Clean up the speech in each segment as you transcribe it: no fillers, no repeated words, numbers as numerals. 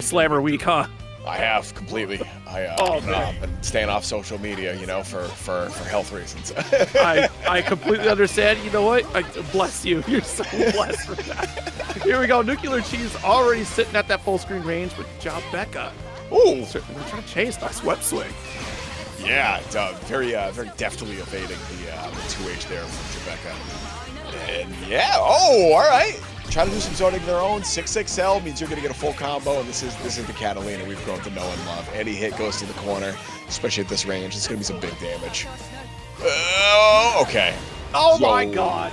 Slammer week, huh? I have completely. I've been staying off social media, you know, for health reasons. I completely understand. You know what? Bless you. You're so blessed for that. Here we go. Nuclear Cheese already sitting at that full screen range with jobekka. Ooh, They're trying to chase. Nice web swing. Yeah, very deftly evading the 2H there from jobekka. And yeah, all right. Try to do some zoning of their own. 6XL means you're going to get a full combo, and this is the Katalina we've grown to know and love. Any hit goes to the corner, especially at this range. It's going to be some big damage. Okay. Oh my god.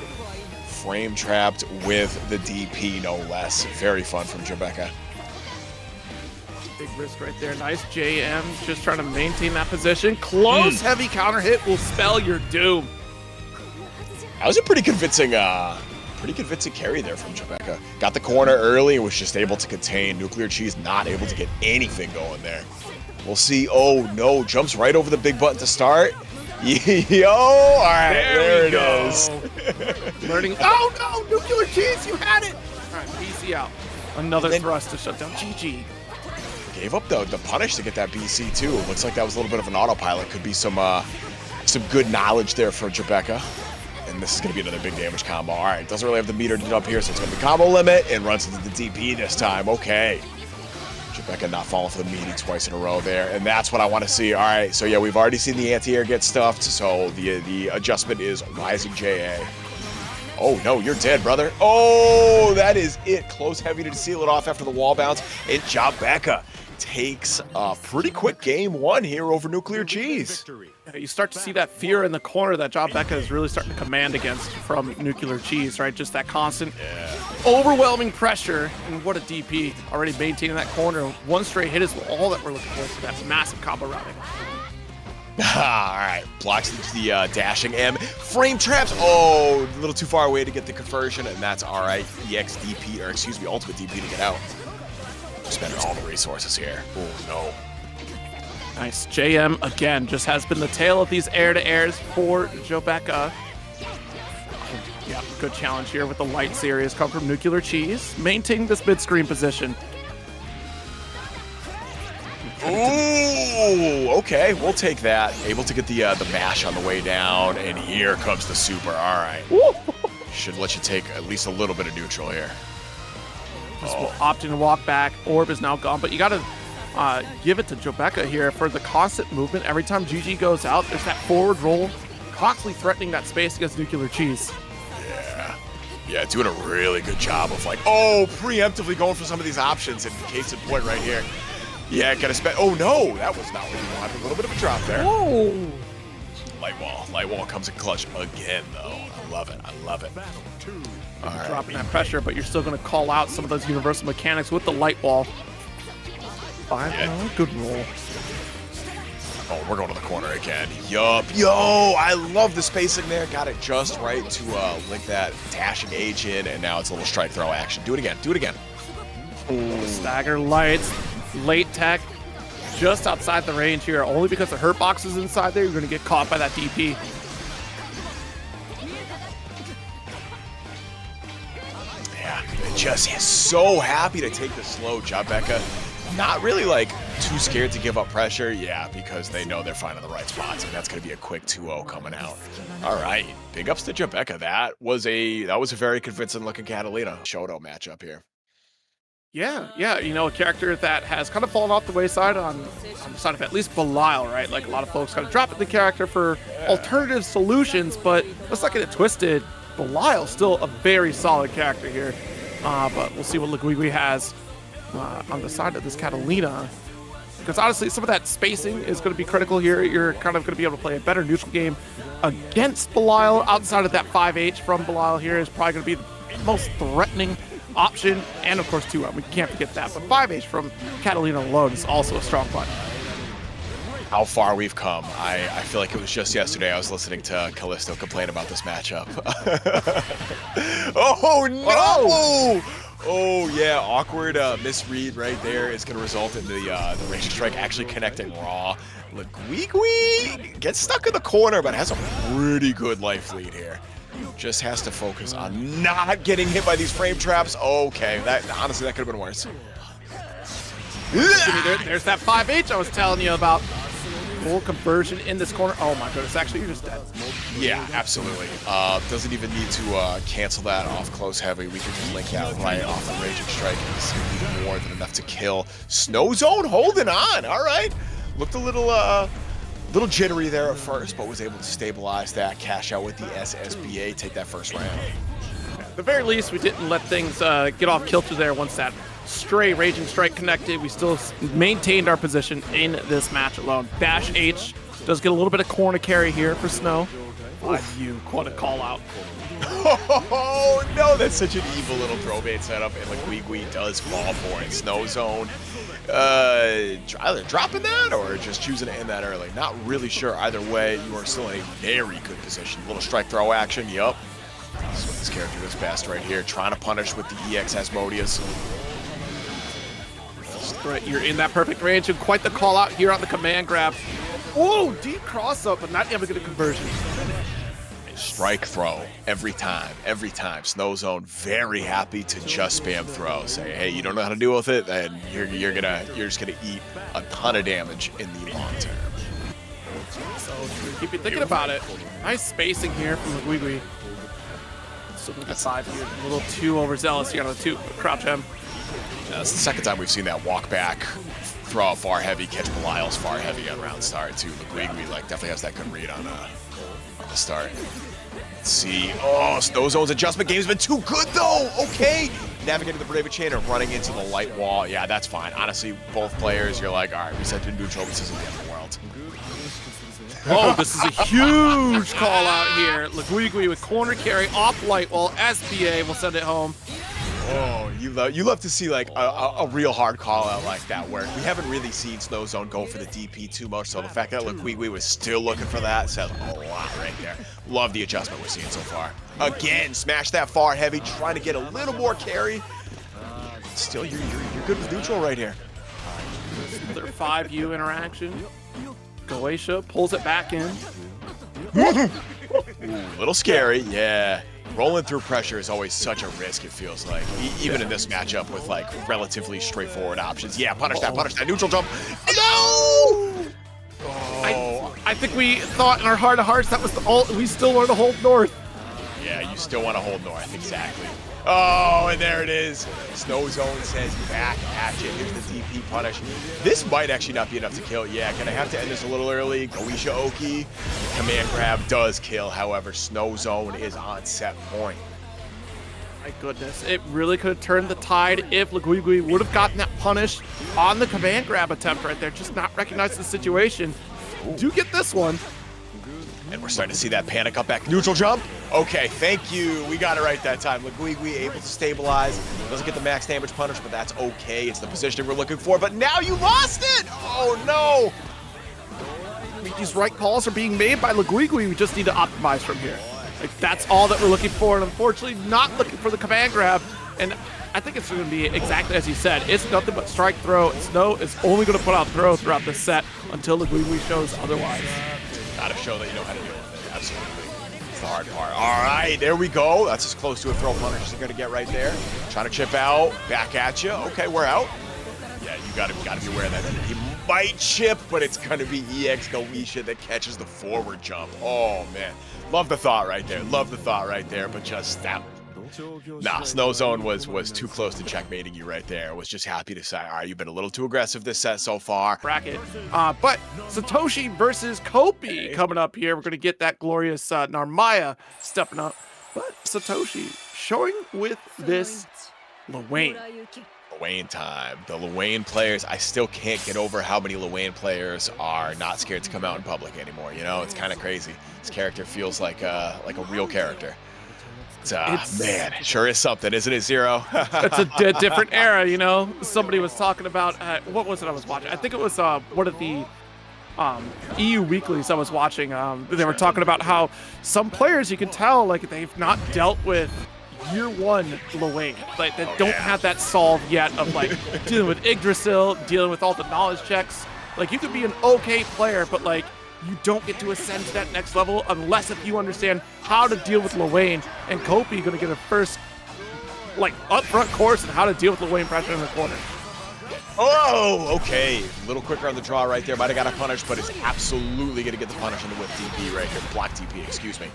Frame trapped with the DP, no less. Very fun from jobekka. Big risk right there. Nice JM, just trying to maintain that position. Close, heavy counter hit will spell your doom. That was a pretty convincing carry there from jobekka. Got the corner early and was just able to contain. Nuclear Cheese not able to get anything going there. We'll see. Oh no, jumps right over the big button to start. Yo, all right, there it is. Learning. Oh no, Nuclear Cheese, you had it. All right, BC out. Another thrust to shut down GG. Gave up the punish to get that BC too. Looks like that was a little bit of an autopilot. Could be some good knowledge there for jobekka. And this is going to be another big damage combo. All right, doesn't really have the meter to jump here, so it's going to be combo limit and runs into the DP this time. Okay. jobekka not falling for the meaty twice in a row there, and that's what I want to see. All right, so yeah, we've already seen the anti-air get stuffed, so the adjustment is rising JA. Oh, no, you're dead, brother. Oh, that is it. Close heavy to seal it off after the wall bounce, and jobekka takes a pretty quick game one here over Nuclear Cheese. You start to see that fear in the corner that jobekka is really starting to command against from Nuclear Cheese, right? Just that constant, overwhelming pressure. And what a DP. Already maintaining that corner. One straight hit is all that we're looking for that massive combo routing. All right, blocks the dashing M. Frame traps. Oh, a little too far away to get the conversion, and that's all right. EX DP, or excuse me, ultimate DP to get out. Spending all the resources here. Oh, no. Nice. JM, again, just has been the tail of these air-to-airs for jobekka. Yeah, good challenge here with the light series. Come from Nuclear Cheese. Maintaining this mid-screen position. Ooh, okay, we'll take that. Able to get the mash on the way down, and here comes the super. All right. Should let you take at least a little bit of neutral here. Just opting to walk back. Orb is now gone, but you got to give it to jobekka here for the constant movement. Every time GG goes out, there's that forward roll, constantly threatening that space against Nuclear Cheese. Yeah, doing a really good job of preemptively going for some of these options. In case in point right here. Yeah, gotta spend. Oh no, that was not what we wanted. A little bit of a drop there. Whoa! Light wall comes in clutch again, though. I love it. All right. Dropping that pressure, but you're still going to call out some of those universal mechanics with the light wall. Fine. Oh, good roll. Oh, we're going to the corner again. Yup. Yo, I love the spacing there. Got it just right to link that dashing H in, and now it's a little strike throw action. Do it again. Ooh. Stagger lights, late tech, just outside the range here. Only because the hurt box is inside there, you're going to get caught by that DP. Just is so happy to take the slow. jobekka not really too scared to give up pressure. Yeah, because they know they're finding the right spots, and that's going to be a quick 2-0 coming out. All right, big ups to jobekka. That was a very convincing looking Katalina Shoto matchup here. Yeah, you know, a character that has kind of fallen off the wayside on the side of at least Belial, right? Like a lot of folks kind of dropping the character for alternative solutions, but let's not get it twisted. Belial's still a very solid character here. But we'll see what LeGwigwi has on the side of this Katalina. Because honestly, some of that spacing is going to be critical here. You're kind of going to be able to play a better neutral game against Belial. Outside of that 5H from Belial here is probably going to be the most threatening option. And of course, 2-1. We can't forget that. But 5H from Katalina alone is also a strong punch. How far we've come. I feel like it was just yesterday I was listening to Cagliostro complain about this matchup. Oh no! Oh yeah, awkward misread right there is going to result in the range strike actually connecting raw. LeGwigwi gets stuck in the corner, but has a pretty good life lead here. Just has to focus on not getting hit by these frame traps. Okay, honestly that could have been worse. There's that 5H I was telling you about. Full conversion in this corner. Oh my goodness, actually you're just dead. Yeah, absolutely. Doesn't even need to cancel that off close heavy. We can just link out right off the Raging Strike. It's more than enough to kill. Snowzone holding on. All right. Looked a little jittery there at first, but was able to stabilize that, cash out with the SSBA, take that first round. At the very least, we didn't let things get off kilter there once that stray Raging Strike connected. We still maintained our position in this match alone. Dash H does get a little bit of corner carry here for Snow. You quite a call out. Oh no, that's such an evil little throw bait setup, and LeGwigwi does fall for it. Snowzone, either dropping that or just choosing to end that early. Not really sure either way. You are still in a very good position. Little strike throw action, yup. This is what this character does best right here. Trying to punish with the EX Asmodeus. Right, you're in that perfect range, and quite the call out here on the command grab. Whoa, deep cross up, but not able to get a conversion. Strike throw every time, every time. Snowzone very happy to just spam throw. Say, hey, you don't know how to deal with it, then you're just gonna eat a ton of damage in the long term. So keep you thinking about it. Nice spacing here from LeGwigwi. Still moving at 5 here. A little too overzealous here on the 2 crouch him. Yeah, that's the second time we've seen that walk back, throw a far heavy, catch Belial's far heavy on round start too. LeGwigwi definitely has that good read on the start. Let's see. Oh, Snowzone's adjustment game's been too good though. Okay, navigating the Brava chain and running into the light wall. Yeah, that's fine. Honestly, both players, you're like, all right, we set to neutral. This isn't the end of the world. Oh, this is a huge call out here. LeGwigwi with corner carry off light wall. SBA will send it home. Oh, you love to see like a real hard call out like that where we haven't really seen Snowzone go for the DP too much, so the fact that LeGwigwi was still looking for that says a lot right there. Love the adjustment we're seeing so far. Again, smash that far heavy, trying to get a little more carry. Still, you're good with neutral right here. Another 5U interaction. Galleon pulls it back in. Ooh, a little scary, yeah. Rolling through pressure is always such a risk, it feels like. Even in this matchup with like relatively straightforward options. Yeah, punish that, neutral jump. No! Oh. I think we thought in our heart of hearts that was the ult. We still want to hold north. Yeah, you still want to hold north, exactly. Oh, and there it is. Snowzone says back at you. Here's the DP punish. This might actually not be enough to kill. Yeah, gonna have to end this a little early. Goisha Oki. Command grab does kill. However, Snowzone is on set point. My goodness, it really could have turned the tide if LeGwigwi would have gotten that punish on the command grab attempt right there. Just not recognizing the situation. Do get this one. And we're starting to see that panic up back. Neutral jump. Okay, thank you. We got it right that time. LeGwigwi able to stabilize. Doesn't get the max damage punish, but that's okay. It's the positioning we're looking for. But now you lost it. Oh, no. These right calls are being made by LeGwigwi. We just need to optimize from here. Like, that's all that we're looking for. And unfortunately, not looking for the command grab. And I think it's going to be exactly as you said. It's nothing but strike throw. Snow is only going to put out throw throughout this set until LeGwigwi shows otherwise. Gotta show that you know how to deal with it. Absolutely. It's the hard part. All right, there we go. That's as close to a throw punish as you're gonna get right there. Trying to chip out. Back at you. Okay, we're out. Yeah, you gotta be aware of that. He might chip, but it's gonna be EX Goisha that catches the forward jump. Oh man, love the thought right there. Love the thought right there. But just that. Nah, Snowzone was too close to checkmating you right there. Was just happy to say, all right, you've been a little too aggressive this set so far. Bracket. But Satoshi versus Kopi coming up here. We're going to get that glorious Narmaya stepping up. But Satoshi showing with this Lowain. Lowain time. The Lowain players, I still can't get over how many Lowain players are not scared to come out in public anymore. You know, it's kind of crazy. This character feels like a real character. Man, it sure is something, isn't it, Zero? It's a different era, you know? Somebody was talking about, what was it I was watching? I think it was one of the EU weeklies I was watching. They were talking about how some players, you can tell, like, they've not dealt with year one Lowain. Like, they don't have that solved yet of, like, dealing with Yggdrasil, dealing with all the knowledge checks. Like, you could be an okay player, but, like, you don't get to ascend to that next level unless if you understand how to deal with Lowain. And Kopi gonna get a first, like, upfront course on how to deal with Lowain pressure in the corner. Oh, okay. A little quicker on the draw right there. Might have got a punish, but is absolutely going to get the punish on the whip DP right here. Block DP, excuse me.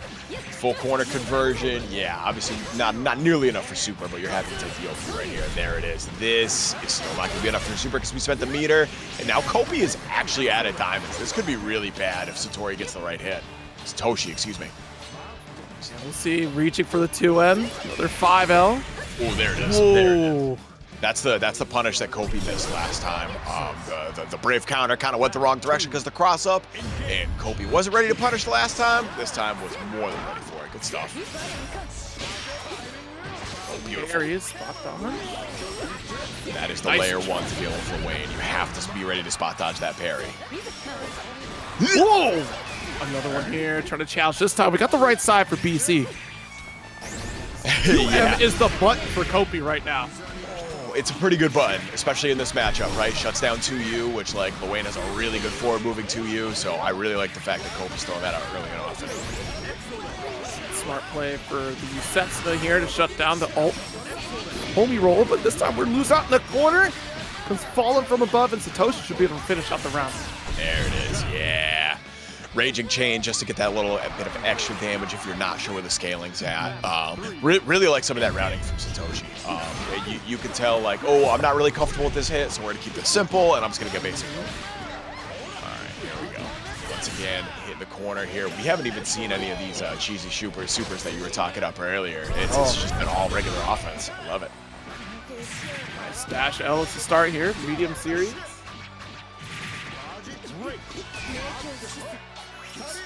Full corner conversion. Yeah, obviously not nearly enough for super, but you're happy to take the OP right here. There it is. This is still not going to be enough for super because we spent the meter. And now Kopi is actually out of diamonds. This could be really bad if Satori gets the right hit. Satoshi, excuse me. We'll see. Reaching for the 2M. Another 5L. Oh, there it is. There it is. That's the punish that Kopi missed last time. The brave counter kind of went the wrong direction because the cross up, and Kopi wasn't ready to punish last time. This time was more than ready for it. Good stuff. Oh, beautiful. Ferry is spot dodge. That is the layer 1 skill for Lowain. You have to be ready to spot dodge that parry. Whoa! Another one here, trying to challenge. This time we got the right side for BC. Yeah. is the button for Kopi right now. It's a pretty good button, especially in this matchup, right? Shuts down 2U, which, like, Lowain has a really good forward-moving 2U, so I really like the fact that Kopi's throwing that out early and often. Smart play for the Setsuna here to shut down the ult homie roll, but this time we're loose out in the corner. Comes falling from above, and Satoshi should be able to finish out the round. There it is, yeah. Raging Chain just to get that little bit of extra damage if you're not sure where the scaling's at. Really like some of that routing from Satoshi. You can tell, like, oh, I'm not really comfortable with this hit, so we're gonna keep this simple, and I'm just gonna get basic. All right, here we go. Once again, hitting the corner here. We haven't even seen any of these cheesy supers that you were talking up earlier. It's just been all regular offense. I love it. Nice dash L to start here. Medium series.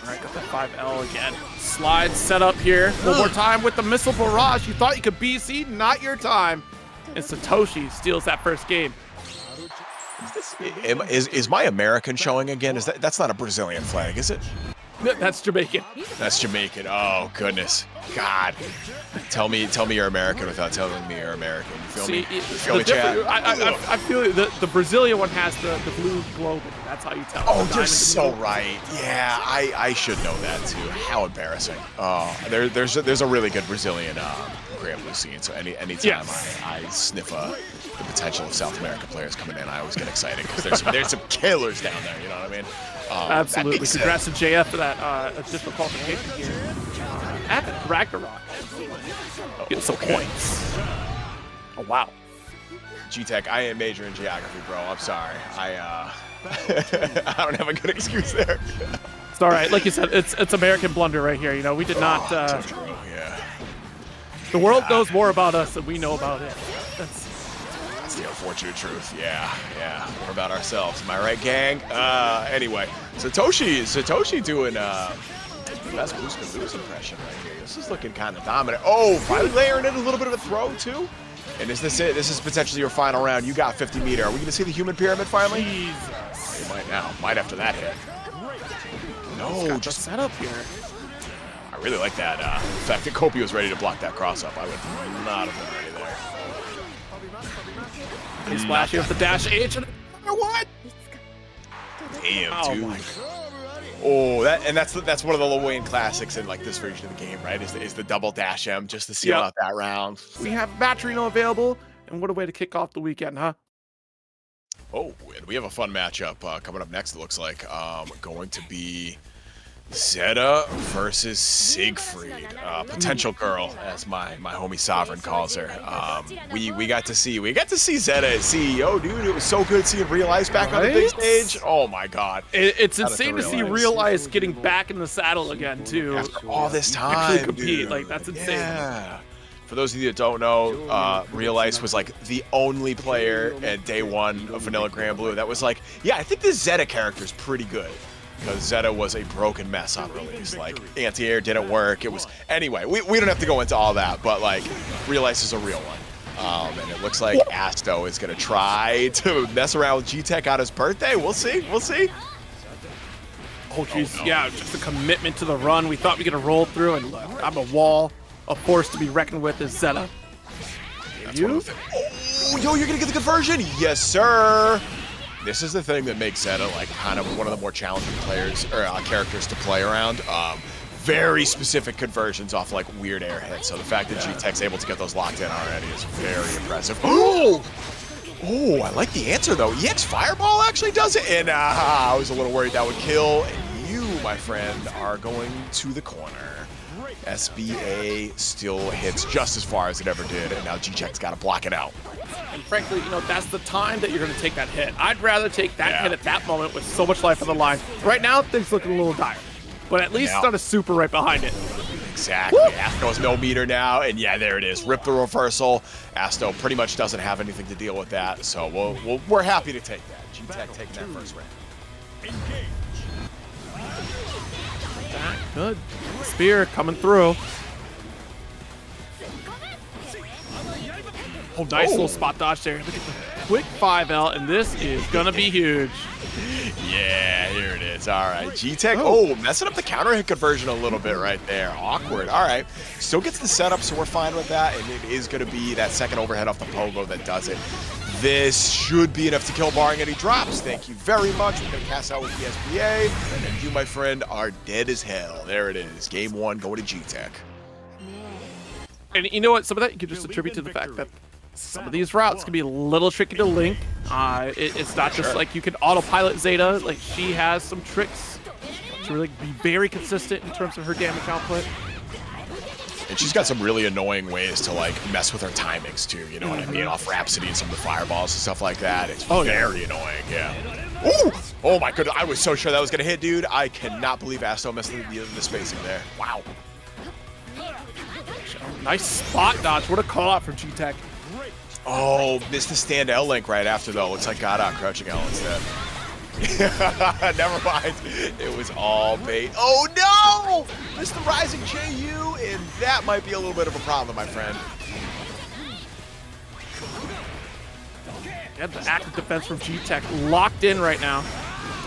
All right, got that 5L again. Slide set up here. One more time with the missile barrage. You thought you could BC, not your time. And Satoshi steals that first game. Is my American showing again? That's not a Brazilian flag, is it? That's Jamaican. That's Jamaican. Oh goodness, God! Tell me you're American without telling me you're American. You feel me? You feel me, Chad? I feel the Brazilian one has the blue globe. That's how you tell. Oh, you're so right. Yeah, I should know that too. How embarrassing. Oh, there's a really good Brazilian Granblue scene. So anytime I sniff the potential of South American players coming in, I always get excited because there's some killers down there. You know what I mean? Absolutely. Congrats to JF for that additional qualification here. At Ragnarok. Get some points. Oh, wow. GTek, I am major in geography, bro. I'm sorry. I don't have a good excuse there. It's all right. Like you said, it's American blunder right here. You know, we did not. Yeah. The world knows more about us than we know about it. That's the unfortunate truth. Yeah. More about ourselves. Am I right, gang? Anyway, Satoshi doing the best Boost and Lose impression right here. This is looking kind of dominant. Oh, finally layering in a little bit of a throw too. And is this it? This is potentially your final round. You got 50 meter. Are we going to see the human pyramid finally? Jesus. You might now. Might after that hit. No, just set up here. I really like that. The fact that Kopi was ready to block that cross up. I would not have been ready there. He's flashing with the dash H. And what? Damn, dude. Oh, that's one of the Lowain classics in like this version of the game, right? Is the double dash M just to seal out that round. We have Matrino available, and what a way to kick off the weekend, huh? Oh, and we have a fun matchup coming up next. It looks like going to be Zeta versus Siegfried, potential girl, as my homie Sovereign calls her. We got to see Zeta as CEO, dude. It was so good seeing Realize back on the big stage. Oh my god, it's insane to see Realize getting back in the saddle again too. After all this time, actually compete, dude. like that's insane. Yeah. For those of you that don't know, Realize was like the only player at day one of Vanilla Granblue that was like, yeah, I think this Zeta character is pretty good. Because Zeta was a broken mess on release. Like, anti-air didn't work. It was... Anyway, we don't have to go into all that, but, like, Realize is a real one. And it looks like Asto is going to try to mess around with GTek on his birthday. We'll see. Oh, jeez. No. Yeah, just a commitment to the run. We thought we could have rolled through, and look, I'm a wall. A force to be reckoned with is Zeta. Yo, you're going to get the conversion? Yes, sir. This is the thing that makes Zeta like kind of one of the more challenging players or characters to play around. Very specific conversions off like weird air hits. So the fact that GTek's able to get those locked in already is very impressive. Oh! Oh, I like the answer, though. EX Fireball actually does it, and I was a little worried that would kill. And you, my friend, are going to the corner. SBA still hits just as far as it ever did, and now GTek's got to block it out. And frankly, you know, that's the time that you're going to take that hit. I'd rather take that hit at that moment with so much life on the line. Right now, things looking a little dire, but at least it's not a super right behind it. Exactly. Asto's no meter now, and yeah, there it is. Rip the reversal. Asto pretty much doesn't have anything to deal with that, so we're happy to take that. GTek taking that first round. That good. Spear coming through. Oh, nice little spot dodge there. Look at the quick 5L, and this is gonna be huge. Yeah, here it is. All right, GTek. Messing up the counter hit conversion a little bit right there. Awkward. All right, still gets the setup, so we're fine with that. And it is going to be that second overhead off the pogo that does it. This should be enough to kill, barring any drops. Thank you very much. We're going to cast out with the SBA, and you, my friend, are dead as hell. There it is. Game 1 going to GTek. And you know what? Some of that you can just attribute to the fact that some of these routes can be a little tricky to link. It's not just like you can autopilot Zeta. Like, she has some tricks to really be very consistent in terms of her damage output. And she's got some really annoying ways to like mess with her timings too. You know what I mean? Off Rhapsody and some of the fireballs and stuff like that. It's very annoying. Yeah. Ooh! Oh my goodness! I was so sure that was gonna hit, dude. I cannot believe Asto messed the spacing there. Wow. Nice spot dodge. What a call out from GTek. Oh, missed the stand L link right after though. Looks like got out crouching L instead. Never mind. It was all bait. Oh no! Missed the rising JU, and that might be a little bit of a problem, my friend. Yeah, the active defense from GTek locked in right now.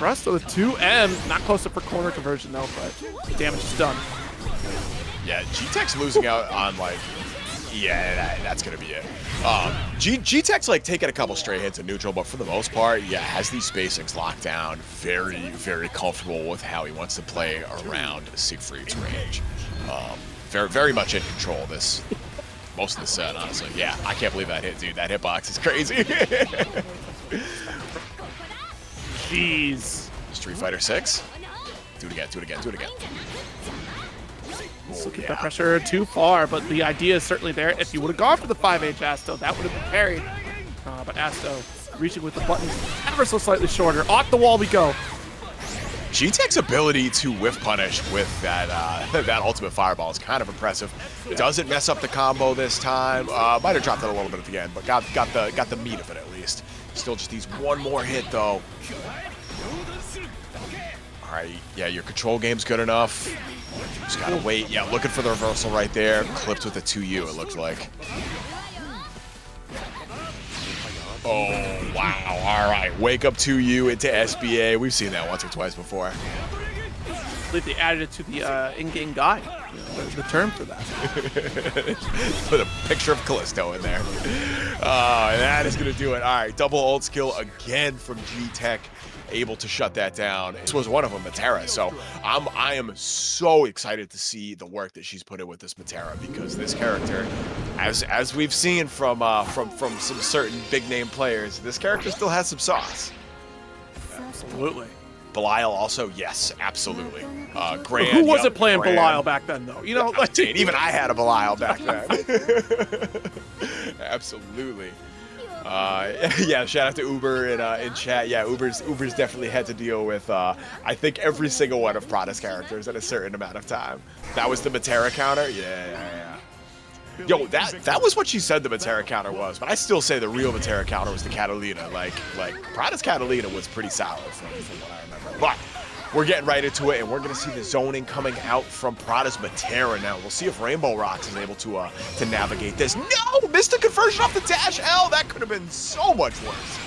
Rest of the 2M, not close up for corner conversion though, but damage is done. Yeah, GTek's losing out on like, yeah, that's gonna be it. GTek's like taking a couple straight hits in neutral, but for the most part, yeah, has these spacings locked down. Very, very comfortable with how he wants to play around Siegfried's range. Very, very much in control of this. Most of the set, honestly. Yeah, I can't believe that hit, dude. That hitbox is crazy. Jeez. Street Fighter 6. Do it again, do it again, do it again. So keep that pressure too far, but the idea is certainly there. If you would have gone for the 5H Asto, that would have been parried. But Asto reaching with the buttons ever so slightly shorter. Off the wall we go. GTek's ability to whiff punish with that that ultimate fireball is kind of impressive. Doesn't mess up the combo this time. Might have dropped it a little bit at the end, but got the meat of it at least. Still just needs one more hit though. All right, yeah, your control game's good enough. Just gotta wait. Yeah, looking for the reversal right there. Clipped with a 2U, it looks like. Oh, wow. All right. Wake up 2U into SBA. We've seen that once or twice before. I believe they added it to the in-game guide, the term for that. Put a picture of Callisto in there. And that is going to do it. All right. Double ult skill again from GTek. Able to shut that down. This was one of them, Metera. So I am so excited to see the work that she's put in with this Metera, because this character, as we've seen from some certain big name players, this character still has some sauce. Absolutely. Belial also, yes, absolutely. Grand, who wasn't playing Belial back then, though? You know, like, even I had a Belial back then. Absolutely. Yeah, shout out to Uber in chat. Yeah, Uber's definitely had to deal with I think every single one of Prada's characters at a certain amount of time. That was the Metera counter. Yeah. Yo, that was what she said the Metera counter was, but I still say the real Metera counter was the Katalina. Like Prada's Katalina was pretty solid from what I remember. But we're getting right into it, and we're going to see the zoning coming out from Prada's Metera now. We'll see if RainbowRocks is able to navigate this. No! Missed a conversion off the dash L! That could have been so much worse.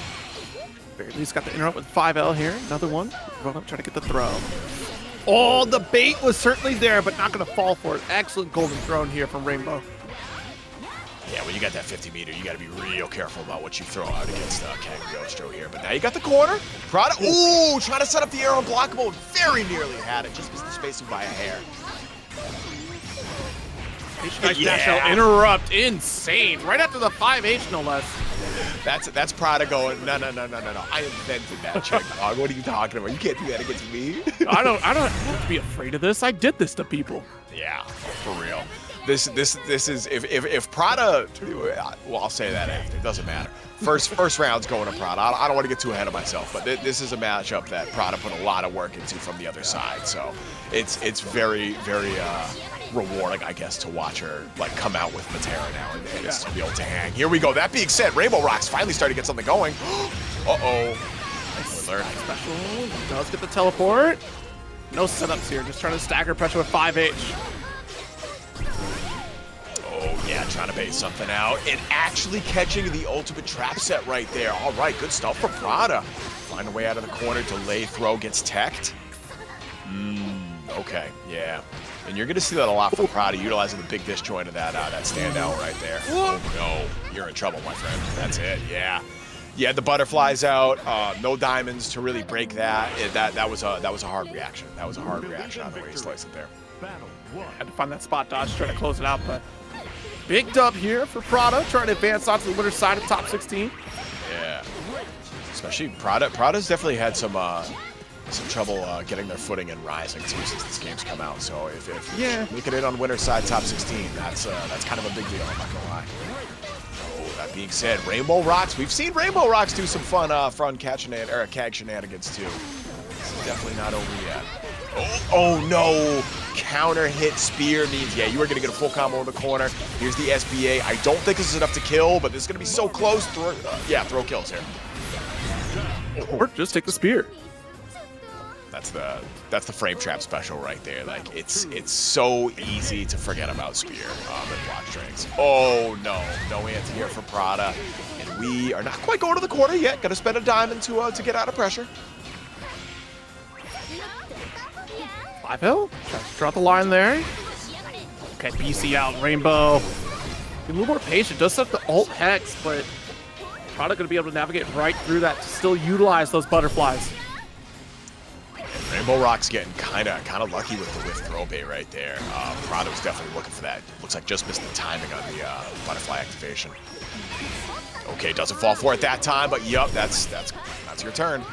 He's got the interrupt with 5L here. Another one. Run up, trying to get the throw. Oh, the bait was certainly there, but not going to fall for it. Excellent golden throne here from Rainbow. Yeah, when you got that 50 meter, you got to be real careful about what you throw out against Cagliostro here. But now you got the corner. Prada, ooh, trying to set up the air unblockable. Very nearly had it. Just missed the spacing by a hair. Nice dash out interrupt. Insane. Right after the 5H, no less. That's Prada going, no. I invented that trick, dog. What are you talking about? You can't do that against me. I don't have to be afraid of this. I did this to people. Yeah, for real. This is if Prada, well, I'll say that after. It doesn't matter. First round's going to Prada. I don't want to get too ahead of myself, but this is a matchup that Prada put a lot of work into from the other side. So it's very rewarding, I guess, to watch her like come out with Metera now and just be able to hang. Here we go. That being said, RainbowRocks finally starting to get something going. Uh-oh. Alert. Special does get the teleport. No setups here. Just trying to stagger pressure with 5H. Oh, yeah, trying to bait something out and actually catching the ultimate trap set right there. All right, good stuff from Prada. Find a way out of the corner. Delay throw gets teched. Okay, yeah. And you're going to see that a lot from Prada, utilizing the big disjoint of that standout right there. Oh, no. You're in trouble, my friend. That's it, yeah. Yeah, the butterflies out. No diamonds to really break that. That was a hard reaction. That was a hard reaction on the way he sliced it there. Had to find that spot dodge, try to close it out, but big dub here for Prada, trying to advance onto the winner's side of top 16. Yeah, especially Prada's definitely had some trouble getting their footing and rising too since this game's come out. So if making it on winner's side top 16, that's kind of a big deal. I'm not gonna lie. Oh, that being said, RainbowRocks, we've seen RainbowRocks do some fun CAG shenanigans too. This is definitely not over yet. Oh no! Counter hit spear means, yeah, you are going to get a full combo in the corner. Here's the SBA. I don't think this is enough to kill, but this is going to be so close. Throw kills here. Or just take the spear. That's the frame trap special right there. Like it's so easy to forget about spear in block strings. Oh no, no answer here for Prada, and we are not quite going to the corner yet. Got to spend a diamond to get out of pressure. 5L? Try to draw the line there. Okay, BC out, Rainbow. Be a little more patient. Does set the alt hex, but Prada going to be able to navigate right through that to still utilize those butterflies. RainbowRocks getting kind of lucky with the whiff throw bait right there. Prada was definitely looking for that. Looks like just missed the timing on the butterfly activation. Okay, doesn't fall for it that time, but yup, that's your turn.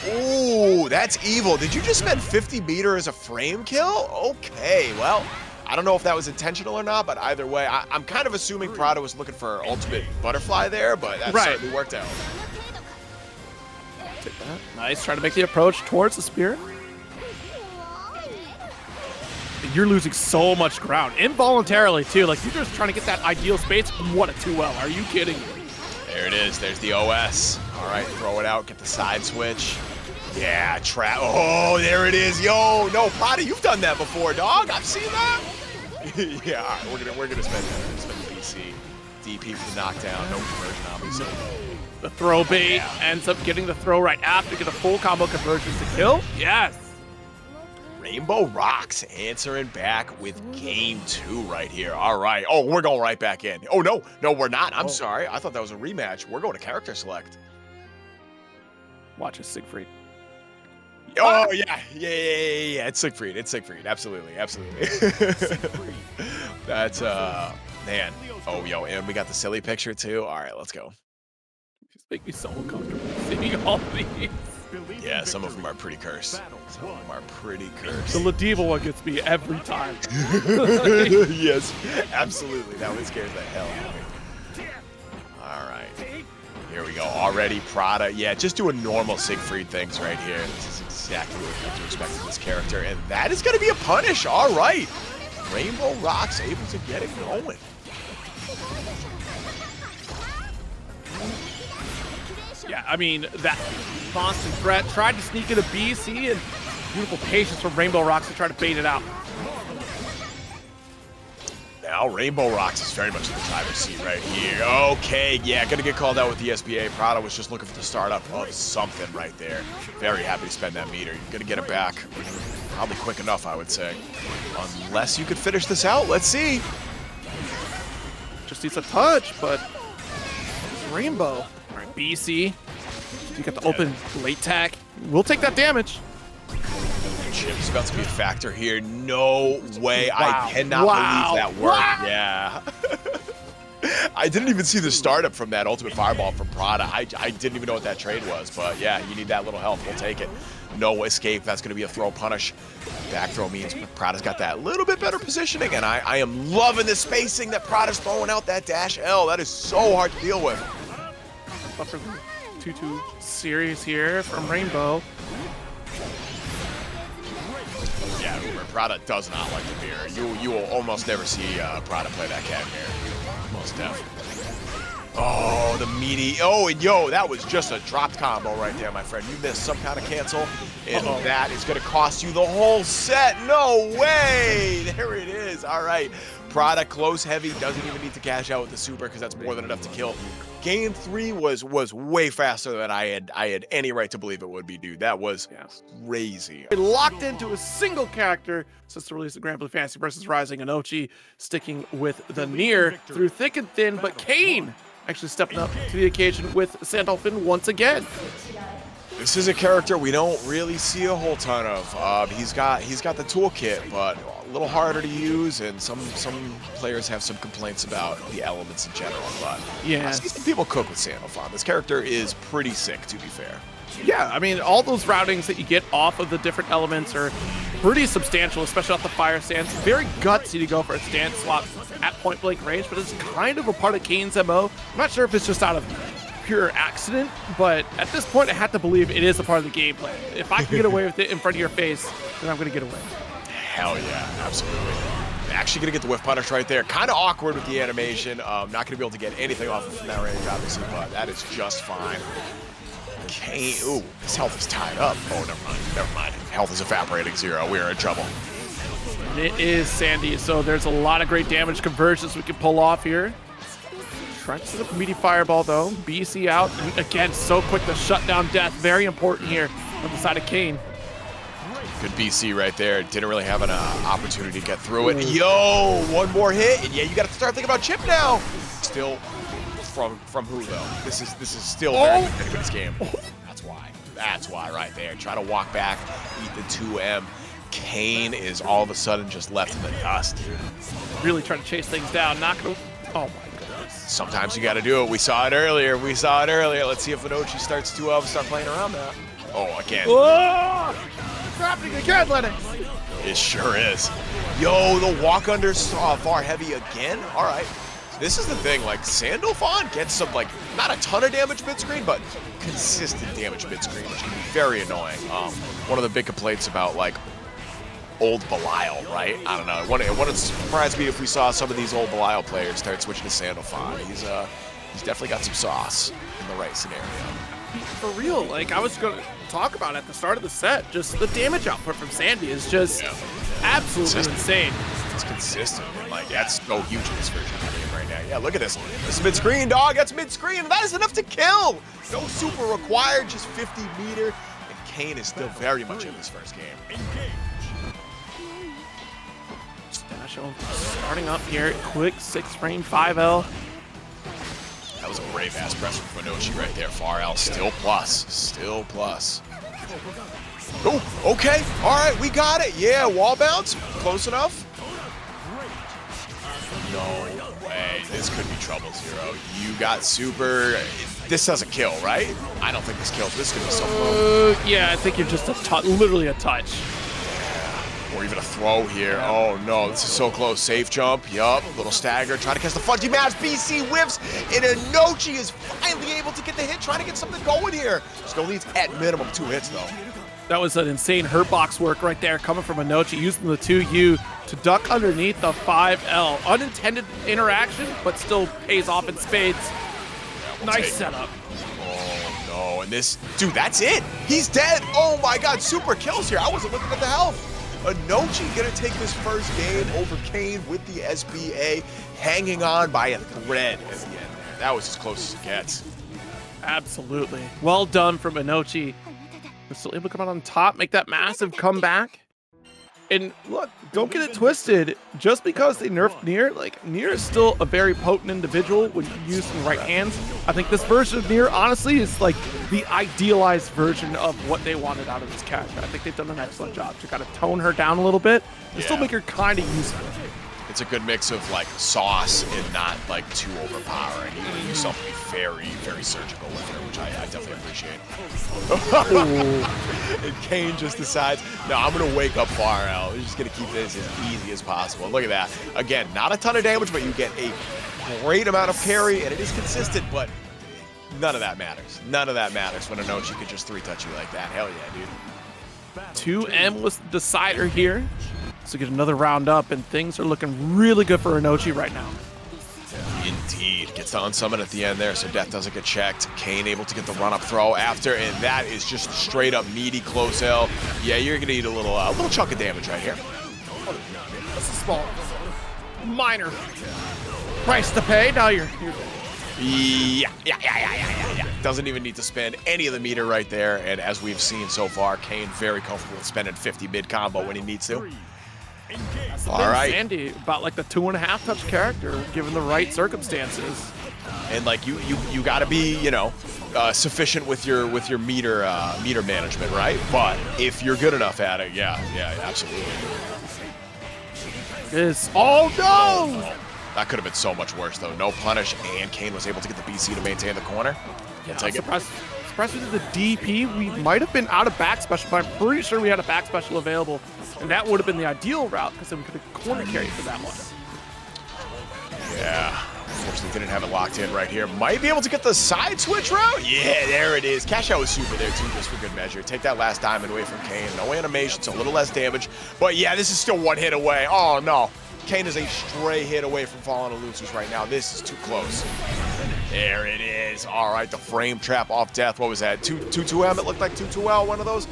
Ooh, that's evil. Did you just spend 50 meter as a frame kill? Okay, well, I don't know if that was intentional or not, but either way, I'm kind of assuming Prada was looking for ultimate butterfly there, but that certainly worked out. Take that. Nice, trying to make the approach towards the spear. You're losing so much ground, involuntarily too. Like, you're just trying to get that ideal space. What a 2L, are you kidding me? There it is, there's the OS. All right, throw it out, get the side switch. Yeah, trap. Oh, there it is. Yo, no, Prada, you've done that before, dog. I've seen that. Yeah, all right, we're gonna spend the BC. DP for the knockdown, no conversion, obviously. The throw bait ends up getting the throw right after, get a full combo conversion to kill. Yes. RainbowRocks answering back with game 2 right here. All right. Oh, we're going right back in. Oh, no, we're not. I'm sorry. I thought that was a rematch. We're going to character select. Watch us, Siegfried. Oh, yeah. It's Siegfried. Absolutely. That's, man. Oh, yo, and we got the silly picture, too. All right, let's go. Just make me so uncomfortable seeing all these. Yeah, some of them are pretty cursed. The Ladiva one gets me every time. Yes, absolutely. That one scares the hell out of me. All right. Here we go. Already Prada. Yeah, just doing normal Siegfried things right here. This is exactly what we have to expect from this character. And that is going to be a punish. All right. RainbowRocks able to get it going. Yeah, I mean, that constant threat tried to sneak into BC, and beautiful patience from RainbowRocks to try to bait it out. Now RainbowRocks is very much in the driver's seat right here. Okay, yeah, gonna get called out with the SBA. Prada was just looking for the startup of something right there. Very happy to spend that meter. You're gonna get it back probably quick enough, I would say. Unless you could finish this out. Let's see. Just needs a touch, but Rainbow. All right, BC. You got the open late tack. We'll take that damage. Chip's about to be a factor here. No way. Wow. I cannot believe that worked. Yeah. I didn't even see the startup from that ultimate fireball from Prada. I didn't even know what that trade was, but yeah, you need that little help. We'll take it. No escape. That's going to be a throw punish. Back throw means Prada's got that little bit better positioning, and I am loving the spacing that Prada's throwing out that dash L. That is so hard to deal with. Buffer 2-2 series here from Rainbow. Yeah, Prada does not like the mirror. You will almost never see Prada play that cat mirror. Most definitely. Oh, the meaty. Oh, and yo, that was just a dropped combo right there, my friend. You missed some kind of cancel, and that is going to cost you the whole set. No way. There it is. All right. Prada close heavy, doesn't even need to cash out with the super because that's more than enough to kill. Game 3 was way faster than I had any right to believe it would be, dude. That was crazy. It locked into a single character since the release of Granblue Fantasy versus Rising. Inochi sticking with the Nier through thick and thin, but Kain actually stepping up to the occasion with Sandalphon once again. This is a character we don't really see a whole ton of. He's got the toolkit, but a little harder to use, and some players have some complaints about the elements in general. But yeah, I see some people cook with Sandalphon. This character is pretty sick, to be fair. Yeah, I mean, all those routings that you get off of the different elements are pretty substantial, especially off the fire stance. Very gutsy to go for a stance swap at point blank range, but it's kind of a part of Kain's MO. I'm not sure if it's just out of pure accident, but at this point I have to believe it is a part of the gameplay. If I can get away with it in front of your face, then I'm gonna get away. Hell yeah, absolutely. Actually gonna get the whiff punish right there. Kind of awkward with the animation. Not gonna be able to get anything off of from that range, obviously, but that is just fine. Kain, ooh, his health is tied up. Oh, never mind. Health is evaporating 0. We are in trouble. It is Sandy, so there's a lot of great damage conversions we can pull off here. Trying to set up a meaty fireball though. BC out, and again, so quick to shut down death. Very important here on the side of Kain. Good BC right there. Didn't really have an opportunity to get through it. Yo, one more hit, and yeah, you got to start thinking about chip now. Still, from who though? This is still very good in this game. That's why right there. Try to walk back, eat the 2M. Kain is all of a sudden just left in the dust. Really trying to chase things down. Not gonna. Oh my. Sometimes you got to do it. We saw it earlier. Let's see if Inochi starts to start playing around that. Oh, again. Whoa! It's happening again, Lennox. It sure is. Yo, the walk under far heavy again. All right. This is the thing. Like, Sandalphon gets some, like, not a ton of damage mid-screen, but consistent damage mid-screen, which can be very annoying. One of the big complaints about, like, old Belial, right? I don't know. It wouldn't surprise me if we saw some of these old Belial players start switching to Sandalphon. He's definitely got some sauce in the right scenario. For real, like I was going to talk about at the start of the set, just the damage output from Sandy is just absolutely insane. It's consistent. And, like, that's so huge in this version of the game right now. Yeah, look at this. This is mid-screen, dog. That's mid-screen. That is enough to kill. No super required, just 50 meter. And Kain is still very much in this first game. Starting up here, quick 6-frame 5L. That was a brave ass press from Inochi right there. Far L, still plus. Oh, okay. All right, we got it. Yeah, wall bounce. Close enough. No way. This could be trouble 0. You got super. This doesn't kill, right? I don't think this kills. This could be so close. Yeah, I think you're just literally a touch. Or even a throw here. Oh no, this is so close. Safe jump. Yup. Little stagger. Trying to catch the funky match. BC whiffs. And Inochi is finally able to get the hit. Trying to get something going here. Still needs at minimum 2 hits though. That was an insane hurt box work right there coming from Inochi, using the 2U to duck underneath the 5L. Unintended interaction, but still pays off in spades. Nice setup. Oh no, and this, dude, that's it. He's dead. Oh my God, super kills here. I wasn't looking at the health. Inochi gonna take this first game over Kain with the SBA, hanging on by a thread at the end there. That was as close as it gets. Absolutely. Well done from Inochi. They're still able to come out on top, make that massive comeback. And look, don't get it twisted. Just because they nerfed Nier, like, Nier is still a very potent individual when used in the right hands. I think this version of Nier, honestly, is like the idealized version of what they wanted out of this character. I think they've done an excellent job to kind of tone her down a little bit and still make her kind of useful. It's a good mix of like sauce and not like too overpowering. You still have to be very, very surgical with it, which I definitely appreciate. And Kain just decides, no, I'm gonna wake up far out. We're just gonna keep this as easy as possible. Look at that. Again, not a ton of damage, but you get a great amount of parry, and it is consistent, but none of that matters. None of that matters when Inochi could just 3-touch you like that. Hell yeah, dude. 2M was the decider here. So get another round up, and things are looking really good for Inochi right now. Indeed. Gets the unsummon at the end there, so death doesn't get checked. Kain able to get the run-up throw after, and that is just straight up meaty close L. Yeah, you're gonna need a little chunk of damage right here. That's a small, minor price to pay. Now you're Yeah. Doesn't even need to spend any of the meter right there, and as we've seen so far, Kain very comfortable with spending 50 mid combo when he needs to. All right, Sandy, about like the 2.5 touch character, given the right circumstances. And like you got to be, you know, sufficient with your meter management, right? But if you're good enough at it, yeah, absolutely. No! That could have been so much worse though. No punish, and Kain was able to get the BC to maintain the corner. Yeah, I'm surprised with the DP. We might have been out of back special, but I'm pretty sure we had a back special available, and that would have been the ideal route because then we could have corner carried for that one. Yeah, unfortunately didn't have it locked in right here. Might be able to get the side switch route. Yeah, there it is. Cash out was super there too, just for good measure. Take that last diamond away from Kain. No animation, so a little less damage. But yeah, this is still one hit away. Oh no. Kain is a stray hit away from falling to losers right now. This is too close. There it is. All right, the frame trap off death. What was that? 2-2M? It looked like 2-2L. One of those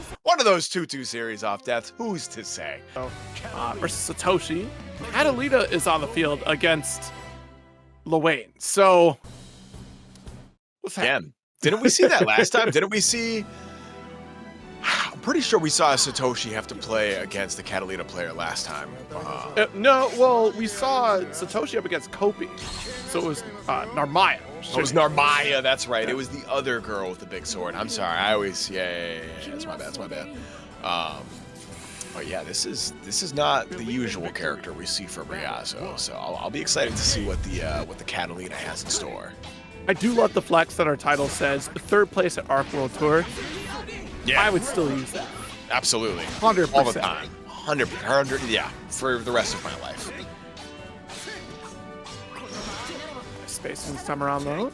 2-2 series off death. Who's to say? Versus Satoshi. Katalina is on the field against Lowain. So, what's happening? Didn't we see that last time? Didn't we see? I'm pretty sure we saw Satoshi have to play against the Katalina player last time. No, well, we saw Satoshi up against Kopi. So it was Narmaya. It was Narmaya, that's right. It was the other girl with the big sword. I'm sorry. I always, yeah. That's my bad. But yeah, this is not the usual character we see from Ryazo. So I'll be excited to see what the Katalina has in store. I do love the flex that our title says 3rd place at Arc World Tour. Yeah, I would still use that. Absolutely. 100%. All the time. 100, yeah, for the rest of my life. Spacing this time around though.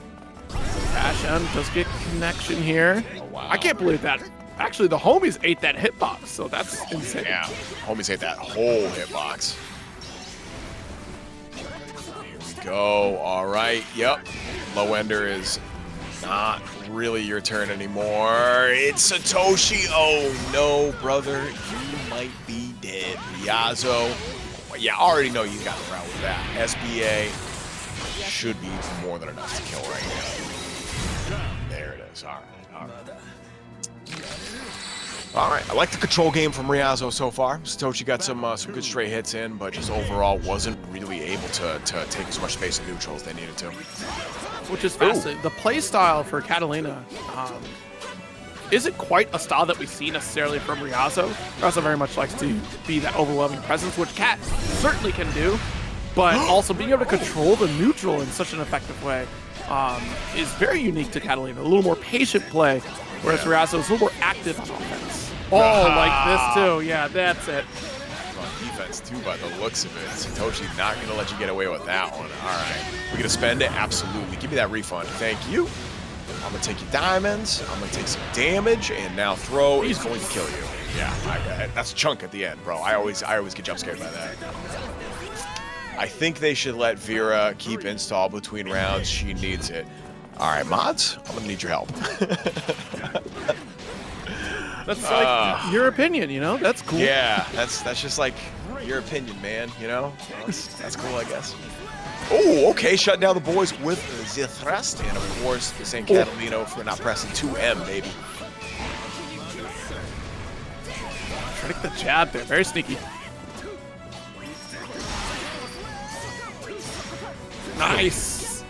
Ashen does get connection here. Oh, wow. I can't believe that. Actually, the homies ate that hitbox, so that's insane. Yeah, homies ate that whole hitbox. Here we go. All right, yep. Low ender is not really your turn anymore. It's Satoshi. Oh no, brother. You might be dead. Ryazo. Yeah, I already know you got around with that. SBA should be more than enough to kill right now. There it is. All right. I like the control game from Ryazo so far. Satoshi got some good straight hits in, but just overall wasn't really able to take as much space in neutral as they needed to. Which is fascinating. The play style for Katalina isn't quite a style that we see necessarily from Ryazo. Ryazo very much likes to be that overwhelming presence, which Kat certainly can do, but also being able to control the neutral in such an effective way is very unique to Katalina. A little more patient play, whereas Ryazo is a little more active on offense. Oh, like this too. Yeah, that's it. On defense too, by the looks of it. Satoshi not going to let you get away with that one. All right. We're going to spend it? Absolutely. Give me that refund. Thank you. I'm going to take your diamonds. I'm going to take some damage, and now throw is going to kill you. Yeah, that's a chunk at the end, bro. I always get jump scared by that. I think they should let Vera keep install between rounds. She needs it. All right, mods, I'm going to need your help. That's like your opinion, you know? That's cool. Yeah, that's just like your opinion, man, you know? That's cool, I guess. Oh, okay, shut down the boys with the thrust. And, of course, the St. Catalina for not pressing 2M, baby. Try to get the jab there. Very sneaky. Nice.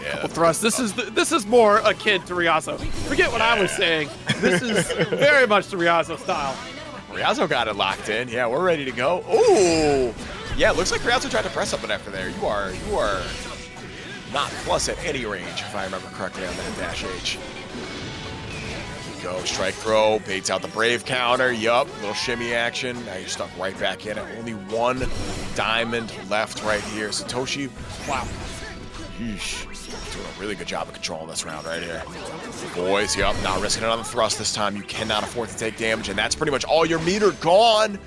Yeah, couple thrusts. This is more akin to Ryazo. Forget what I was saying. This is very much the Ryazo style. Ryazo got it locked in. Yeah, we're ready to go. Ooh, Yeah, it looks like Ryazo tried to press something after there. You are not plus at any range, if I remember correctly on that dash H. Go, strike throw, baits out the Brave counter. Yup, little shimmy action. Now you're stuck right back in it. Only one diamond left right here. Satoshi, wow. Yeesh. Doing a really good job of controlling this round right here. Boys, yup, not risking it on the thrust this time. You cannot afford to take damage, and that's pretty much all your meter gone.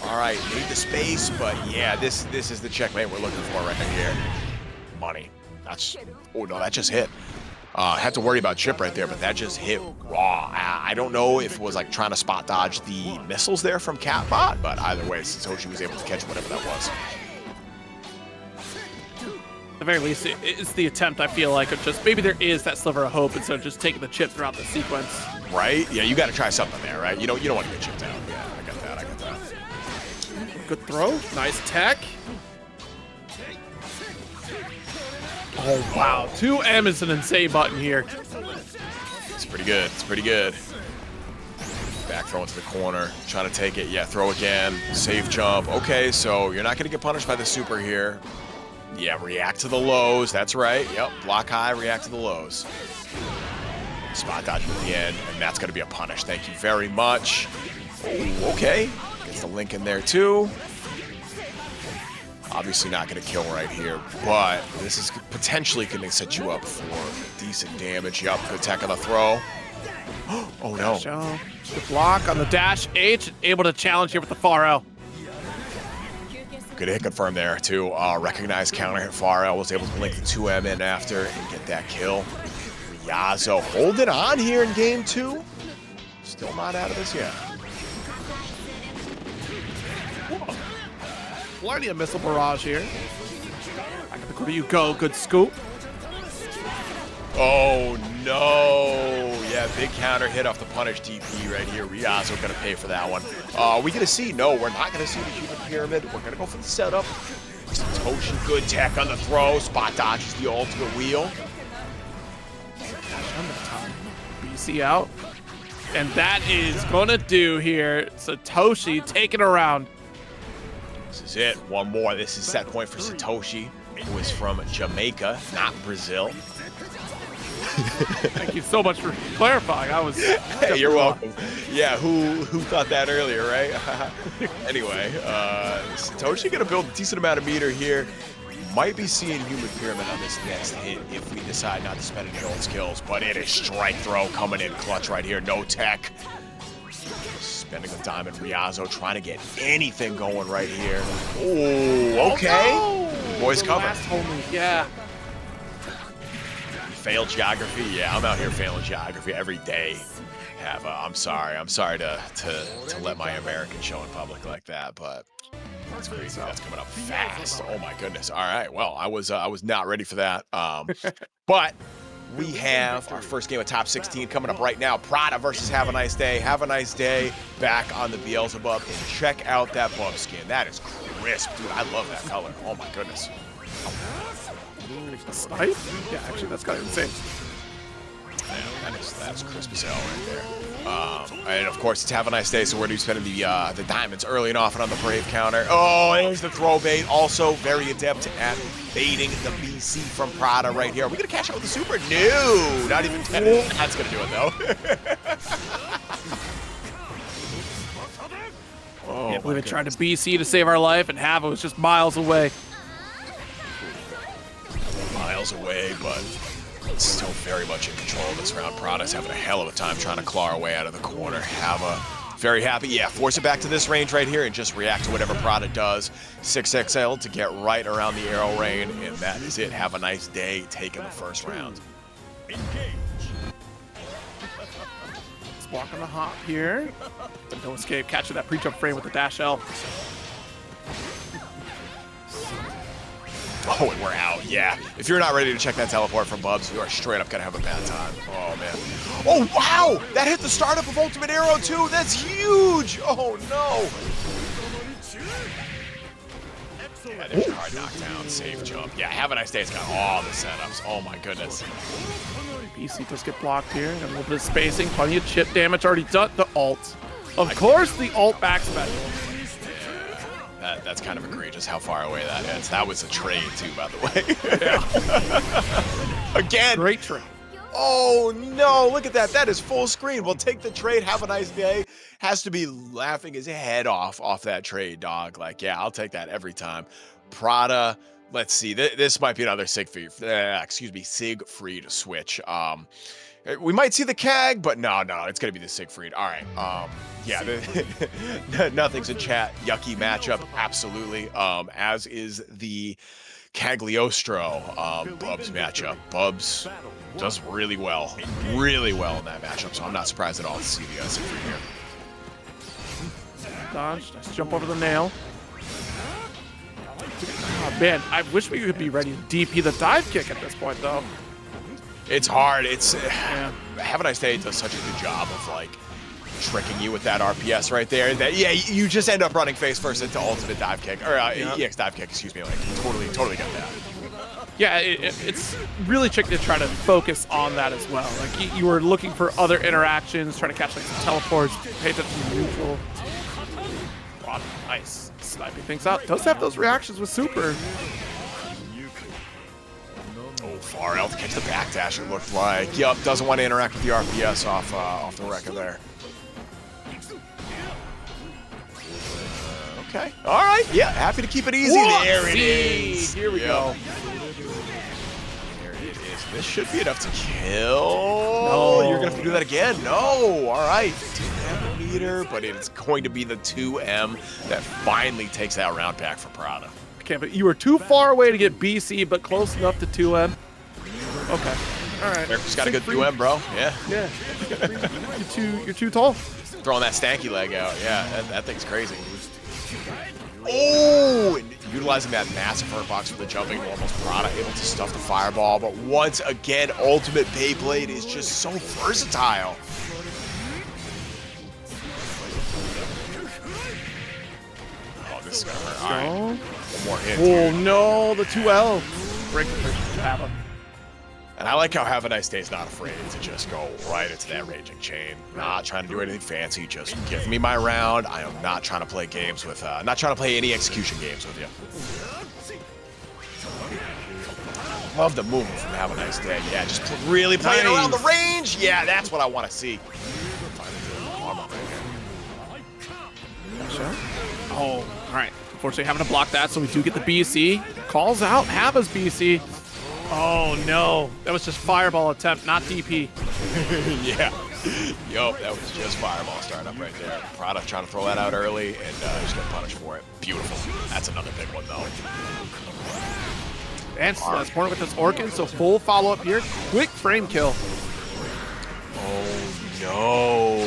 All right, need the space, but yeah, this is the checkmate we're looking for right here. Money. That's, oh no, that just hit. Had to worry about chip right there, but that just hit raw. I don't know if it was like trying to spot dodge the missiles there from Catbot, but either way, Satoshi was able to catch whatever that was. At the very least, it's the attempt, I feel like, of just maybe there is that sliver of hope instead of just taking the chip throughout the sequence. Right? Yeah, you got to try something there, right? You don't want to get chipped out. Yeah, I got that. Good throw. Nice tech. Oh, wow. 2M is an insane button here. It's pretty good. It's pretty good. Back throw into the corner. Trying to take it. Yeah, throw again. Safe jump. Okay, so you're not going to get punished by the super here. Yeah, react to the lows. That's right. Yep, block high, react to the lows. Spot dodge at the end, and that's going to be a punish. Thank you very much. Oh, okay. Gets the link in there, too. Obviously not going to kill right here, but this is potentially going to set you up for decent damage. Yup, good attack on the throw. Oh, no. Good block on the dash H, able to challenge here with the far L. Good hit confirm there, too. Recognized counter hit far L, was able to link the 2M in after and get that kill. Ryazo holding on here in game 2. Still not out of this yet. Plenty of missile barrage here. Back at the corner you go. Good scoop. Oh, no. Yeah, big counter hit off the punish DP right here. Ryazo going to pay for that one. Are we going to see? No, we're not going to see the human pyramid. We're going to go for the setup. Satoshi, good tech on the throw. Spot dodges the ultimate wheel. BC out. And that is going to do here. Satoshi taking around. This is it. One more. This is set point for Satoshi, who is from Jamaica, not Brazil. Thank you so much for clarifying. I was. Hey, you're welcome. Yeah, who thought that earlier, right? Anyway, Satoshi gonna build a decent amount of meter here. Might be seeing human pyramid on this next hit if we decide not to spend any old skills, but it is strike throw coming in clutch right here. No tech. Spending a diamond. Ryazo trying to get anything going right here. Oh, okay. Oh, no. Boys cover. Yeah. Failed geography. Yeah, I'm out here failing geography every day. I'm sorry to let my American show in public like that, but that's crazy. That's coming up fast. Oh my goodness. All right. Well, I was not ready for that. But we have our first game of top 16 coming up right now. Prada versus Havaniceday. Havaniceday back on the Beelzebub, and check out that bub skin. That is crisp, dude. I love that color. Oh my goodness. Snipe? Yeah, actually, that's kind of insane. Man, that's crisp as hell right there. And of course, it's Havaniceday, so we're going to be spending the diamonds early and often on the Brave counter. Oh, there's the throw bait. Also very adept at baiting the BC from Prada right here. Are we going to cash out with the super? No, not even 10. That's going to do it, though. Oh, can't believe it tried to BC to save our life, and Hava was just miles away. Miles away, but still very much in control of this round. Prada's having a hell of a time trying to claw our way out of the corner. Hava very happy. Yeah, force it back to this range right here and just react to whatever Prada does. 6XL to get right around the arrow rain, and that is it. Have a nice day taking the first round. Block on the hop here. But no escape. Catching that pre-jump frame with the dash L. Oh, and we're out. Yeah. If you're not ready to check that teleport from Bubs, you are straight up going to have a bad time. Oh, man. Oh, wow. That hit the startup of Ultimate Arrow, too. That's huge. Oh, no. Yeah, there's your hard knockdown. Safe jump. Yeah, Havaniceday's got all the setups. Oh, my goodness. PC does get blocked here. And a little bit of spacing. Plenty of chip damage already done. The ult. Of course, the ult back special. That's kind of egregious how far away that is. That was a trade too, by the way. Yeah. Again. Great trade. Oh no, look at that. That is full screen. We'll take the trade. Have a nice day. Has to be laughing his head off that trade, dog. Like, yeah, I'll take that every time. Prada. Let's see. This might be another Siegfried switch. We might see the CAG, but no, it's gonna be the Siegfried. All right. Yeah, nothing's in chat. Yucky matchup, absolutely. As is the Cagliostro Bubs matchup. Bubs does really well in that matchup, so I'm not surprised at all to see the Siegfried here. Dodge, nice jump over the nail. Oh man, I wish we could be ready to DP the dive kick at this point, though. It's hard. It's Havaniceday does such a good job of like tricking you with that RPS right there. That you just end up running face first into ultimate dive kick or EX dive kick. Excuse me. Like totally get that. Yeah, it's really tricky to try to focus on that as well. Like you were looking for other interactions, trying to catch like some teleports, pay attention to neutral. Oh, nice, sniping things out. Does have those reactions with super. Oh, far out to catch the backdash. It looked like. Yup, doesn't want to interact with the RPS off the Rekka there. Okay. All right. Yeah, happy to keep it easy. Whoa, there it is. Here we go. There it is. This should be enough to kill. No. You're going to have to do that again. No. All right. 2M meter, but it's going to be the 2M that finally takes that round back for Prada. Okay, but you were too far away to get BC, but close enough to 2M. Okay. All right. Just got a good 2M, bro. Yeah. Yeah. You're too tall. Throwing that stanky leg out. Yeah, that thing's crazy. Oh, and utilizing that massive hurt box for the jumping, almost Prada able to stuff the fireball. But once again, ultimate Beyblade is just so versatile. Oh, this is gonna hurt. All right, one more hit. Oh no, the 2L. Break the Hava. And I like how Havaniceday's not afraid to just go right into that raging chain. Not trying to do anything fancy. Just give me my round. I am not trying to play games with, not trying to play any execution games with you. Love the movement from Havaniceday. Yeah, just really playing around the range. Yeah, that's what I want to see. Oh, all right. Unfortunately, having to block that, so we do get the BC. Calls out Hava's BC. Oh no, that was just fireball attempt, not DP. Yeah. Yup, that was just fireball startup right there. Prada trying to throw that out early and just get punished for it. Beautiful. That's another big one though. And Corner with this Orkin, so full follow up here. Quick frame kill. Oh no.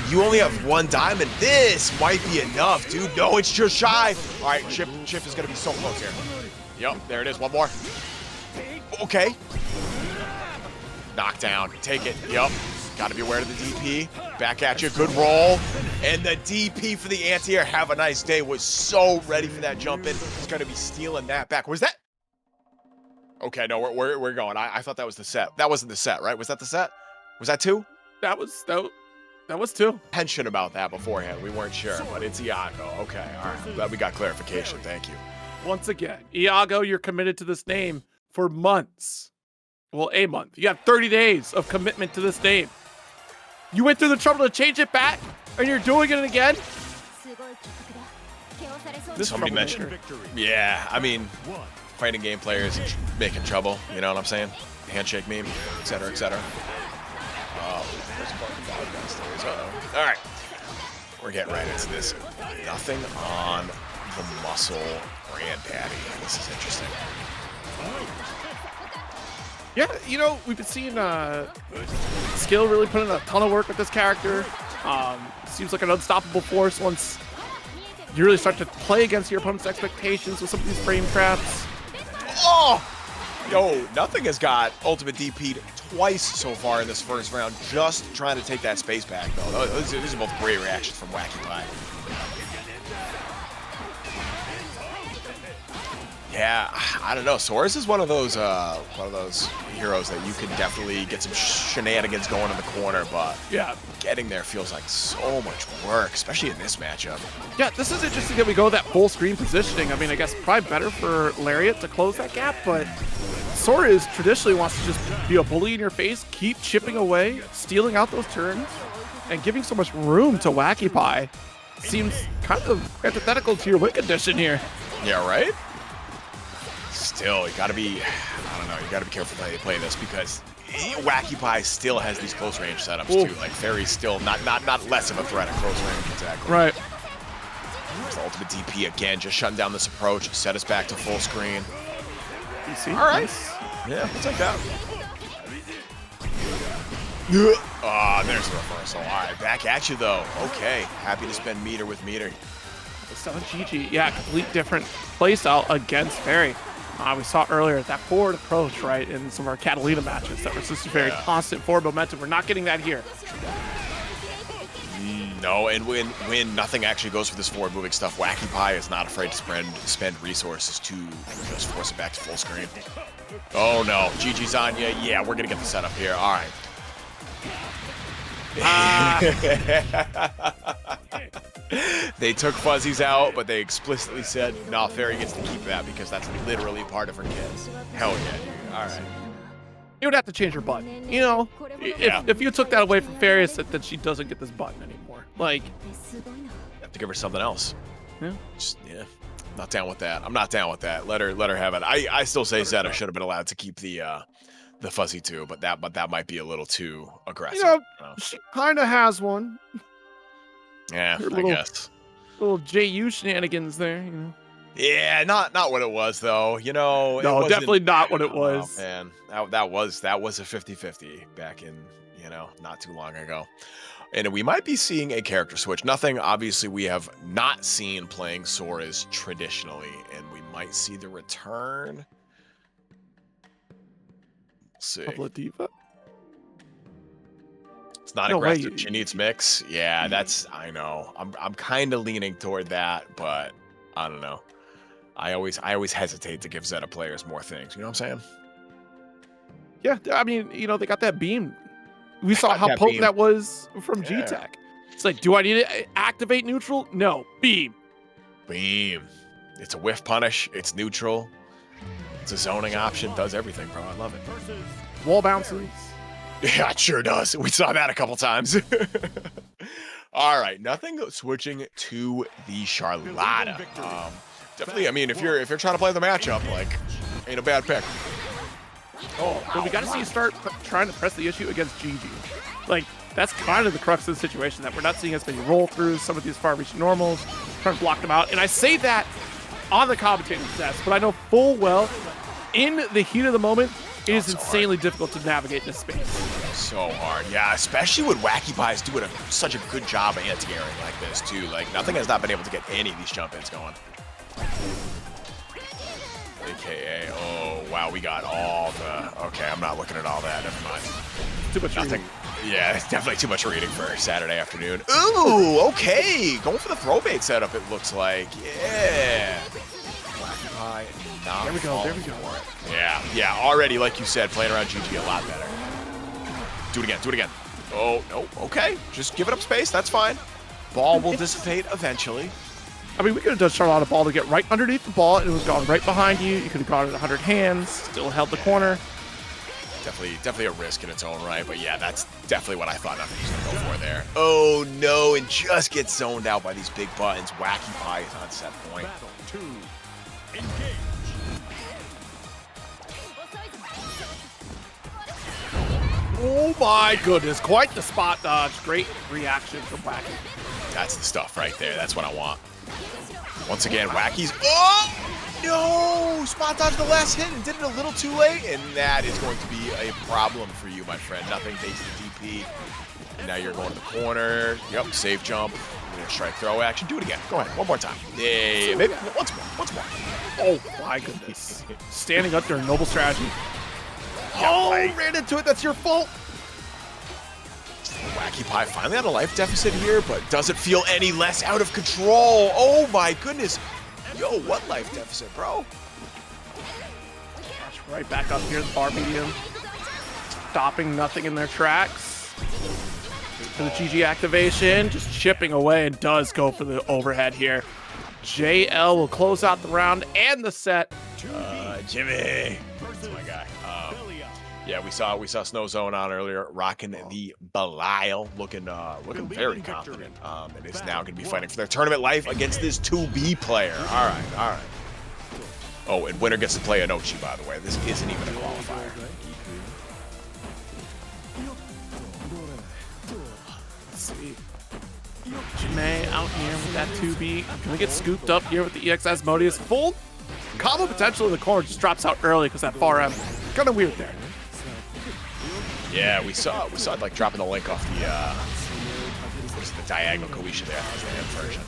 You only have one diamond. This might be enough, dude. No, it's just shy. All right, Chip is gonna be so close here. Yup, there it is. One more. Okay. Knockdown. Take it. Yup. Got to be aware of the DP. Back at you. Good roll. And the DP for the anti-air. Have a nice day. Was so ready for that jump in. He's going to be stealing that back. Was that? Okay, no, we're going. I thought that was the set. That wasn't the set, right? Was that the set? Was that 2? That was 2. Tension about that beforehand. We weren't sure, but it's Iago. Okay, all right. I'm glad we got clarification. Thank you. Once again, Iago, you're committed to this name for months. Well, a month. You have 30 days of commitment to this name. You went through the trouble to change it back, and you're doing it again? Somebody mentioned. Yeah, I mean, fighting game players making trouble. You know what I'm saying? Handshake meme, etc., etc. Oh, there's a fucking downstairs. All right, we're getting right into this. Nothing on the muscle granddaddy. This is interesting. Yeah, you know, we've been seeing Skill really put in a ton of work with this character. Seems like an unstoppable force once you really start to play against your opponent's expectations with some of these frame traps. Oh! Yo, nothing has got ultimate DP'd twice so far in this first round, just trying to take that space back, though. These are both great reactions from Wacky Pie. Yeah, I don't know. Soriz is one of those heroes that you can definitely get some shenanigans going in the corner, but Yeah. getting there feels like so much work, especially in this matchup. Yeah, this is interesting that we go that full screen positioning. I mean, I guess probably better for Lariat to close that gap, but Soriz traditionally wants to just be a bully in your face, keep chipping away, stealing out those turns, and giving so much room to Wacky Pie. Seems kind of antithetical to your Win condition here. Yeah, right? Still, you gotta be, I don't know, you gotta be careful how you play this because Wacky Pie still has these close range setups too. Like Ferry's still not less of a threat at close range, exactly. Right. It's the ultimate DP again, just shutting down this approach, set us back to full screen. You see? All right. Nice. Yeah, we'll take that. There's the reversal. All right, back at you though. Okay, happy to spend meter with meter. So GG, yeah, complete different playstyle against Ferry. We saw earlier that forward approach, right, in some of our Katalina matches that was just a very constant forward momentum. We're not getting that here. No, and when nothing actually goes for this forward moving stuff, Wacky Pie is not afraid to spend resources to just force it back to full screen. Oh no, GG's on you. Yeah, we're gonna get the setup here. All right. They took Fuzzies out, but they explicitly said, no, Ferry gets to keep that because that's literally part of her kit. Hell yeah, dude. All right. You would have to change her button. You know, if you took that away from Ferry, it's that she doesn't get this button anymore. Like, You have to give her something else. yeah. Yeah, not down with that. I'm not down with that. Let her have it. I still say Zeta should have been allowed to keep the fuzzy too, but that might be a little too aggressive. You know, she kind of has one. Yeah, Her I guess. Little JU shenanigans there, you know. Yeah, not what it was though. You know, No, definitely not what it was. Oh, man, that was a 50-50 back in, you know, not too long ago. And we might be seeing a character switch. Nothing, obviously, we have not seen playing Soriz traditionally, and we might see the return. We'll see. Diva? It's not No aggressive. way. She needs mix. Yeah, I know. I'm kind of leaning toward that, but I don't know. I always hesitate to give Zeta players more things. You know what I'm saying? Yeah, I mean, you know, they got that beam. We saw how that potent beam. that was from Yeah. GTek. It's like, do I need to activate neutral? No, beam. Beam. It's a whiff punish. It's neutral. It's a zoning option. Does everything, bro. I love it. Wall bounces. Yeah, it sure does. We saw that a couple times. All right, nothing switching to the Charlotta. Definitely, I mean, if you're trying to play the matchup, like, ain't a bad pick. Oh, but we got to see you start trying to press the issue against GG. Like, that's kind of the crux of the situation, that we're not seeing as many roll-throughs, some of these far-reaching normals, trying to block them out. And I say that on the commentating test, but I know full well, in the heat of the moment, it is insanely difficult to navigate this space. So hard, yeah, especially when Wacky Pie's doing such a good job of anti-airing like this, too. Like, nothing has not been able to get any of these jump-ins going. AKA, oh, wow, we got all the... Okay, I'm not looking at all that. Never mind. Too much Nothing. Yeah, it's definitely too much reading for Saturday afternoon. Ooh, okay. Going for the throw bait setup, it looks like. Yeah. Wacky Pie, not There we go, there we falling go. for it. Yeah, already, like you said, playing around GG a lot better. Do it again. Oh, no, okay. Just give it up space, that's fine. Ball will dissipate eventually. I mean, we could have done Charlotte a ball to get right underneath the ball, and it was gone right behind you. You could have got it 100 hands, still held the corner. Definitely a risk in its own right, but yeah, that's definitely what I thought nothing was going to go for there. Oh no, and just gets zoned out by these big buttons. Wacky Pie is on set point. Battle 2. Engage. Oh my goodness, quite the spot dodge. Great reaction from Wacky. That's the stuff right there. That's what I want. Once again, Wacky's... Oh! No! Spot dodged the last hit and did it a little too late, and that is going to be a problem for you, my friend. Nothing takes the DP. And now you're going to the corner. Yep, safe jump. You're gonna strike throw action. Do it again. Go ahead. One more time. Yeah, maybe once more. Oh my goodness. Standing up there, noble strategy. Oh, ran into it. That's your fault. Wacky Pie finally had a life deficit here, but doesn't feel any less out of control. Oh my goodness. Yo, what life deficit, bro? Right back up here, the bar medium. Stopping nothing in their tracks. For the GG activation, just chipping away and does go for the overhead here. JL will close out the round and the set. Jimmy. That's my guy. Yeah, we saw snowzone on earlier, rocking the Belial, looking very confident. And is now going to be fighting for their tournament life against this 2B player. All right. Oh, and winner gets to play Inochi, by the way. This isn't even a qualifier. Let's see. Jimmy out here with that 2B. Gonna get scooped up here with the EX Asmodeus. Full combo potential in the corner, just drops out early because that far M. Kind of weird there. Yeah, we saw it like dropping the link off the diagonal Kalisha there, the M version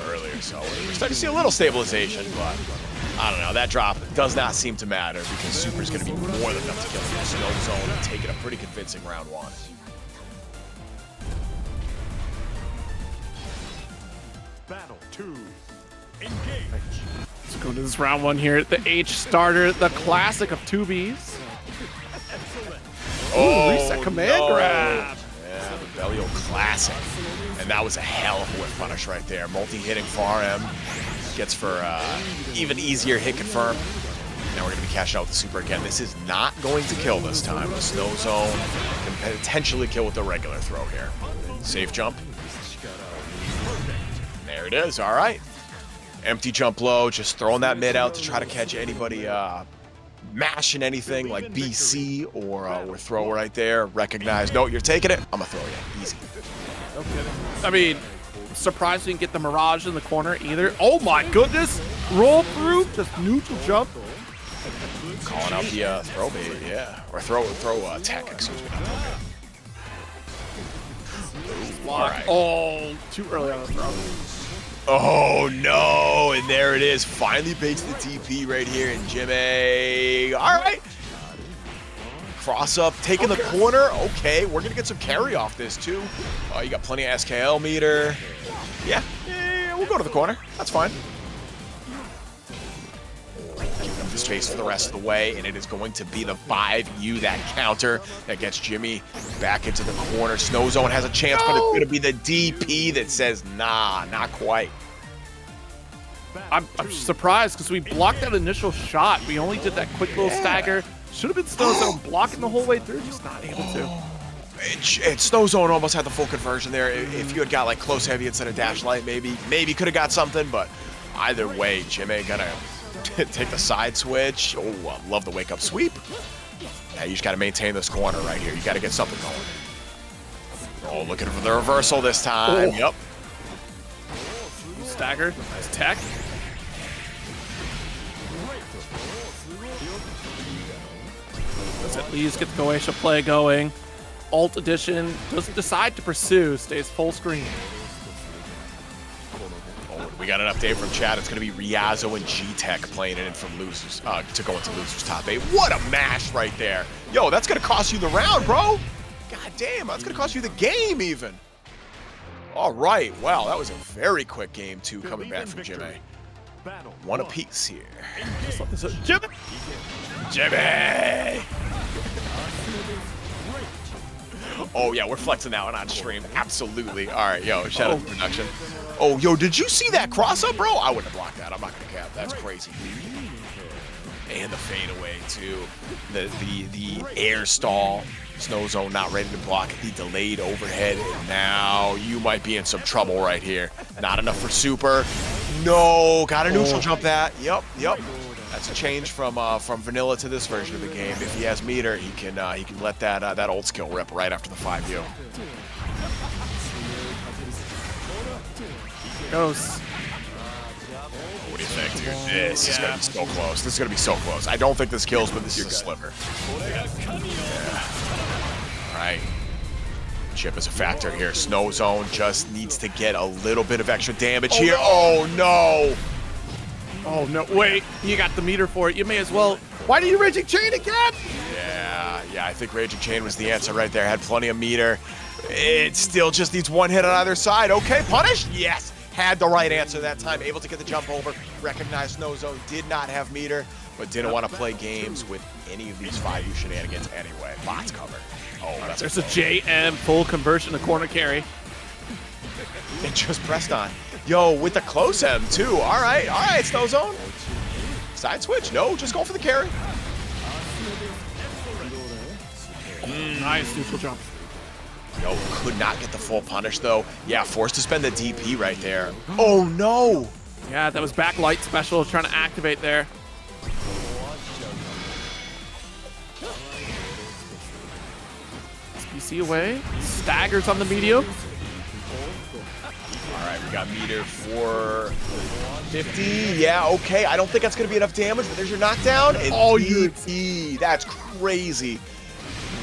earlier. So we're starting to see a little stabilization, but I don't know. That drop does not seem to matter because Super's going to be more than enough to kill the snow zone and take it a pretty convincing round one. Battle 2. Engage. Let's go to this round one here. The H starter, the classic of 2Bs. Oh, reset command grab. Yeah, the Belial classic. And that was a hell of a whip punish right there. Multi-hitting far M. Gets for even easier hit confirm. Now we're going to be cashing out with the super again. This is not going to kill this time. The snow zone can potentially kill with the regular throw here. Safe jump. There it is. All right. Empty jump low. Just throwing that mid out to try to catch anybody mashing anything like BC or throw right there. Recognize. No, you're taking it. I'm going to throw you. Easy. I mean, surprised we didn't get the Mirage in the corner either. Oh my goodness! Roll through, just neutral jump. Calling out the throw bait, yeah. Or throw tech, excuse me, not throw bait. All right. Oh, too early on the throw. Oh no, and there it is. Finally baits the TP right here in Jimmy. All right. Cross up, taking the corner. Okay, we're gonna get some carry off this too. You got plenty of SKL meter. Yeah, we'll go to the corner. That's fine. Giving him the space for the rest of the way, and it is going to be the 5U that counter that gets Jimmy back into the corner. Snowzone has a chance, but it's gonna be the DP that says, nah, not quite. I'm surprised because we blocked that initial shot. We only did that quick little stagger. Should have been Snowzone blocking the whole way through, just not able to. Snowzone almost had the full conversion there. If you had got like close heavy instead of dash light, maybe could have got something, but either way, Jimmy gonna take the side switch. Oh, I love the wake up sweep. Yeah, you just gotta maintain this corner right here. You gotta get something going. Oh, looking for the reversal this time. Oh. Yep. Stagger, nice tech. Let's at least get the Goetia play going. Alt Edition doesn't decide to pursue, stays full screen. Oh, we got an update from chat. It's going to be Ryazo and GTek playing it in from losers to go into losers top 8. What a mash right there. Yo, that's going to cost you the round, bro. God damn, that's going to cost you the game even. All right, wow, that was a very quick game too coming back from Jimmy. One apiece here. Jimmy! Jimmy! Oh yeah, we're flexing that one on stream. Absolutely. All right, yo, shout out to production. Oh, yo, did you see that cross up, bro? I wouldn't have blocked that. I'm not gonna cap. That's crazy. And the fadeaway too. The air stall. Snowzone not ready to block the delayed overhead. And now you might be in some trouble right here. Not enough for super. No, got a neutral jump that. Yep. That's a change from vanilla to this version of the game. If he has meter, he can let that old skill rip right after the 5U. Goes. What do you think, dude? This is gonna be so close. This is gonna be so close. I don't think this kills, but this is a sliver. Yeah. All right. Chip is a factor here. Snowzone just needs to get a little bit of extra damage here. Oh no! Oh no, wait, you got the meter for it. You may as well. Why do you Raging Chain again? Yeah, I think Raging Chain was the answer right there. Had plenty of meter. It still just needs one hit on either side. Okay, punish? Yes. Had the right answer that time. Able to get the jump over. Recognized Snowzone did not have meter. but didn't want to play games with any of these 5U shenanigans anyway. Bots cover. Oh, that's There's a JM full conversion to corner carry. It just pressed on. Yo, with the close M too. All right, snowzone. Side switch. No, just go for the carry. Nice neutral jump. Yo, could not get the full punish though. Yeah, forced to spend the DP right there. Oh no. Yeah, that was backlight special trying to activate there. SBC away. Staggers on the medium. All right, we got meter for 50. Yeah, okay. I don't think that's going to be enough damage, but there's your knockdown. And DP. That's crazy.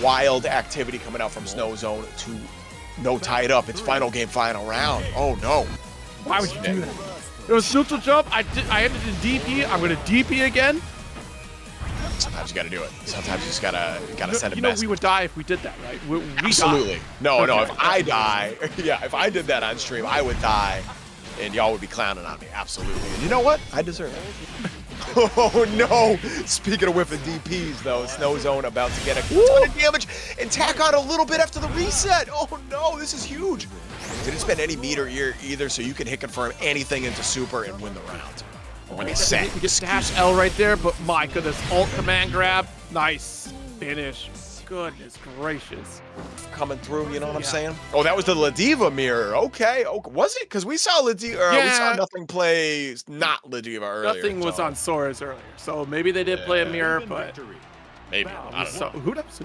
Wild activity coming out from snowzone to no tie it up. It's final game, final round. Oh, no. Why would you do that? It was neutral jump. I ended in DP. I'm going to DP again. Sometimes you got to do it. Sometimes you just gotta send a You know, message. we would die if we did that, right? We Absolutely. Die. No, Okay. if I die, yeah, if I did that on stream, I would die, and y'all would be clowning on me. Absolutely. And you know what? I deserve it. Oh no! Speaking of whiffing DPs, though, snowzone about to get a ton of damage and tack on a little bit after the reset. Oh no, this is huge. Didn't spend any meter either, so you can hit confirm anything into super and win the round. Or when they set. You get dash L right there, but my goodness, alt command grab, nice finish. Goodness gracious. Coming through, you know what I'm saying? Oh, that was the Ladiva mirror. Okay, was it? Because we saw Ladiva, we saw nothing play not Ladiva earlier. Nothing was on Soriz earlier, so maybe they did play a mirror, but maybe. I don't know. Who knows?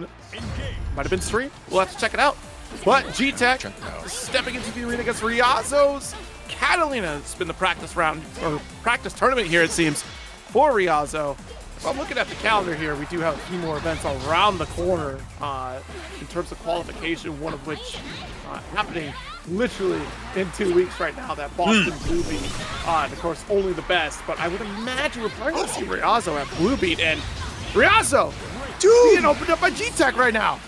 Might have been streamed. We'll have to check it out. But GTek stepping into the arena against Ryazo's Katalina. It's been the practice round, or practice tournament here, it seems, for Ryazo. So I'm looking at the calendar here. We do have a few more events around the corner in terms of qualification, one of which happening literally in 2 weeks right now, that Boston Blue Beat. And of course, only the best, but I would imagine we're probably going to see Ryazo at Blue Beat. And Ryazo, dude, being opened up by GTek right now.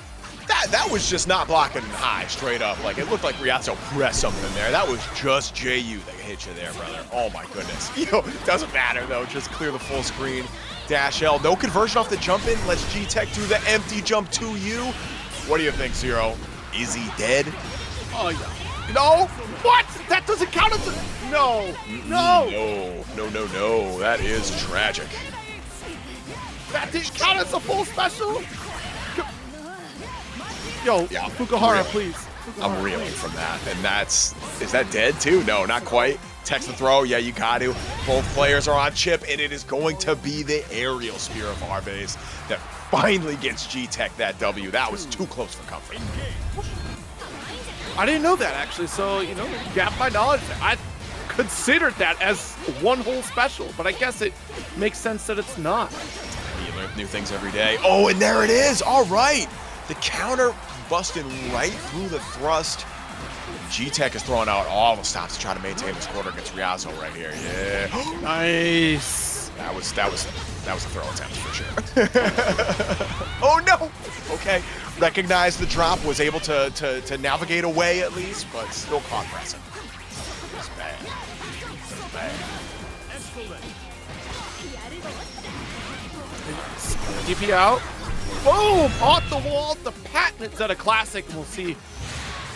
That was just not blocking high, straight up. Like, it looked like Ryazo pressed something there. That was just JU that hit you there, brother. Oh my goodness. Doesn't matter though, just clear the full screen. Dash L, no conversion off the jump in. Let's GTek do the empty jump to you. What do you think, Zero? Is he dead? Oh, yeah. No! What? That doesn't count as a... No! No. That is tragic. That didn't count as a full special? Yo, yeah, Fukuhara, please. Fukuhara, I'm reeling from that. And is that dead too? No, not quite. Text the throw. Yeah, you got to. Both players are on chip, and it is going to be the aerial spear of Harvey's that finally gets GTek that W. That was too close for comfort. I didn't know that, actually. So, gap my knowledge. I considered that as one whole special, but I guess it makes sense that it's not. You learn new things every day. Oh, and there it is. All right. The counter busting right through the thrust. GTek is throwing out all the stops to try to maintain this quarter against Ryazo right here. Yeah. Nice. That was a throw attempt for sure. Oh no. Okay. Recognized the drop, was able to navigate away at least, but still caught pressing. It's bad. It's bad. DP out. Boom! Off the wall, the patent Zeta Classic. We'll see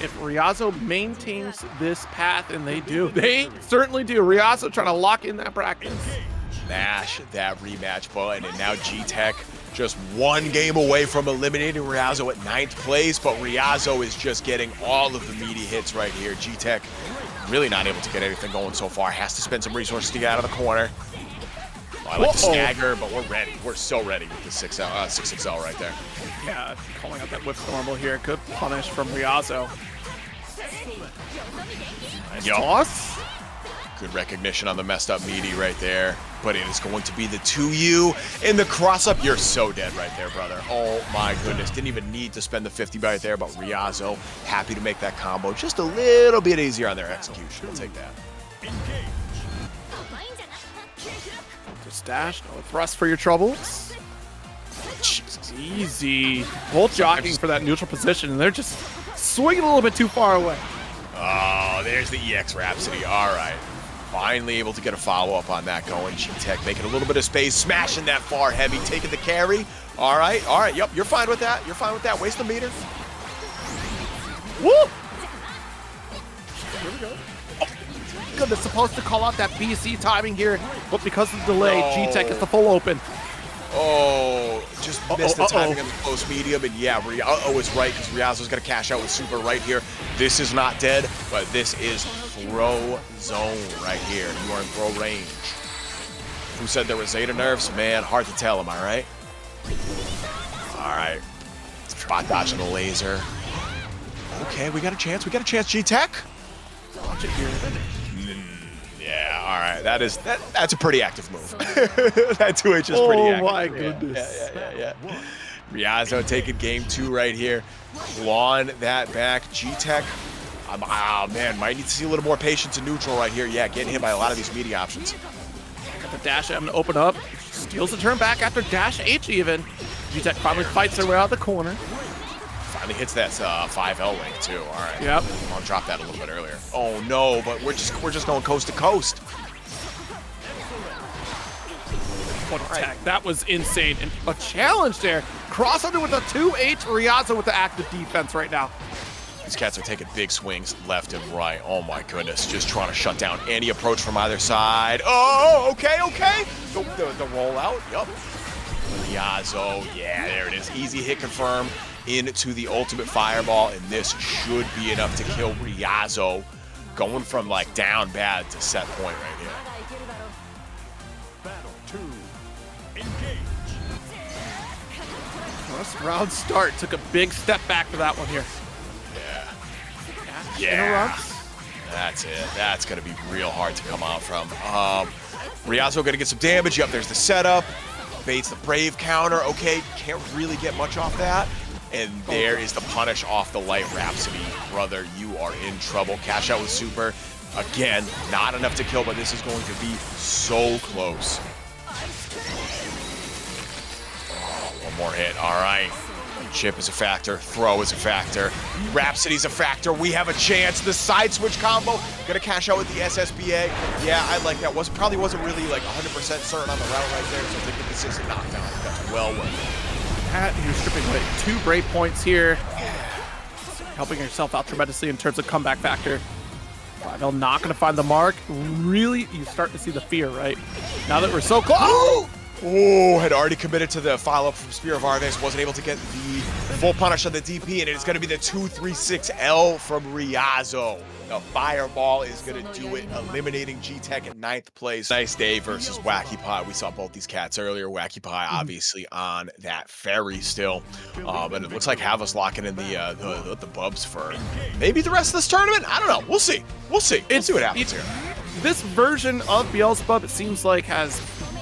if Ryazo maintains this path, and they do. They certainly do. Ryazo trying to lock in that bracket. Mash that rematch button, and now GTek just one game away from eliminating Ryazo at 9th place, but Ryazo is just getting all of the meaty hits right here. GTek really not able to get anything going so far. Has to spend some resources to get out of the corner. I like the stagger, but we're ready. We're so ready with the 6XL right there. Yeah, calling out that whip normal here. Good punish from Ryazo. Nice toss. Good recognition on the messed up meaty right there. But it is going to be the 2U in the cross up. You're so dead right there, brother. Oh my goodness. Didn't even need to spend the 50 right there, but Ryazo happy to make that combo just a little bit easier on their execution. I'll take that. Just dash, no thrust for your troubles. Jesus, easy. Both jockeying for that neutral position, and they're just swinging a little bit too far away. Oh, there's the EX Rhapsody. All right. Finally able to get a follow-up on that going. GTek making a little bit of space, smashing that far heavy, taking the carry. All right, yep, you're fine with that. You're fine with that. Waste the meter. Woo! Here we go. Oh, goodness, supposed to call out that BC timing here, but because of the delay, GTek gets the full open. Oh, just missed the timing on the close medium, and yeah, Ryazo is right, because Ryazo's going to cash out with super right here. This is not dead, but this is throw zone right here. You are in throw range. Who said there was Zeta nerfs? Man, hard to tell, am I right? All right. Spot dodging the laser. Okay, we got a chance, GTek. Watch it here. Yeah, all right. That's a pretty active move. That 2H is pretty active. Oh my goodness. Yeah. Ryazo taking game 2 right here. Clawing that back. GTek, man, might need to see a little more patience in neutral right here. Yeah, getting hit by a lot of these media options. Got the dash M to open up. Steals the turn back after dash H even. GTek finally fights their way out of the corner. Finally hits that 5L link too. All right. Yep. I'll drop that a little bit earlier. Oh no, but we're just going coast to coast. What attack. That was insane. And a challenge there. Crossover with a 2H. Ryazo with the active defense right now. These cats are taking big swings left and right. Oh my goodness. Just trying to shut down any approach from either side. Oh, okay. The rollout. Yup. Ryazo. Yeah, there it is. Easy hit confirm into the ultimate fireball, and this should be enough to kill Ryazo. Going from like down bad to set point right here. Battle 2. Engage. First round start. Took a big step back for that one here. Yeah. Interrupts. That's it. That's going to be real hard to come out from. Ryazo going to get some damage. Yep, there's the setup. Baits the Brave counter. Okay, can't really get much off that. And there is the punish off the Light Rhapsody. Brother, you are in trouble. Cash out with super. Again, not enough to kill, but this is going to be so close. Oh, one more hit. All right. Chip is a factor. Throw is a factor. Rhapsody's a factor. We have a chance. The side switch combo. Gonna cash out with the SSBA. Yeah, I like that. Probably wasn't really like 100% certain on the route right there, so I think that this is a knockdown. That's well worth it. You're stripping away 2 brave points here. Helping yourself out tremendously in terms of comeback factor. 5L not going to find the mark. Really, you start to see the fear, right? Now that we're so close. Oh, had already committed to the follow-up from Spear of Arves. Wasn't able to get the full punish on the DP, and it's going to be the 2-3-6L from Ryazo. The fireball is going to do it, eliminating GTek at 9th place. Nice day versus Wacky Pie. We saw both these cats earlier. Wacky Pie obviously on that Ferry still. But it looks like Havas locking in the bubs for maybe the rest of this tournament. I don't know. We'll see. We'll see what happens here. This version of Beelzebub, it seems like, has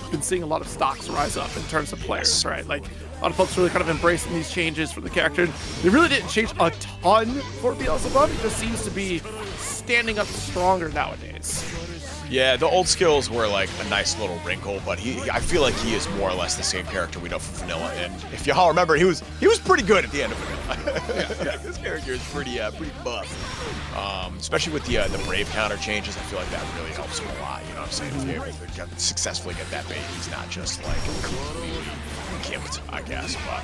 been seeing a lot of stocks rise up in terms of players, right? Like, a lot of folks really kind of embracing these changes for the character. They really didn't change a ton for Beelzebub. It just seems to be standing up stronger nowadays. Yeah, the old skills were like a nice little wrinkle, but I feel like he is more or less the same character we know from Vanilla. And if y'all remember, he was pretty good at the end of Vanilla. This character is pretty buff. Especially with the Brave counter changes, I feel like that really helps him a lot. You know what I'm saying? If you're able to successfully get that bait, he's not just like completely gimped, I guess. But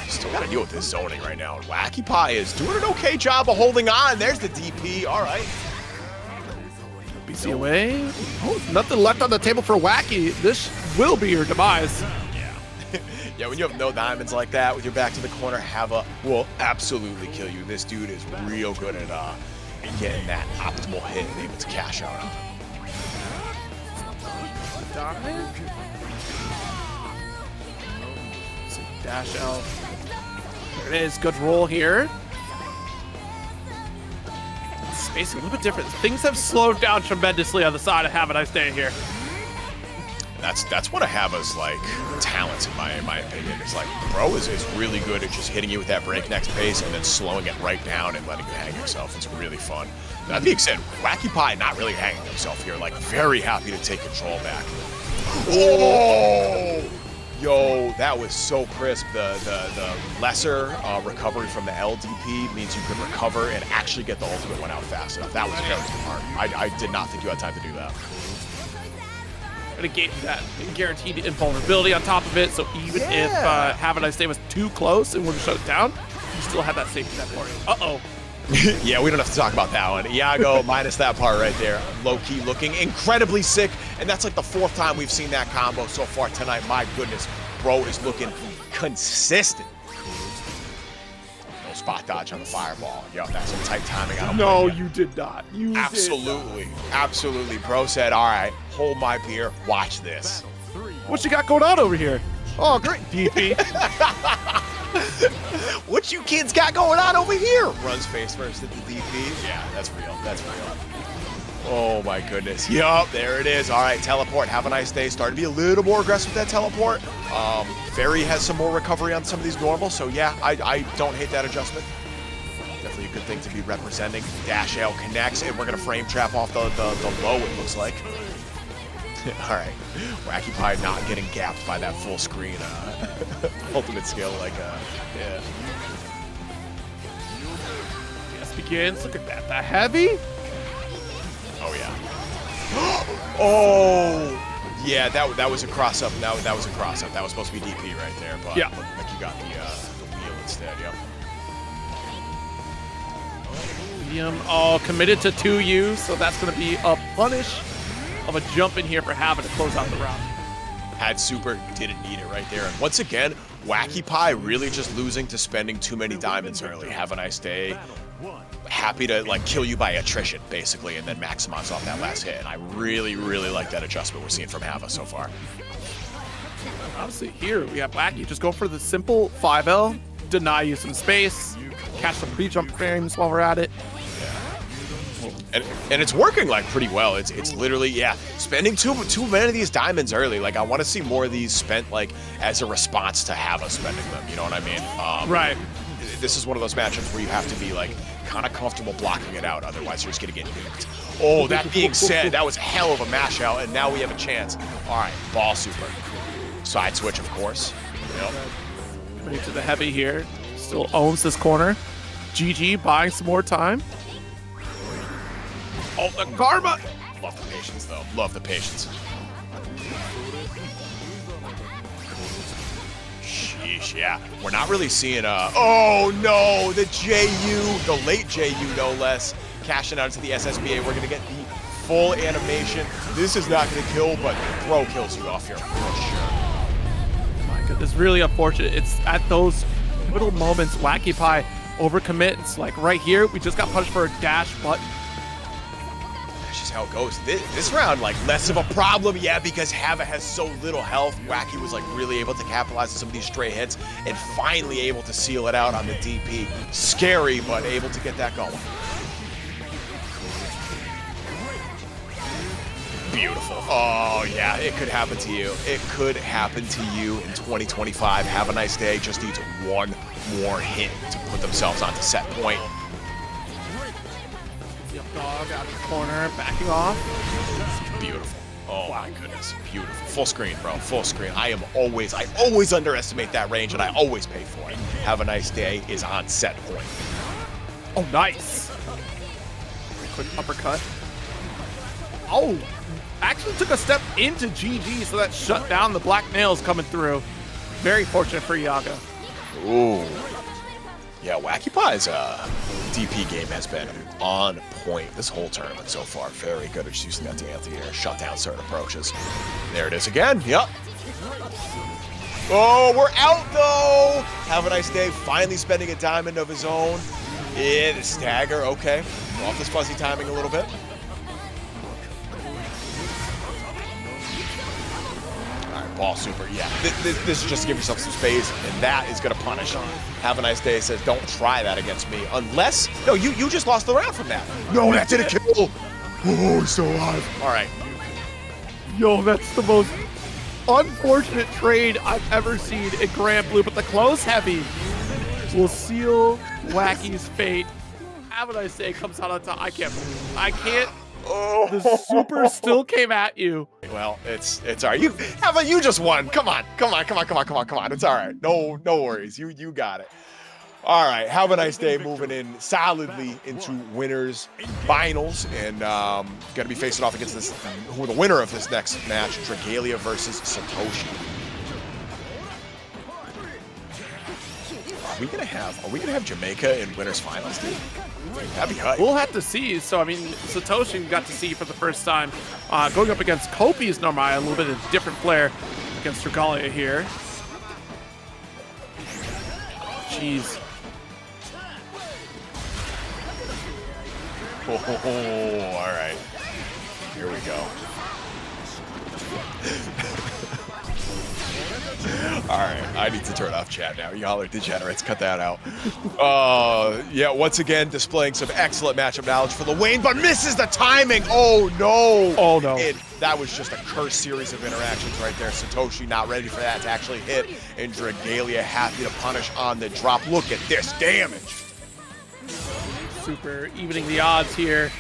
still got to deal with this zoning right now. And Wacky Pie is doing an okay job of holding on. There's the DP. All right. BC away. Oh, nothing left on the table for Wacky. This will be your demise. Yeah. Yeah, when you have no diamonds like that with your back to the corner, Hava will absolutely kill you. This dude is real good at getting that optimal hit and able to cash out on him. Dash L. There it is. Good roll here. Spacing a little bit different. Things have slowed down tremendously on the side of Havaniceday here. That's one of Hava's like talents in my opinion. It's like bro is really good at just hitting you with that breakneck pace and then slowing it right down and letting you hang yourself. It's really fun. That being said, Wacky Pie not really hanging himself here. Like very happy to take control back. Oh! Yo, that was so crisp. The lesser recovery from the LDP means you could recover and actually get the ultimate one out fast enough. That was very smart. I did not think you had time to do that. And it gave you that guaranteed invulnerability on top of it, so even if Havaniceday was too close and would have shut it down, you still had that safety net for you. Uh-oh. Yeah, we don't have to talk about that one. Iago minus that part right there. Low-key looking incredibly sick, and that's like the 4th time we've seen that combo so far tonight. My goodness, bro is looking consistent. No spot dodge on the fireball. Yo, that's some tight timing. I don't No, blame you did not. You Absolutely. Absolutely. Bro said, all right, hold my beer, watch this. What you got going on over here? Oh, great. DP. What you kids got going on over here? Runs face first at the DP. Yeah, that's real. That's real. Oh my goodness. Yup, there it is. All right, teleport. Have a nice day. Starting to be a little more aggressive with that teleport. Ferry has some more recovery on some of these normals, so yeah, I don't hate that adjustment. Definitely a good thing to be representing. Dash L connects, and we're gonna frame trap off the low, it looks like. All right, Wacky Pie not getting gapped by that full screen ultimate skill, like, yeah. Yes, begins. Look at that. The heavy? Oh, yeah. Oh! Yeah, that was a cross-up. That was a cross-up. That was supposed to be DP right there, but yeah. Looked like you got the wheel instead, yep. Medium, committed to 2U, so that's going to be a punish of a jump in here for Havin to close out the round. Had super, didn't need it right there. And once again, Wacky Pie really just losing to spending too many diamonds early. Have a nice day. Happy to like kill you by attrition, basically, and then maximize off that last hit. And I really, really like that adjustment we're seeing from Hava so far. Obviously here we have Wacky just go for the simple 5L, deny you some space, catch some pre-jump frames while we're at it. And it's working like pretty well. It's literally, yeah, spending too many of these diamonds early. Like I want to see more of these spent like as a response to Hava spending them. You know what I mean? Right. This is one of those matchups where you have to be like kind of comfortable blocking it out. Otherwise, you're just gonna get nuked. Oh, that being said, that was hell of a mash out, and now we have a chance. All right, ball super. Side switch, of course. Yep. Coming to the heavy here. Still owns this corner. GG buying some more time. Oh, the karma! Love the patience, though. Love the patience. Sheesh, yeah. We're not really seeing oh, no! The JU, the late JU, no less. Cashing out into the SSBA. We're going to get the full animation. This is not going to kill, but bro kills you off here for sure. My goodness, really unfortunate. It's at those little moments, Wacky Pie overcommits. Like right here, we just got punished for a dash button. That's just how it goes. This round, like, less of a problem, yeah, because Hava has so little health. Wacky was, like, really able to capitalize on some of these stray hits and finally able to seal it out on the DP. Scary, but able to get that going. Beautiful. Oh, yeah, it could happen to you. It could happen to you in 2025. Have a nice day. Just needs one more hit to put themselves onto set point. Dog out of the corner, backing off. Beautiful. Oh my goodness, beautiful. Full screen, bro, full screen. I always underestimate that range, and I always pay for it. Have a nice day is on set point. Oh, nice. Quick uppercut. Oh, actually took a step into GG, so that shut down the black nails coming through. Very fortunate for Iago. Ooh. Yeah, Wacky Pie's DP game has been on point this whole tournament so far. Very good at just using that to anti-air, shut down certain approaches. There it is again. Yep. Oh, we're out though. Have a nice day. Finally spending a diamond of his own. Yeah, the stagger. Okay. Off this fuzzy timing a little bit. Ball super, yeah. This is just to give yourself some space, and that is going to punish. Have a nice day says, don't try that against me. Unless, no, you just lost the round from that. No, that didn't kill. Oh, he's still alive. All right. Yo, that's the most unfortunate trade I've ever seen in Granblue, but the close heavy will seal Wacky's fate. Have a nice day comes out on top. I can't Oh, The super still came at you. well, it's all right. How about you just won? Come on. It's all right. No worries. You got it. All right, have a nice day. Moving in solidly into winners finals, and gonna be facing off against the winner of this next match, Dragalia versus Satoshi. Are we gonna have Jamaica in winners finals, dude? That'd be hype. We'll have to see. So, I mean, Satoshi we got to see for the first time going up against Kopi's Narmaya, a little bit of a different flair against Dragalia here. Jeez. Oh, all right. Here we go. All right, I need to turn off chat now. Y'all are degenerates. Cut that out. Yeah, once again, displaying some excellent matchup knowledge for Lowain, but misses the timing. Oh, no. Oh, no. That was just a cursed series of interactions right there. Satoshi not ready for that to actually hit, and Dragalia happy to punish on the drop. Look at this damage. Super evening the odds here.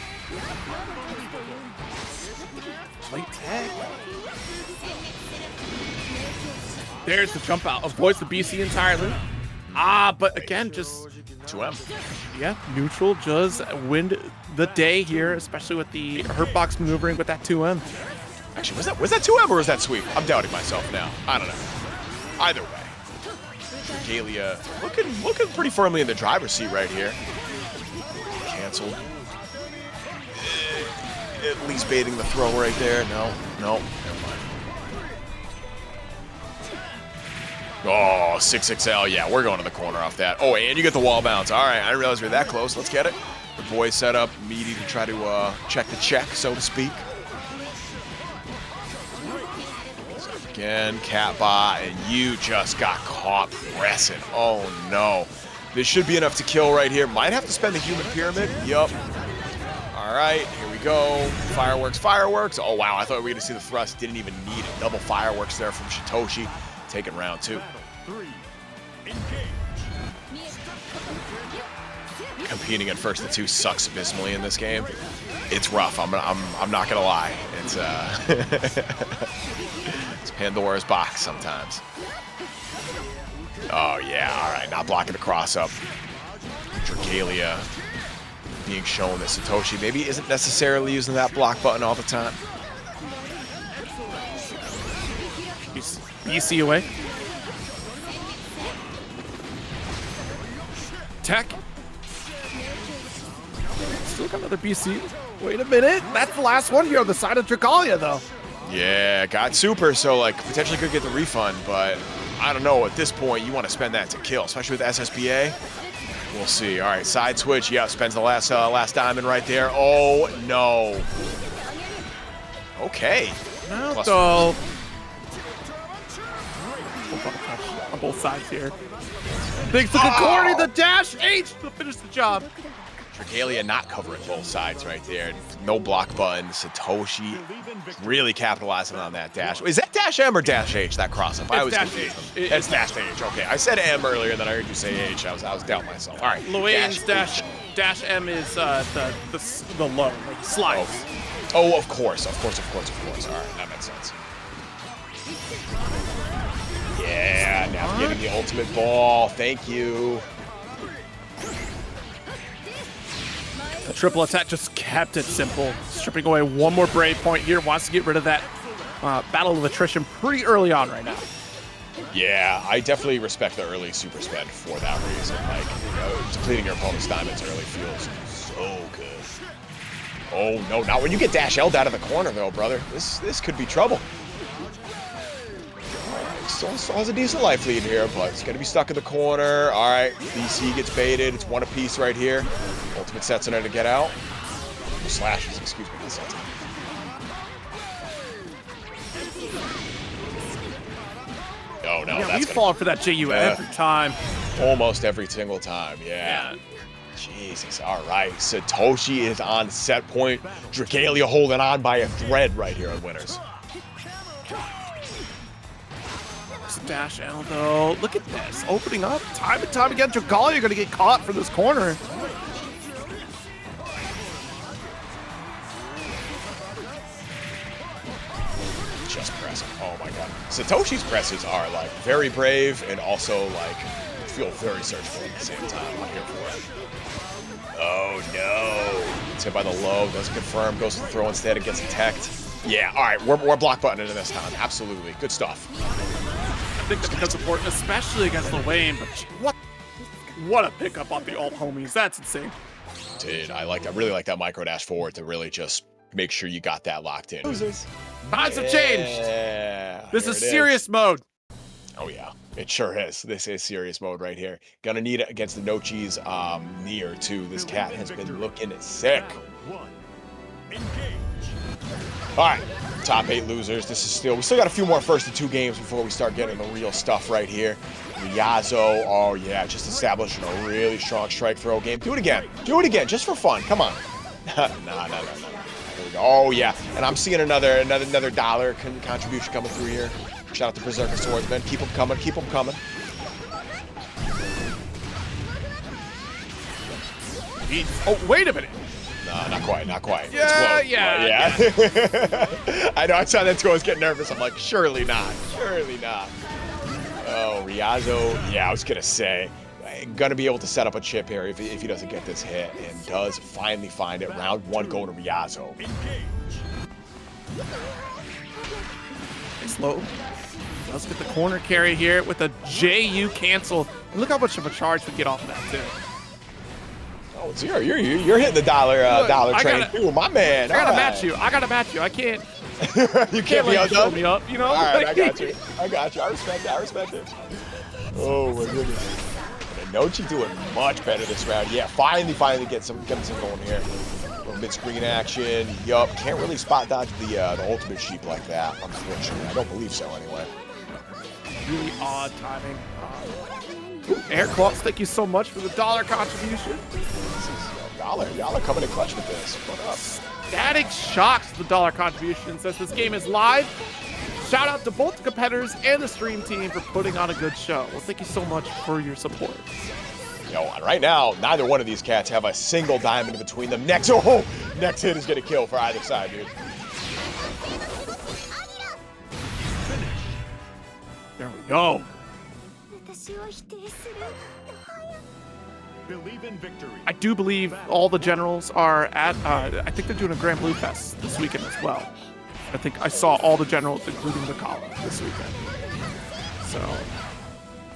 Play tag. There's the jump out. Avoids the BC entirely. But again, just 2M. Yeah, neutral does win the day here, especially with the hurt box maneuvering with that 2M. Actually, was that 2M or was that sweep? I'm doubting myself now. I don't know. Either way, Dragalia looking pretty firmly in the driver's seat right here. Canceled. At least baiting the throw right there. No, never mind. Oh, 6XL. Yeah, we're going to the corner off that. Oh, and you get the wall bounce. All right, I didn't realize we were that close. Let's get it. The boys set up, meaty to try to check the check, so to speak. So again, Catbot, and you just got caught pressing. Oh, no. This should be enough to kill right here. Might have to spend the human pyramid. Yup. All right, here we go. Fireworks. Oh, wow, I thought we were going to see the thrust. Didn't even need it. Double fireworks there from Satoshi. Taking round 2. Competing at first to 2 sucks abysmally in this game. It's rough. I'm not gonna lie. It's it's Pandora's box sometimes. Oh yeah, all right. Not blocking the cross up. Dragalia being shown that Satoshi maybe isn't necessarily using that block button all the time. BC away. Tech. Still got another BC. Wait a minute. That's the last one here on the side of Dragalia, though. Yeah, got super, so like potentially could get the refund, but I don't know. At this point, you want to spend that to kill, especially with SSBA. We'll see. All right, side switch. Yeah, spends the last diamond right there. Oh no. Okay. Now though. On both sides here. Thanks to Kokori, the dash H to finish the job. Dragalia not covering both sides right there. No block button. Satoshi really capitalizing on that dash. Is that dash M or dash H, that cross up? I was confused. It's dash H. Okay, I said M earlier, and then I heard you say H. I was doubting myself. All right. Lowain's dash M is the low, like slides. Oh, of course. All right, that makes sense. Yeah, now getting the ultimate ball. Thank you. The triple attack just kept it simple. Stripping away one more brave point here. Wants to get rid of that battle of attrition pretty early on right now. Yeah, I definitely respect the early super spend for that reason. Like, you know, depleting your opponent's diamonds early feels so good. Oh, no, not when you get dash L'd out of the corner, though, brother. This could be trouble. Still has a decent life lead here, but it's going to be stuck in the corner. All right, BC gets baited. It's one apiece right here. Ultimate sets in there to get out. Slashes, excuse me. Oh, no, yeah, that's we fall for that JU every time. Almost every single time, yeah. Jesus, all right. Satoshi is on set point. Dragalia holding on by a thread right here on winners. Dash L though. Look at this. Opening up time and time again. Dragalia going to get caught for this corner. just pressing. Oh my god. Satoshi's presses are like very brave and also like feel very searchful at the same time. I'm here for it. Oh no. It's hit by the low, doesn't confirm, goes to the throw instead and gets attacked. Yeah, alright, we're block buttoning this time. Absolutely. Good stuff. I think that becomes important, especially against Lowain, but what a pickup on the alt homies. That's insane. Dude, I really like that micro dash forward to really just make sure you got that locked in. Times have changed. Yeah. This is serious mode. Oh yeah, it sure is. This is serious mode right here. Gonna need it against the Inochi's Nier too. This cat has been looking sick. All right, top 8 losers. We still got a few more first and 2 games before we start getting the real stuff right here. Ryazo, oh yeah, just establishing a really strong strike throw game. Do it again, just for fun. Come on. No. Here we go. Oh yeah, and I'm seeing another dollar contribution coming through here. Shout out to Berserker Swordsman. Keep them coming. Oh, wait a minute. No, not quite. Yeah, it's yeah. I know, I saw that too. I was getting nervous. I'm like, surely not. Oh, Ryazo. Yeah, I was gonna say, gonna be able to set up a chip here if he doesn't get this hit, and does finally find it. Round 1 going to Ryazo. Slow. Let's get the corner carry here with a JU cancel. And look how much of a charge we get off of that too. Oh, so you're hitting the dollar train too, my man. I gotta match you. I can't. You can't let you me up, you know? All right, I got you. I respect it. Oh my goodness. Inochi doing much better this round. Yeah, finally get some going here. Little mid-screen action. Yup. Can't really spot dodge the ultimate sheep like that, unfortunately. I don't believe so anyway. Really odd timing. Air Claws, thank you so much for the dollar contribution. Y'all are coming in clutch with this. What up? Static Shocks the dollar contribution says this game is live. Shout out to both the competitors and the stream team for putting on a good show. Well, thank you so much for your support. Yo, and right now, neither one of these cats have a single diamond between them. Next hit is gonna kill for either side, dude. There we go. Believe in victory. I do believe all the generals are at, I think they're doing a Granblue Fest this weekend as well. I think I saw all the generals, including the column, this weekend. So,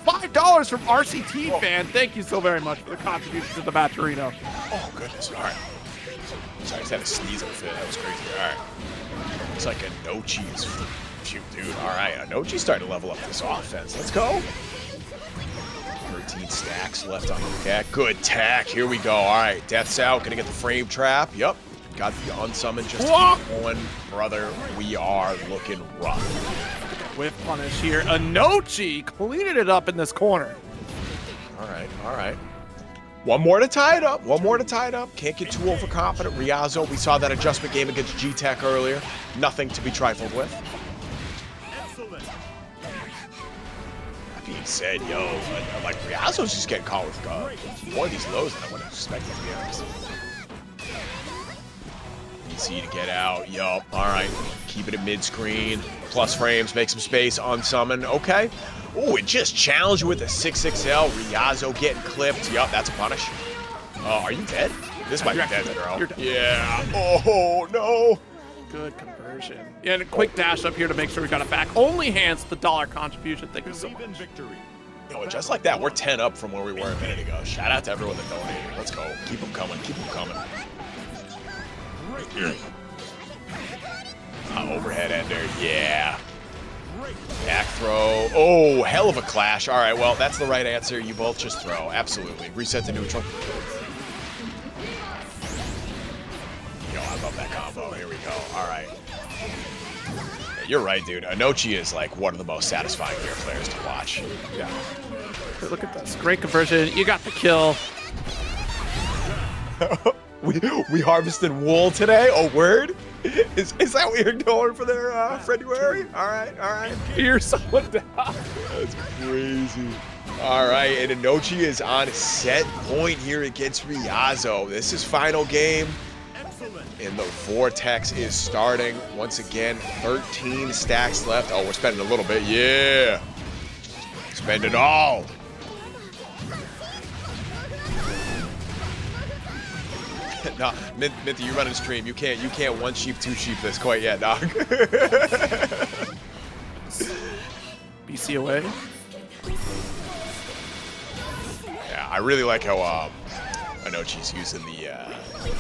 $5 from RCT fan. Thank you so very much for the contribution to the Matcherino. Oh, goodness. All right. Sorry, I just had a sneeze of it. That was crazy. All right. It's like Inochi's. Shoot, dude. All right. Inochi's starting to level up this offense. Let's go. 13 stacks left on the cat. Good tack. Here we go. All right. Death's out. Gonna get the frame trap. Yup. Got the unsummoned. Just keep going, brother. We are looking rough. Whip punish here. Inochi cleaning it up in this corner. All right. One more to tie it up. Can't get too overconfident. Ryazo, we saw that adjustment game against GTek earlier. Nothing to be trifled with. Excellent. That being said, like Ryazo's just getting caught with more of these lows than I would have expected, to be honest. Easy to get out. Yup. All right. Keep it at mid-screen. Plus frames. Make some space. Unsummon. Okay. Oh, it just challenged with a 6XL. Ryazo getting clipped. Yup. That's a punish. Oh, are you dead? This might be dead, girl. Yeah. Oh, no. Good conversion. And a quick dash up here to make sure we got it back. Only hands the dollar contribution. Thank you so Believe in much. victory. Yo, and just like that, we're 10 up from where we were a minute ago. Shout out to everyone that donated. Let's go. Keep them coming. Overhead ender, yeah. Back throw. Oh, hell of a clash. All right, well, that's the right answer. You both just throw. Absolutely. Reset to neutral. Yo, I love that combo. Here we go. All right. Yeah, you're right, dude. Inochi is like one of the most satisfying Nier players to watch. Yeah. Look at this. Great conversion. You got the kill. We harvested wool today. Oh, word? Is that what you're doing for their February? All right. You're someone down. That's crazy. All right, and Inochi is on set point here against Ryazo. This is final game. And the vortex is starting once again. 13 stacks left. Oh, we're spending a little bit. Yeah. Spend it all. No, Minty, you running stream. You can't one sheep, two sheep this quite yet, dog. BC away. Yeah, I really like how Inochi's using the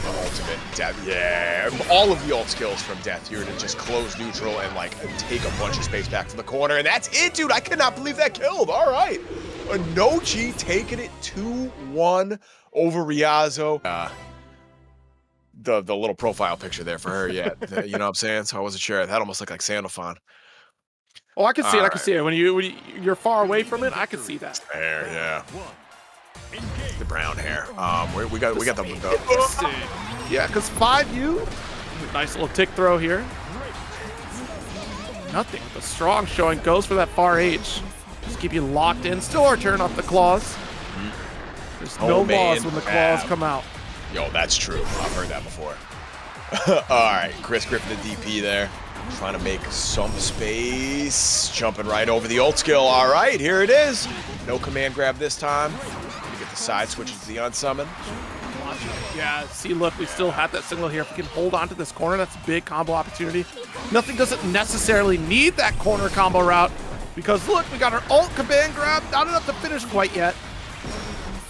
ultimate death. Yeah, all of the ult skills from death here to just close neutral and like take a bunch of space back from the corner, and that's it, dude. I cannot believe that killed. All right, Inochi taking it 2-1 over Ryazo. The little profile picture there for her, yeah. You know what I'm saying? So I wasn't sure. That almost looked like Sandalphon. Oh, I can see it. I can see it. When you're far away from it, I can see that. Hair, yeah. The brown hair. We got the yeah, because 5U. Nice little tick throw here. Nothing. The strong showing goes for that far H. Just keep you locked in. Still our turn off the claws. There's no laws when the claws come out. Yo, that's true. I've heard that before. All right, Chris Griffin the DP there. Trying to make some space. Jumping right over the ult skill. All right, here it is. No command grab this time. Gonna get the side switches to the unsummon. Yeah, see, look, we still have that signal here. If we can hold on to this corner, that's a big combo opportunity. Nothing doesn't necessarily need that corner combo route because, look, we got our ult command grab. Not enough to finish quite yet.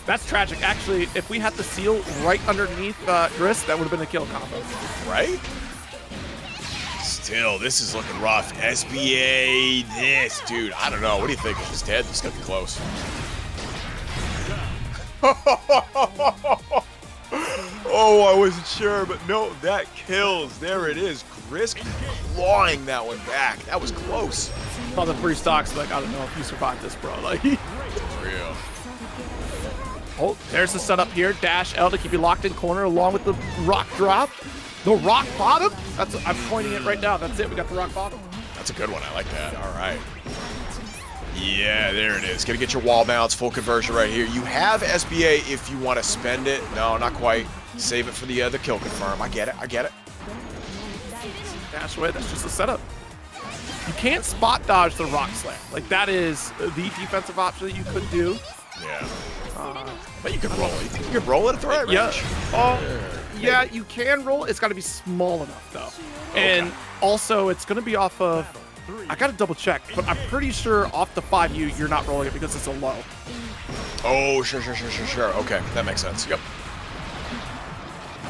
That's tragic. Actually, if we had the seal right underneath wrist, that would have been a kill combo. Right? Still, this is looking rough. SBA, this, dude. I don't know. What do you think? If he's dead, this could be close. Oh, I wasn't sure, but no, that kills. There it is. Chris clawing that one back. That was close. Saw the 3 stocks, like, I don't know if you survived this, bro. Like, it's real. Oh, there's the setup here. Dash L to keep you locked in corner along with the rock drop. The rock bottom? That's I'm pointing it right now. That's it. We got the rock bottom. That's a good one. I like that. All right. Yeah, there it is. Gonna get your wall bounce, full conversion right here. You have SBA if you want to spend it. No, not quite. Save it for the kill confirm. I get it. I get it. Dash away. That's just the setup. You can't spot dodge the rock slam. Like, that is the defensive option that you could do. Yeah. But you can roll it. You think you can roll it at the right range? Yeah, you can roll. It's got to be small enough, though. Okay. And also, it's going to be off of... I got to double check, but I'm pretty sure off the 5U, you're not rolling it because it's a low. Oh, sure. Okay, that makes sense. Yep.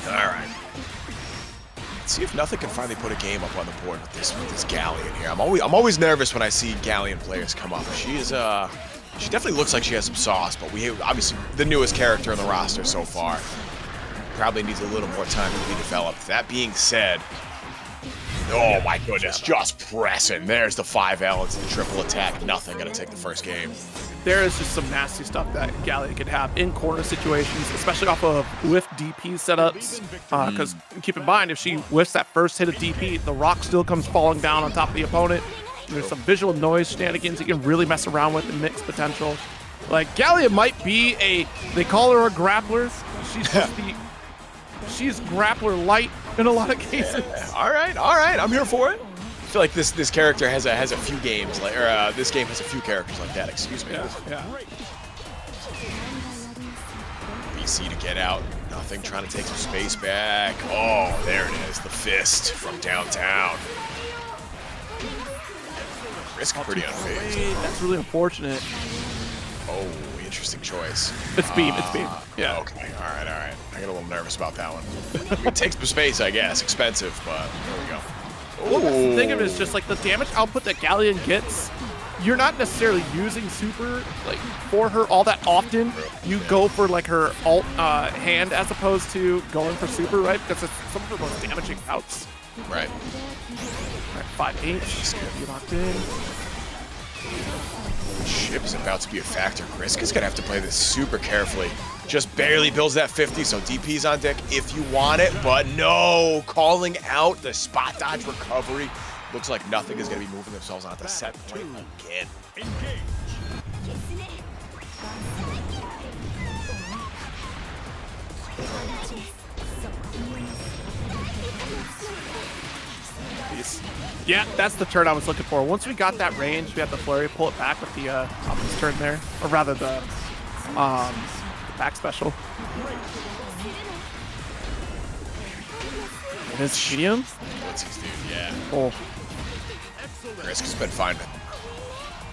All right. Let's see if nothing can finally put a game up on the board with this Galleon here. I'm always nervous when I see Galleon players come up. She definitely looks like she has some sauce, but we obviously the newest character in the roster so far. Probably needs a little more time to be developed. That being said, oh my goodness, just pressing. There's the 5L into the triple attack. Nothing gonna take the first game. There is just some nasty stuff that Galleon can have in corner situations, especially off of whiff DP setups. Because keep in mind, if she whiffs that first hit of DP, the rock still comes falling down on top of the opponent. There's some visual noise shenanigans you can really mess around with and mix potential. Like, Galleon might be they call her a grappler. She's just she's grappler light in a lot of cases. Yeah. All right, I'm here for it. I feel like this character has a few games, like, or this game has a few characters like that, excuse me. Yeah. BC to get out. Nothing, trying to take some space back. Oh, there it is, the fist from downtown. Risk pretty unfazed. That's really unfortunate. Oh, interesting choice. It's beam. Yeah. Okay. All right. I get a little nervous about that one. It takes some space, I guess. Expensive, but there we go. Well, that's the thing of it is just like the damage output that Galleon gets. You're not necessarily using super like for her all that often. You go for like her alt hand as opposed to going for super, right? Because it's some of her most damaging outs. Right. All right, 5H. Just gonna be locked in. Chip is about to be a factor. Kriska's gonna have to play this super carefully. Just barely builds that 50, so DP's on deck if you want it, but no, calling out the spot dodge recovery. Looks like nothing is gonna be moving themselves on the set point again. Nice. Yeah, that's the turn I was looking for. Once we got that range, we had the flurry, pull it back with the top of this turn there, or rather the back special. His medium? What's his dude? Yeah. Oh. Risk has been finding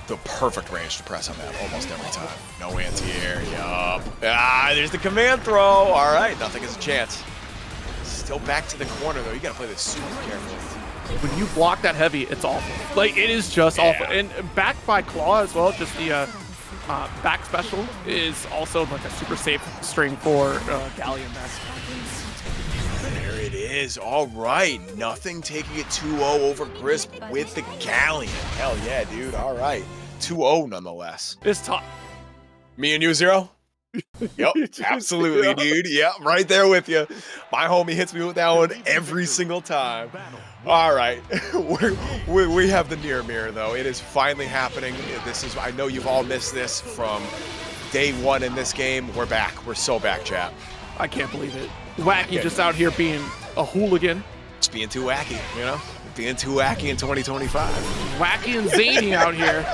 the perfect range to press on that almost every time. No anti-air. Yup. Ah, there's the command throw. All right, nothing has a chance. Still back to the corner though. You gotta play this super carefully. When you block that heavy, it's awful. Like, it is just awful. And backed by Claw as well, just the back special is also like a super safe string for Galleon there. There it is. All right. Nothing taking it 2-0 over Grisp with the Galleon. Hell yeah, dude. All right. 2-0 nonetheless. It's tough. Me and you, Zero? Yep, absolutely, dude. Yeah, I'm right there with you. My homie hits me with that one every single time. All right, we have the Nier mirror though. It is finally happening. This is, I know you've all missed this from day one in this game. We're back. We're so back, chat. I can't believe it. Wacky just out here being a hooligan. It's being too wacky, you know? Being too wacky in 2025. Wacky and zany out here.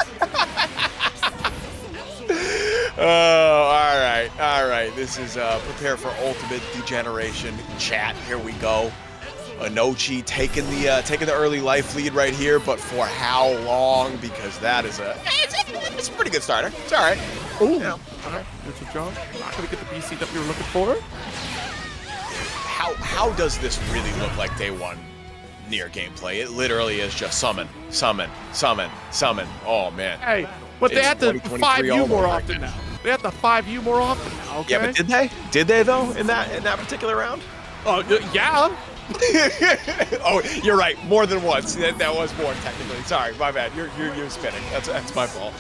Oh, all right. This is prepare for ultimate degeneration. Chat, here we go. Inochi taking the early life lead right here, but for how long? Because that is it's a pretty good starter. It's all right. Ooh, yeah. All right. That's a job. Not gonna get the BC that we were looking for. How does this really look like day one Nier gameplay? It literally is just summon, summon, summon, summon. Oh man. Hey, but they had to 5U more often now. They have to 5U more often now, okay? Yeah, but did they? Did they though in that particular round? Oh, yeah. Oh, you're right. More than once. That was more technically. Sorry, my bad. You're spinning. That's my fault.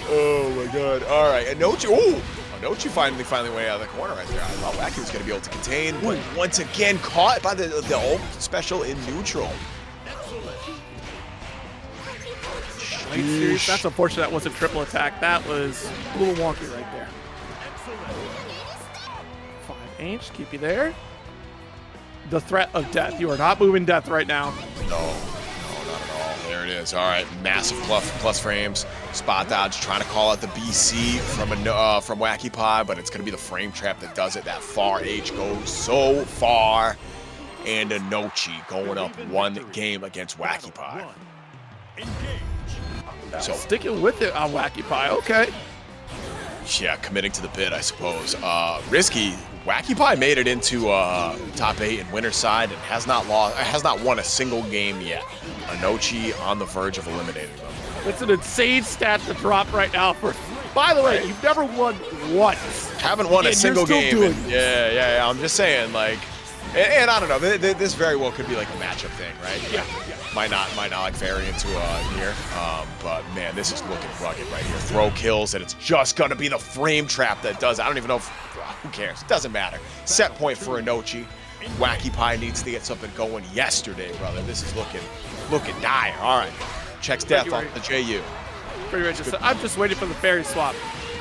Oh my god. All right, Inochi. Oh, Inochi finally went out of the corner right there. I thought Wacky was gonna be able to contain, but once again caught by the ult special in neutral. Serious? That's unfortunate that wasn't triple attack. That was a little wonky right there. 5H, keep you there. The threat of death. You are not moving death right now. No, not at all. There it is. All right, massive plus frames. Spot dodge, trying to call out the BC from Wacky Pie, but it's going to be the frame trap that does it. That far H goes so far. And Inochi going up one game against Wacky Pie. So sticking with it on Wacky Pie, okay. Yeah, committing to the bid, I suppose. Risky. Wacky Pie made it into top 8 in winner's side and has not won a single game yet. Inochi on the verge of eliminating them. It's an insane stat to drop right now. By the way, you've never won once. Haven't won a single game. Yeah. I'm just saying, like, and I don't know. This very well could be like a matchup thing, right? Yeah. Might not like Ferry into Nier. But man, this is looking rugged right here. Throw kills, and it's just gonna be the frame trap that does. I don't even know if, who cares? It doesn't matter. Set point for Inochi. Wacky Pie needs to get something going yesterday, brother. This is looking dire. All right, checks death off the JU. Pretty much. I'm just waiting for the Ferry swap.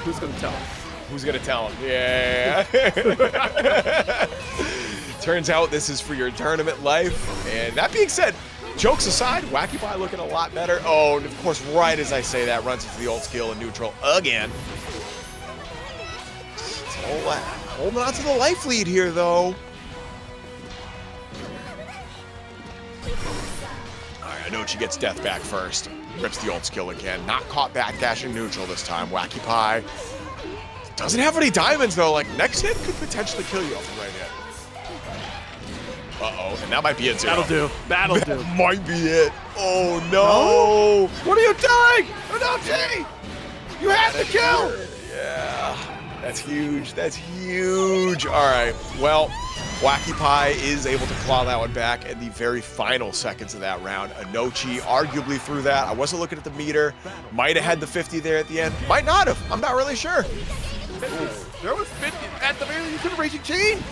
Who's gonna tell him? Who's gonna tell him? Yeah. Turns out this is for your tournament life. And that being said, jokes aside, Wacky Pie looking a lot better. Oh, and of course, right as I say that, runs into the ult skill in neutral again. Holding on to the life lead here, though. All right, Inochi gets death back first. Rips the ult skill again. Not caught backdashing neutral this time. Wacky Pie doesn't have any diamonds, though. Like, next hit could potentially kill you off the right hit. Uh-oh, and that might be it, Zero. That'll do. That might be it. Oh, no. What are you doing? Inochi! You have to kill! Yeah, that's huge. That's huge. All right, well, Wacky Pie is able to claw that one back in the very final seconds of that round. Inochi arguably through that. I wasn't looking at the meter. Might have had the 50 there at the end. Might not have. I'm not really sure. There was 50 at the very least. You could have Raging Chain.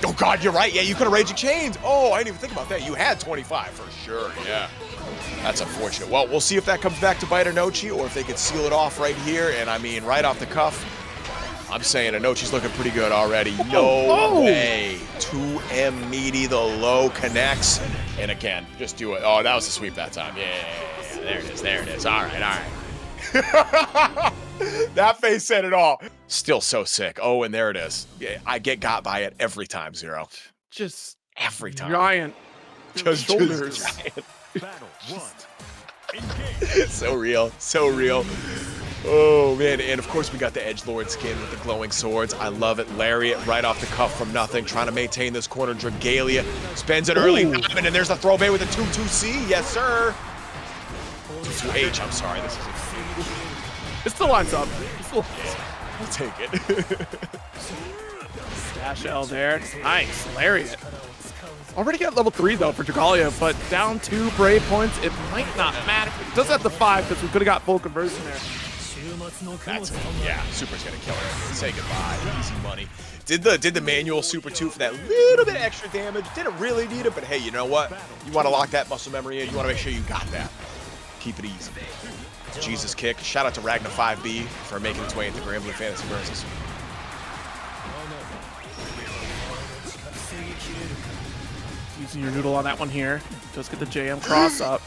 Oh, God, you're right. Yeah, you could have Raging Chains. Oh, I didn't even think about that. You had 25 for sure. Yeah. That's unfortunate. Well, we'll see if that comes back to bite Inochi or if they could seal it off right here. And I mean, right off the cuff, I'm saying Inochi's looking pretty good already. No way. 2M meaty, the low connects. And again, just do it. Oh, that was a sweep that time. Yeah, there it is. There it is. All right, all right. That face said it all. Still so sick. Oh, and there it is. Yeah, I get got by it every time, Zero. Just every time. Giant shoulders. Just giant. Battle 1. Engage. So real. So real. Oh, man. And, of course, we got the Edgelord skin with the glowing swords. I love it. Lariat right off the cuff from nothing, trying to maintain this corner. Dragalia spends an early diamond, and there's the throwbait with a 2-2C. Yes, sir. 2H. I'm sorry. This is It still lines up. We'll take it. Dash L there. Nice. Lariat. Already got level 3 though for Dragalia, but down 2 Brave points. It might not matter. It does have the 5 because we could have got full conversion there. That's it. Yeah, Super's gonna kill her. Say goodbye. Easy money. Did the manual Super 2 for that little bit extra damage. Didn't really need it, but hey, you know what? You want to lock that muscle memory in. You want to make sure you got that. Keep it easy. Jesus kick. Shout out to Ragna5B for making its way into Granblue Fantasy Versus. Using your noodle on that one here. Just get the JM cross up.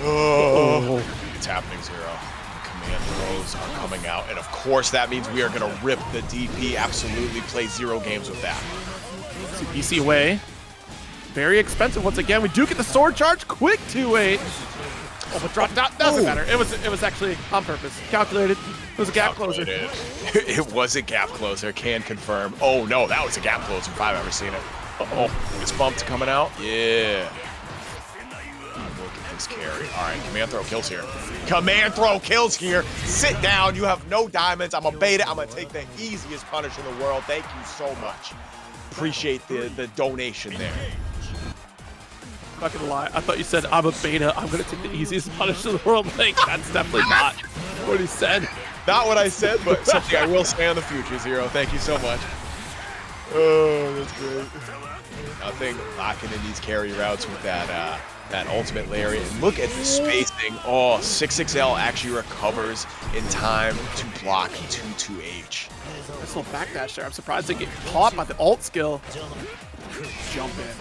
Oh, it's happening, Zero. The command throws are coming out, and of course that means we are going to rip the DP. Absolutely play 0 games with that. EC away. Very expensive once again. We do get the sword charge. Quick 2-8. Oh, but drop down. Doesn't matter. It was actually on purpose. Calculated. It was a gap closer. It was a gap closer. Can confirm. Oh no, that was a gap closer if I've ever seen it. Oh, it's bumped coming out. Yeah. Look at this carry. All right, command throw kills here. Command throw kills here. Sit down. You have no diamonds. I'm a beta. I'm gonna take the easiest punish in the world. Thank you so much. Appreciate the donation there. Not gonna lie, I thought you said I'm a beta. I'm gonna take the easiest punish in the world. Like, that's definitely not what he said. Not what I said, but something I will say on the future, Zero. Thank you so much. Oh, that's great. Nothing locking in these carry routes with that that ultimate lariat. And look at the spacing. Oh, 6XL actually recovers in time to block 2-2H. Nice little backdash there. I'm surprised they get caught by the ult skill. Jump in.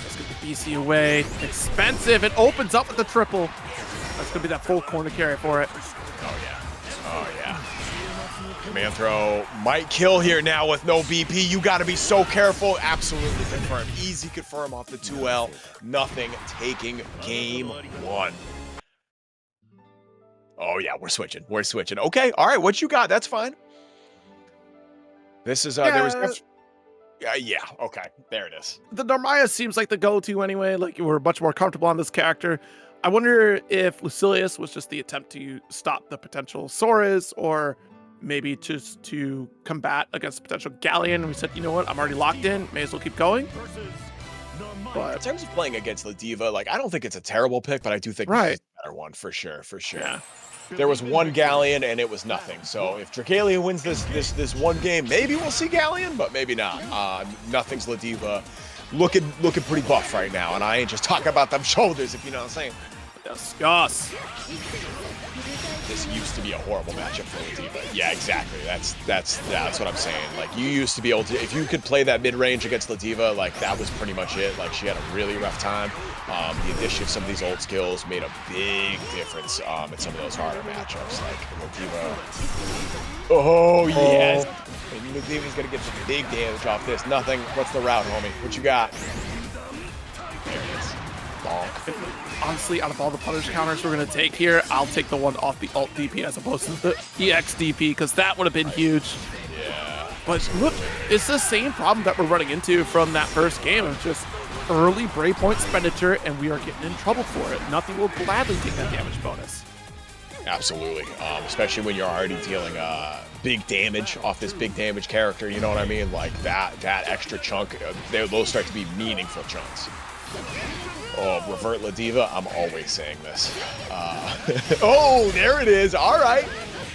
Let's get the BC away. Expensive. It opens up with the triple. That's going to be that full corner carry for it. Oh, yeah. Oh, yeah. Command throw might kill here now with no BP. You got to be so careful. Absolutely confirmed. Easy confirm off the 2L. Nothing taking game 1. Oh, yeah. We're switching. We're switching. Okay. All right. What you got? That's fine. This is, there was... Yeah, okay. There it is. The Narmaya seems like the go-to anyway. Like, we're much more comfortable on this character. I wonder if Lucilius was just the attempt to stop the potential Soriz, or maybe just to combat against potential Galleon. And we said, you know what? I'm already locked in. May as well keep going. But in terms of playing against Ladiva, like, I don't think it's a terrible pick, but I do think it's a better one for sure, for sure. Yeah. There was one Galleon and it was nothing. So if Dragalia wins this one game, maybe we'll see Galleon, but maybe not. Nothing's Ladiva. Looking pretty buff right now, and I ain't just talking about them shoulders, if you know what I'm saying. Discuss. This used to be a horrible matchup for Ladiva. Yeah, exactly. That's what I'm saying. Like, you used to be able to, if you could play that mid-range against Ladiva, like, that was pretty much it. Like, she had a really rough time. The addition of some of these old skills made a big difference in some of those harder matchups. Like, Ladiva. Oh, yes. And Ladiva's gonna get some big damage off this. Nothing. What's the route, homie? What you got? There it is. Bonk. Honestly, out of all the punish counters we're going to take here, I'll take the one off the alt DP as opposed to the EX DP, because that would have been huge. Yeah. But look, it's the same problem that we're running into from that first game of just early Brave point expenditure, and we are getting in trouble for it. Nothing will gladly take that damage bonus. Absolutely, especially when you're already dealing big damage off this big damage character, you know what I mean? Like, that extra chunk, those start to be meaningful chunks. Oh, revert Ladiva, I'm always saying this. Oh, there it is, all right.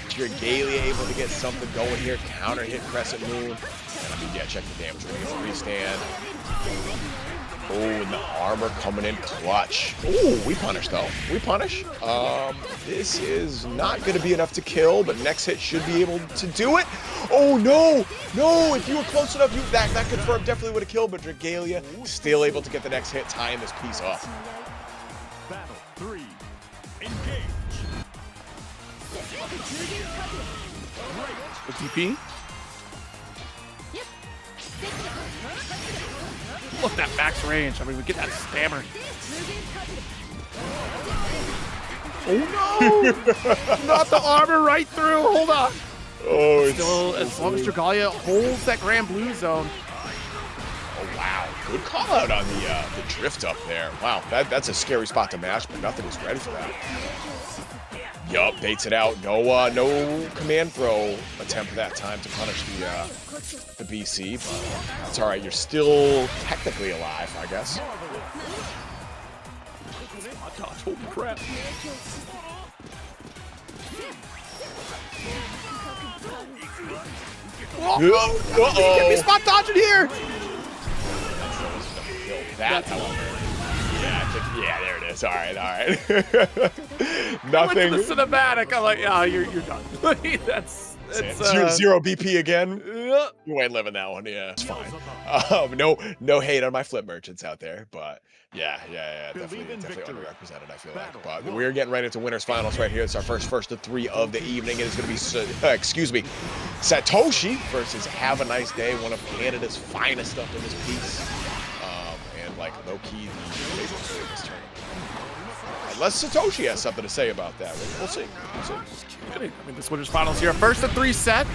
Dragalia able to get something going here, counter hit Crescent Moon. And I mean, yeah, check the damage when he gets a restand. Oh, and the armor coming in clutch. Ooh, we punish though. We punish. This is not going to be enough to kill, but next hit should be able to do it. Oh no, no! If you were close enough, that confirmed definitely would have killed. But Dragalia still able to get the next hit, tying this piece up. Battle 3. Engage. The DP. Look at that max range. I mean, we get that stammer. Oh no! Not the armor right through. Hold on. Oh, Still, as long as Dragalia holds that Granblue zone. Oh wow, good call out on the drift up there. Wow, that's a scary spot to mash, but nothing is ready for that. Yup, baits it out. No command throw attempt that time to punish the BC, but that's all right. You're still technically alive, I guess. Oh gosh, holy crap! Uh-oh. Get me spot dodging here! That, however. Yeah, there it is. All right. Nothing. Went to the cinematic. I'm like, yeah, you're done. It's zero BP again. You ain't living that one. Yeah, it's fine. No hate on my flip merchants out there, but yeah, definitely underrepresented. I feel like, but we're getting right into winners finals right here. It's our first of 3 of the evening. It is going to be Satoshi versus Havaniceday, one of Canada's finest up in this piece. Like low-key the favorite in this tournament. Unless Satoshi has something to say about that. We'll see. I mean, this winners finals here. First of 3 set.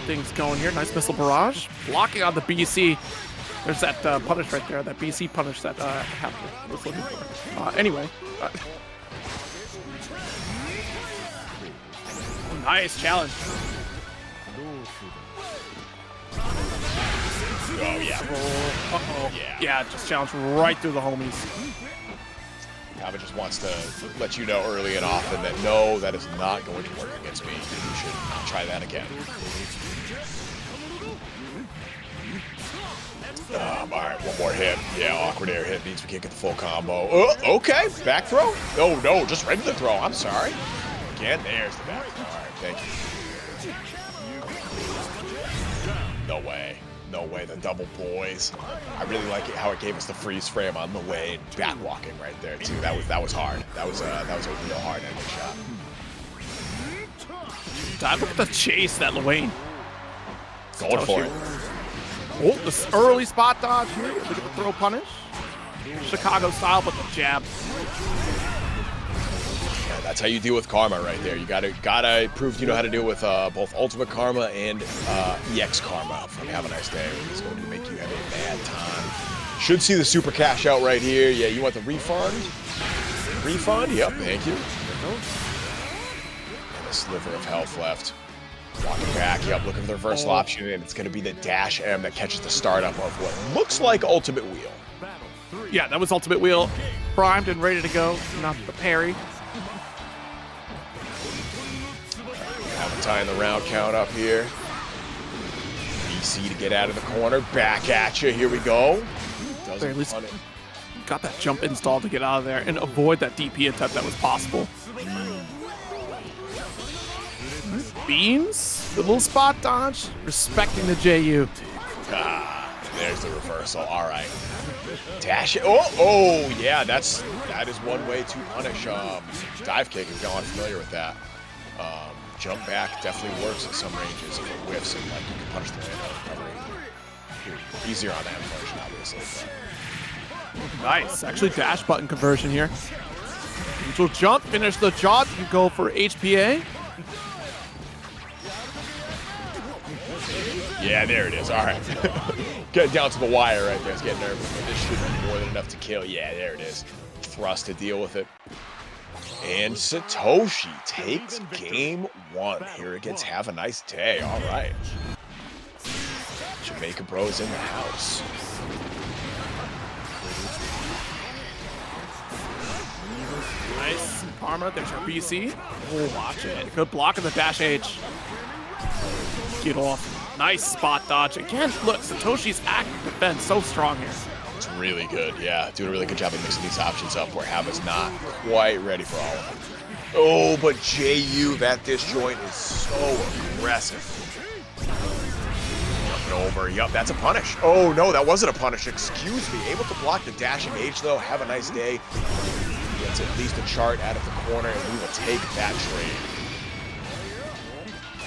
Things going here. Nice missile barrage. Blocking on the BC. There's that punish right there. That BC punish that I was looking for. Anyway. Nice challenge. Oh, yeah. Uh-oh. Yeah, just challenged right through the homies. Hava just wants to let you know early and often that no, that is not going to work against me. You should not try that again. All right, one more hit. Yeah, awkward air hit means we can't get the full combo. Oh, okay, back throw? No, just regular throw. I'm sorry. Again, there's the back throw. All right, thank you. No way. No way, the double boys. I really like it how it gave us the freeze frame on Lowain back walking right there too. That was hard. That was a real hard ending shot. Look at the chase that Lowain. Going for it. Oh, this early spot dodge here. Look at the throw punish. Chicago style, but the jab. Yeah, that's how you deal with karma right there. You gotta prove you know how to deal with both ultimate karma and EX karma from Havaniceday. It's going to make you have a bad time. Should see the super cash out right here. Yeah, you want the refund? Refund? Yep, thank you. And a sliver of health left. Walking back, yep, looking for the reversal option, and it's going to be the dash M that catches the startup of what looks like ultimate wheel. Yeah, that was ultimate wheel. Primed and ready to go. Not the parry. Tying the round count up here. BC to get out of the corner. Back at you. Here we go. At least got that jump installed to get out of there and avoid that DP attempt that was possible. Beams. The little spot dodge. Respecting the JU. There's the reversal. All right. Dash it. Oh, yeah. That is one way to punish. Dive kick if y'all aren't familiar with that. Jump back definitely works in some ranges if it whiffs and like you can punish the recovery. Easier on that version, obviously. But. Nice. Actually, dash button conversion here. Neutral jump, finish the job. You go for HPA. Yeah, there it is. All right. Get down to the wire right there. It's getting nervous, but this should be more than enough to kill. Yeah, there it is. Thrust to deal with it. And Satoshi takes game 1 here against Havaniceday. All right. Jamaica Bros in the house. Nice. Karma, there's our BC. Oh, watch it. Good block of the dash H. Get off. Nice spot dodge. Again, look, Satoshi's active defense so strong here. It's really good, yeah. Doing a really good job of mixing these options up where Hava's not quite ready for all of them. Oh, but JU, that disjoint is so aggressive. Jumping over, yup, that's a punish. Oh no, that wasn't a punish, excuse me. Able to block the dashing H though, have a nice day. Gets at least a chart out of the corner and we will take that trade.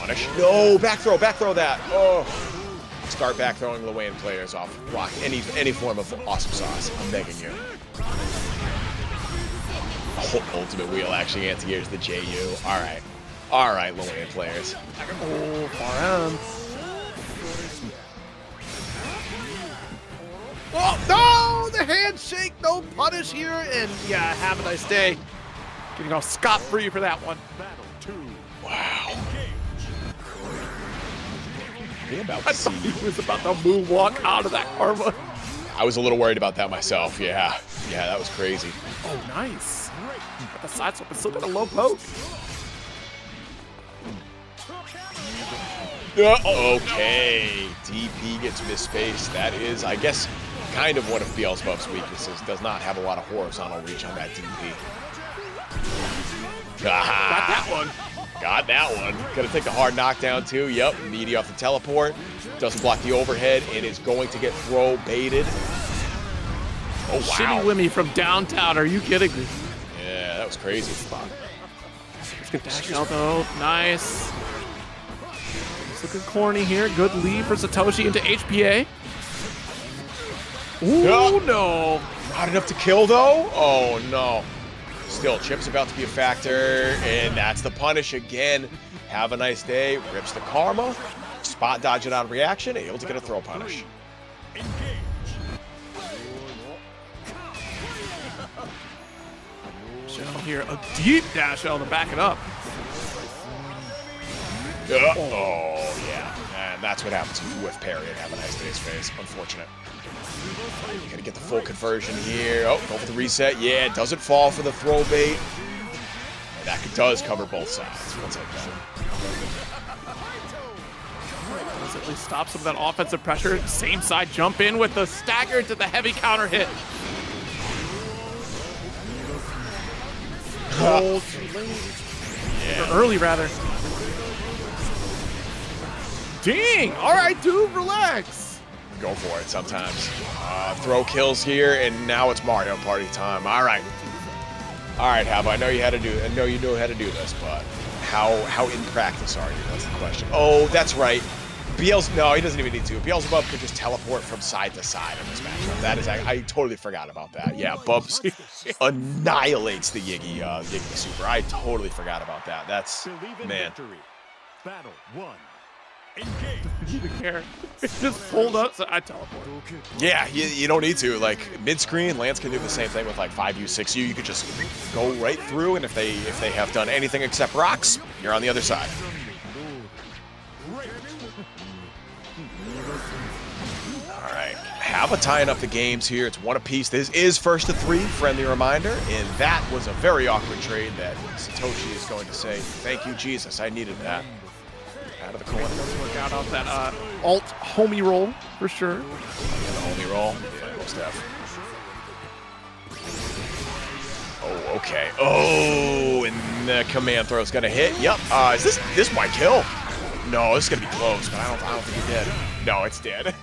Punish, no, back throw that. Oh. Start back throwing Lowain players off block any form of awesome sauce. I'm begging you. Oh, ultimate wheel actually anti-airs the JU. All right, Lowain players. Oh, far end. Oh no! The handshake, no punish here, and yeah, have a nice day. Getting off scot-free for that one. Wow. I thought he was about to moonwalk out of that karma. I was a little worried about that myself. Yeah, that was crazy. Oh, nice. Got the side swap, but still got a low poke. Okay, DP gets misspaced. That is, I guess, kind of one of Beelzebub's weaknesses. Does not have a lot of horizontal reach on that DP. Got that one. Got that one. Gonna take the hard knockdown too. Yep, meaty off the teleport. Doesn't block the overhead and is going to get throw baited. Oh, wow. Shitty Wimmy from downtown. Are you kidding me? Yeah, that was crazy. Dash out though. Nice. It's looking corny here. Good lead for Satoshi into HPA. Ooh, no. Not enough to kill though? Oh, no. Still, Chip's about to be a factor, and that's the punish again. Have a nice day. Rips the karma. Spot dodge it out of reaction. Able to get a throw punish. Shell here. A deep dash L to back it up. Oh, yeah. And that's what happens with Ferry and Have a Nice Day's face. Unfortunate. You gotta get the full conversion here. Oh, go for the reset. Yeah, it doesn't fall for the throw bait. And that does cover both sides. We'll take that. Does at least stop some of that offensive pressure. Same side jump in with the stagger to the heavy counter hit. Oh, Yeah. or early rather. Dang! All right, dude, relax. Go for it sometimes. Throw kills here, and now it's Mario Party time. All right, Hava. I know you know how to do this, but how in practice are you? That's the question. Oh, that's right. No, he doesn't even need to. Beelzebub could just teleport from side to side in this matchup. That is, I totally forgot about that. Yeah, Bubs annihilates the Yiggy Super. I totally forgot about that. That's, man. Battle 1. You didn't care. Just pulled up, so I teleport. Yeah, you don't need to. Like, mid-screen, Lance can do the same thing with like 5U, 6U. You could just go right through, and if they have done anything except rocks, you're on the other side. All right, Hava tying up the games here. It's one apiece. This is first to 3, friendly reminder, and that was a very awkward trade that Satoshi is going to say, thank you, Jesus, I needed that. Out of the corner. Work out off that alt homie roll for sure. The homie roll. Yeah, most def. Oh, okay. Oh, and the command throw is gonna hit. Yep. Is this might kill? No, this is gonna be close, but I don't think it did. No, it's dead.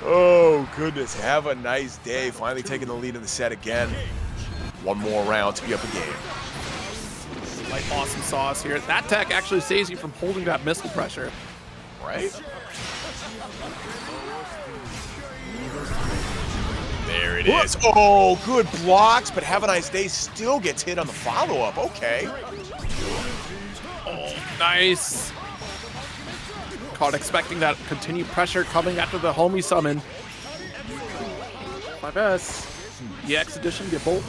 Oh goodness. Have a nice day. Finally taking the lead in the set again. One more round to be up a game. Like awesome sauce here. That tech actually saves you from holding that missile pressure. Right? There it is. Oh, good blocks, but Have a Nice Day still gets hit on the follow-up. Okay. Oh, nice. Caught expecting that continued pressure coming after the homie summon. 5S. EX edition, get bolt.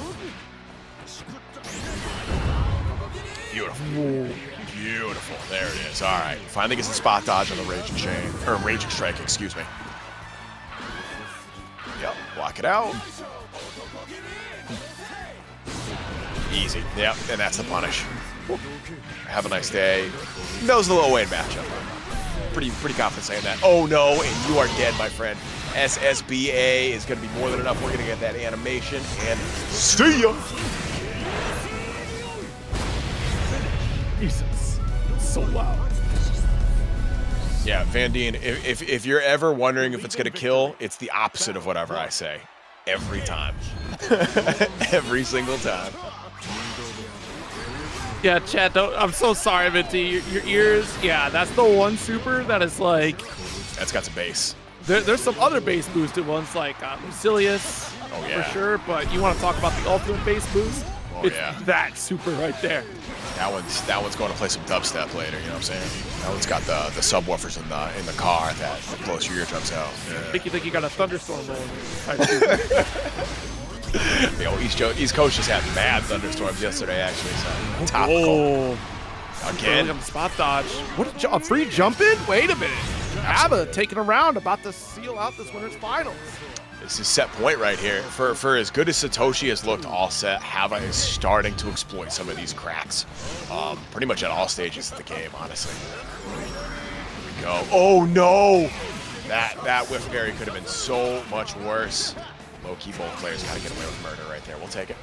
Beautiful. Beautiful. There it is. All right. Finally gets the spot dodge on the Raging Chain. Or Raging Strike, excuse me. Yep. Block it out. Easy. Yep. And that's the punish. Have a nice day. That was the Lowain matchup. pretty confident saying that. Oh no, and you are dead, my friend. SSBA is going to be more than enough. We're going to get that animation, and see ya. Jesus, it's so loud. Yeah, Van Dien, if you're ever wondering if it's going to kill, it's the opposite of whatever I say. Every time. Every single time. Yeah, chat, I'm so sorry, Minty. Your ears, yeah, that's the one super that is like... That's got some bass. There's some other base boosted ones like Lucilius, for sure, but you want to talk about the ultimate base boost? Oh, it's yeah. that super right there. That one's going to play some dubstep later, you know what I'm saying? That one's got the subwoofers in the car that blows your eardrums out. Yeah. I think you got a thunderstorm rolling. You know, East Coast just had mad thunderstorms yesterday, actually. So topical. Again, on the spot dodge. What a free jump in? Wait a minute. Abba taking a round, about to seal out this winner's finals. This is set point right here. For as good as Satoshi has looked all set, Hava is starting to exploit some of these cracks. Pretty much at all stages of the game, honestly. Here we go. Oh no! That whiff parry could have been so much worse. Low-key, both players gotta get away with murder right there. We'll take it.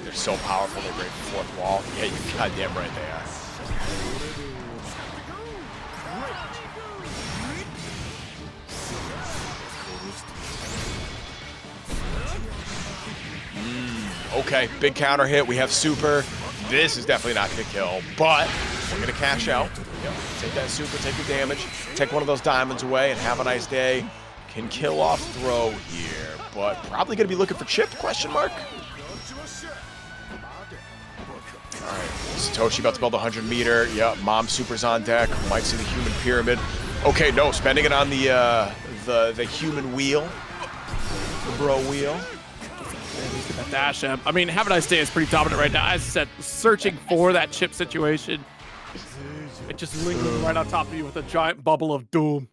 They're so powerful, they break the fourth wall. Yeah, you goddamn right they are. Okay, big counter hit. We have super. This is definitely not going to kill, but we're going to cash out. Yep. Take that super, take the damage, take one of those diamonds away, and have a nice day. Can kill off throw here, but probably going to be looking for chip, question mark? All right, Satoshi about to build a 100-meter. Yep, mom super's on deck. Might see the human pyramid. Okay, no, spending it on the human wheel. The bro wheel. That dash amp. I mean, Havaniceday is pretty dominant right now. As I said, searching for that chip situation. It just lingering right on top of you with a giant bubble of doom.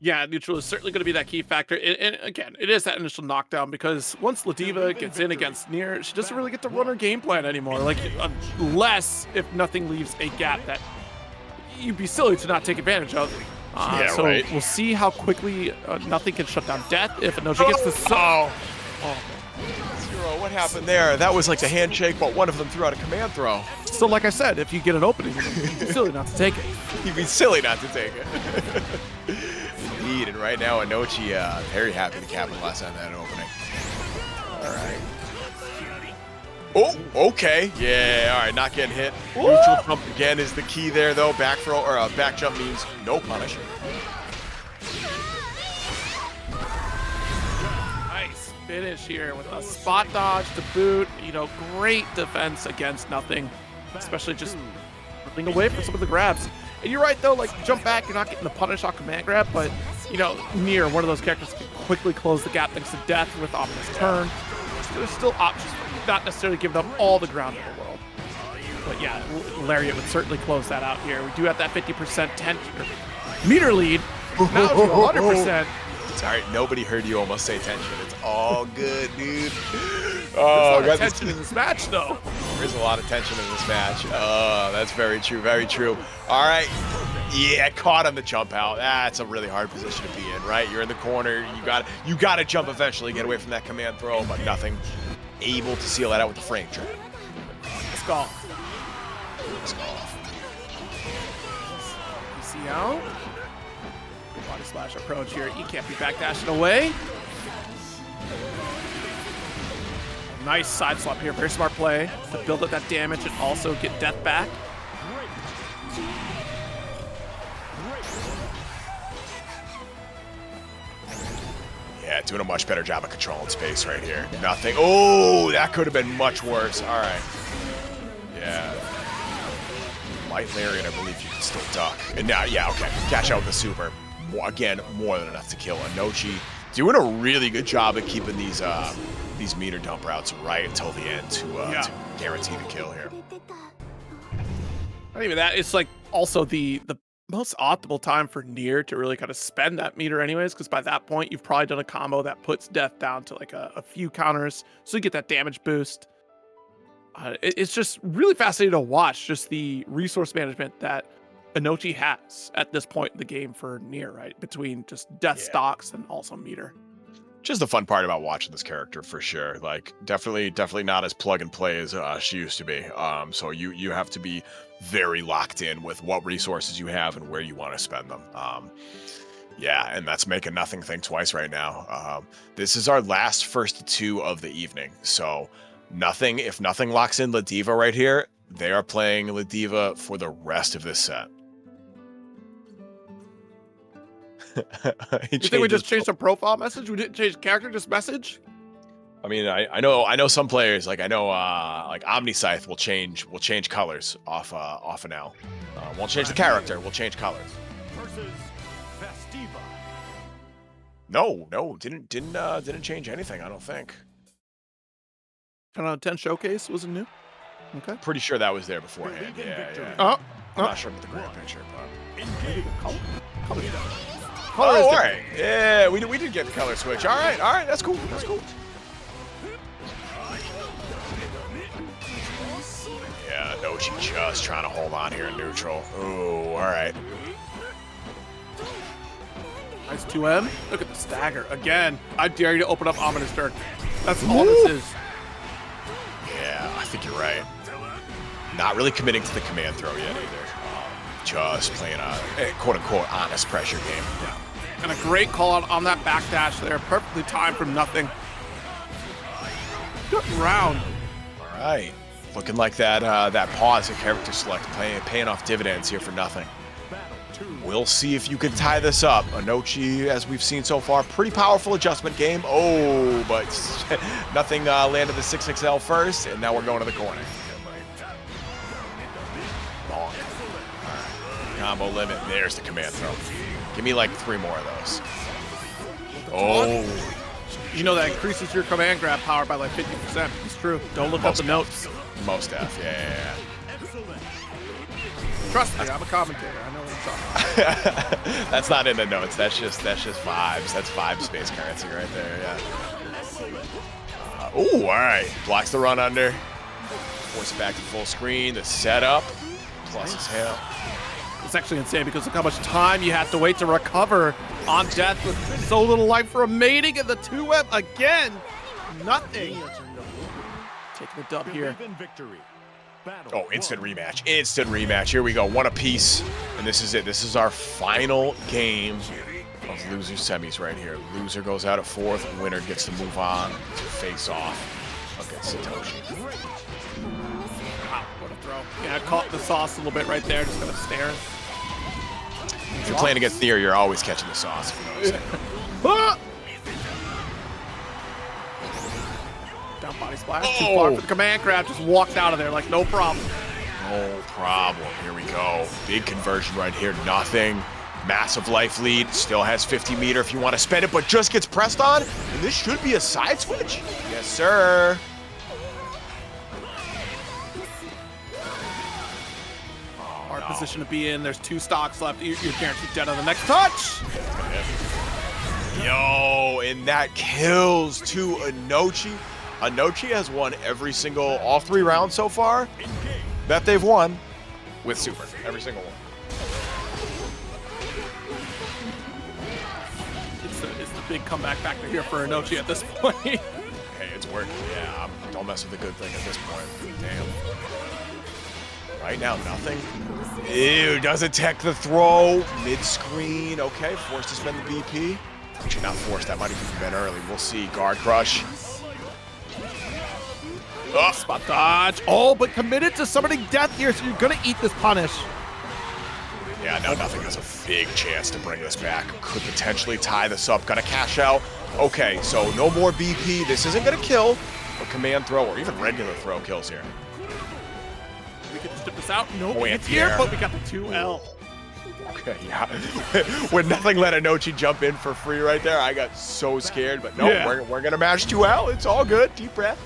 Yeah, neutral is certainly going to be that key factor. And again, it is that initial knockdown because once Ladiva gets in against Nier, she doesn't really get to run her game plan anymore. Like, unless if nothing leaves a gap that you'd be silly to not take advantage of. So right. We'll see how quickly nothing can shut down death if Inochi gets the Zero, what happened there? That was like the handshake, but one of them threw out a command throw. So like I said, if you get an opening, you'd be silly not to take it. You'd be silly not to take it. Indeed, and right now Inochi very happy to capitalize on that opening. All right. Oh, okay. Yeah, all right, not getting hit. Woo! Neutral jump again is the key there, though. Back throw or back jump means no punish. Nice finish here with a spot dodge to boot. You know, great defense against nothing, especially just running away from some of the grabs. And you're right, though, like, jump back, you're not getting the punish off command grab, but, you know, Nier, one of those characters can quickly close the gap thanks to death with Optimus turn. There's still options, not necessarily giving up all the ground in the world. But yeah, Lariat would certainly close that out here. We do have that 50% meter lead. Now to 100%. It's all right. Nobody heard you almost say tension. It's all good, dude. There's a lot of tension in this match, though. There's a lot of tension in this match. That's very true. Very true. All right. Yeah, caught on the jump out. That's a really hard position to be in, right? You're in the corner. You got to jump eventually, get away from that command throw, but nothing. Able to seal that out with the frame trap. Let's go. You see out? Body slash approach here. He can't be backdashing away. Nice side swap here. Very smart play to build up that damage and also get death back. Yeah, doing a much better job of controlling space right here. Nothing. Oh, that could have been much worse. All right. Yeah. Light Lariat, I believe you can still duck. And now, yeah, okay. Catch out with the super. Again, more than enough to kill. Inochi doing a really good job at keeping these meter dump routes right until the end to guarantee the kill here. Not even that. It's like also the most optimal time for Nier to really kind of spend that meter anyways, because by that point you've probably done a combo that puts death down to like a few counters, so you get that damage boost. It's just really fascinating to watch, just the resource management that Inochi has at this point in the game for Nier, right? Between just death stocks and also meter. Just the fun part about watching this character for sure. Like definitely not as plug and play as she used to be. So you have to be very locked in with what resources you have and where you want to spend them. Yeah, and that's making nothing think twice right now. This is our last first two of the evening. So if nothing locks in La Diva right here, they are playing La Diva for the rest of this set. You think we just changed the profile message? We didn't change character, just message? I mean, I know some players, like I know like Omniscythe will change colors off of now. Won't change the character, we'll change colors. Versus Festiva. No, didn't change anything, I don't think. 10 out of 10 showcase wasn't new. Okay. Pretty sure that was there beforehand. Yeah. Oh, I'm not sure about the grand picture, but color all right. Yeah, we did get the color switch. All right, that's cool. Yeah, Inochi just trying to hold on here in neutral. Ooh, all right. Nice 2M. Look at the stagger. Again, I dare you to open up Ominous Turn. That's all this is. Yeah, I think you're right. Not really committing to the command throw yet either. Just playing a quote-unquote honest pressure game. Yeah. And a great call out on that backdash there. Perfectly timed from nothing. Good round. All right. Looking like that pause at character select paying off dividends here for nothing. We'll see if you can tie this up. Inochi, as we've seen so far, pretty powerful adjustment game. Oh, but nothing landed the 6XL first, and now we're going to the corner. Long. Right. Combo limit. There's the command throw. Give me like 3 more of those. Oh. You know that increases your command grab power by like 50%. It's true. Don't look up the notes. Most F, yeah. Trust me, I'm a commentator. I know what I'm talking about. That's not in the notes. That's just vibes. That's vibe space currency right there. Yeah. Ooh, all right. Blocks the run under. Force it back to full screen. The setup. Plus his hail. It's actually insane because look how much time you have to wait to recover on death with so little life for a mating, and the 2M again. Nothing. Taking the dub here. Oh, instant rematch. Here we go. One apiece. And this is it. This is our final game of loser semis right here. Loser goes out at 4th. Winner gets to move on to face off against Satoshi. Wow, what a throw. Yeah, I caught the sauce a little bit right there. Just kind of staring. If you're playing against Nier, you're always catching the sauce. You know what I'm saying? Down body splash. Too far for the command grab. Just walked out of there like no problem. No problem. Here we go. Big conversion right here. Nothing. Massive life lead. Still has 50 meter if you want to spend it, but just gets pressed on. And this should be a side switch. Yes, sir. Hard position to be in. There's 2 stocks left. You're guaranteed dead on the next touch. Yo, and that kills to Inochi. Inochi has won all 3 rounds so far that they've won with super. Every single one. It's the big comeback factor here for Inochi at this point. Hey, it's working. Yeah, don't mess with the good thing at this point. Damn. Right now, nothing. Ew, doesn't tech the throw. Mid-screen. Okay, forced to spend the BP. Actually, not forced. That might have been early. We'll see. Guard crush. Oh, spot dodge. Oh, but committed to summoning death here, so you're going to eat this punish. Yeah, no, nothing has a big chance to bring this back. Could potentially tie this up. Gonna cash out. Okay, so no more BP. This isn't going to kill. A command throw or even regular throw kills here. We can just dip this out. Nope, Oh, it's here, but we got the 2L. Okay, yeah. When nothing let Inochi jump in for free right there, I got so scared. But no, we're going to match 2L. It's all good. Deep breath.